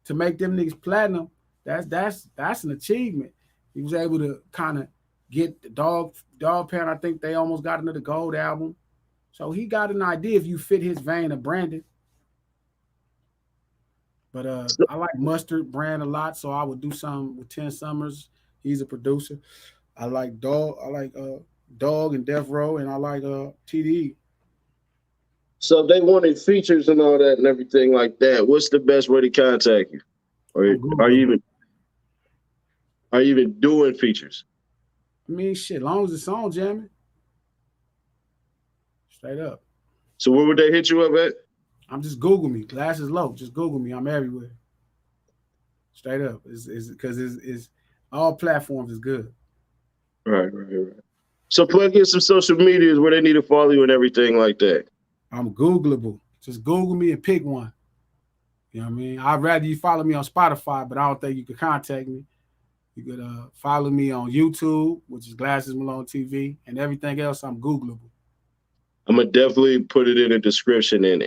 to make them niggas platinum, that's an achievement. He was able to kind of get the Dog Pound. I think they almost got another gold album. So he got an idea if you fit his vein of branding. But I like Mustard brand a lot, so I would do something with 10 Summers. He's a producer. I like Dog. I like Dog and Death Row, and I like TDE. So if they wanted features and all that and everything like that, what's the best way to contact you? Or are you even doing features? I mean, shit, as long as it's on, jamming. Straight up. So where would they hit you up at? I'm just Google me. Glasses low. Just Google me. I'm everywhere. Straight up. It's because it's all platforms is good. Right. So plug in some social medias where they need to follow you and everything like that. I'm Googleable. Just Google me and pick one. You know what I mean? I'd rather you follow me on Spotify, but I don't think you could contact me. You could follow me on YouTube, which is Glasses Malone TV, and everything else, I'm Googleable. I'm going to definitely put it in the description and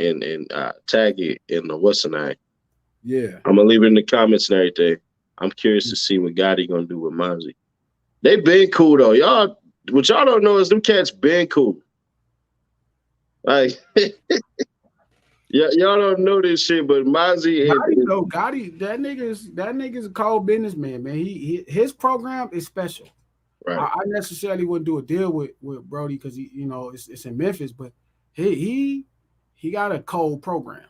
tag it in the what's the name. Yeah. I'm going to leave it in the comments and everything. I'm curious to see what Gotti going to do with Mozzie. They been cool, though. What y'all don't know is them cats been cool. Like, y'all don't know this shit, but Mozzie Gotti, that nigga's a cold businessman, man. His program is special. Right. I necessarily wouldn't do a deal with Brody because he, you know, it's in Memphis, but he got a cold program.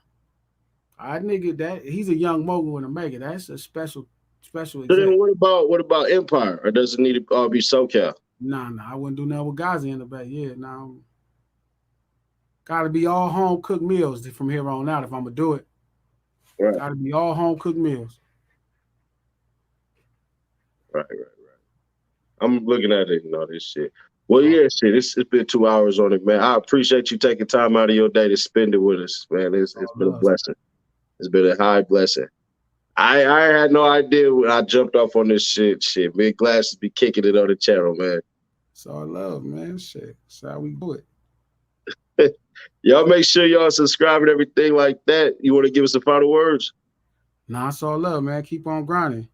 He's a young mogul in Omega. That's a special. So then what about Empire? Or does it need to all be SoCal? Nah, I wouldn't do nothing with Gazi in the back. Yeah, no. Gotta be all home cooked meals from here on out if I'm gonna do it. Right. Gotta be all home cooked meals. Right. I'm looking at it and all this shit. Well, yeah, shit. It's been 2 hours on it, man. I appreciate you taking time out of your day to spend it with us, man. It's been a blessing. It's been a high blessing. I had no idea when I jumped off on this shit. Big Glasses be kicking it on the channel, man. It's all love, man. Shit. That's how we do it. Y'all make sure y'all subscribe and everything like that. You want to give us the final words? Nah, it's all love, man. Keep on grinding.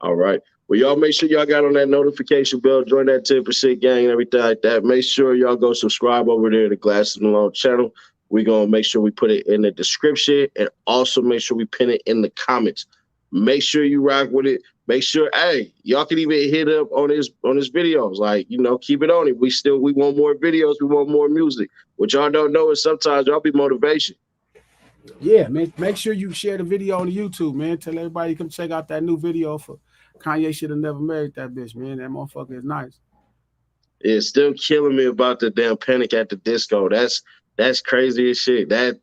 All right. Well, y'all make sure y'all got on that notification bell, join that 10% gang and everything like that. Make sure y'all go subscribe over there to the Glasses Malone channel. We're going to make sure we put it in the description and also make sure we pin it in the comments. Make sure you rock with it. Make sure, hey, y'all can even hit up on his videos. Like, you know, keep it on it. We want more videos. We want more music. What y'all don't know is sometimes y'all be motivation. Yeah, man. Make sure you share the video on the YouTube, man. Tell everybody to come check out that new video for Kanye Should Have Never Married That Bitch, man. That motherfucker is nice. It's still killing me about the damn Panic at the Disco. That's crazy as shit. That's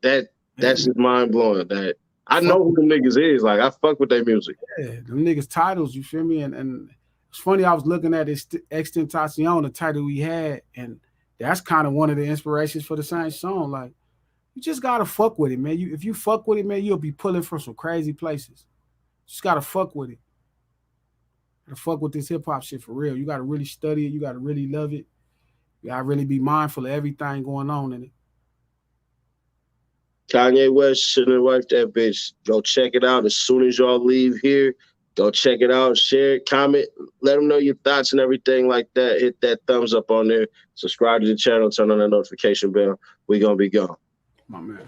just mind blowing. That I know who the niggas is. Like, I fuck with their music. Yeah, them niggas titles, you feel me? And it's funny, I was looking at this Extentacion, the title we had, and that's kind of one of the inspirations for the same song. Like, you just gotta fuck with it, man. If you fuck with it, man, you'll be pulling from some crazy places. You just gotta fuck with it. Gotta fuck with this hip hop shit for real. You gotta really study it. You gotta really love it. You gotta really be mindful of everything going on in it. Kanye West shouldn't have wiped that bitch. Go check it out as soon as y'all leave here. Go check it out, share it, comment, let them know your thoughts and everything like that. Hit that thumbs up on there. Subscribe to the channel, turn on that notification bell. We gonna be gone. My man.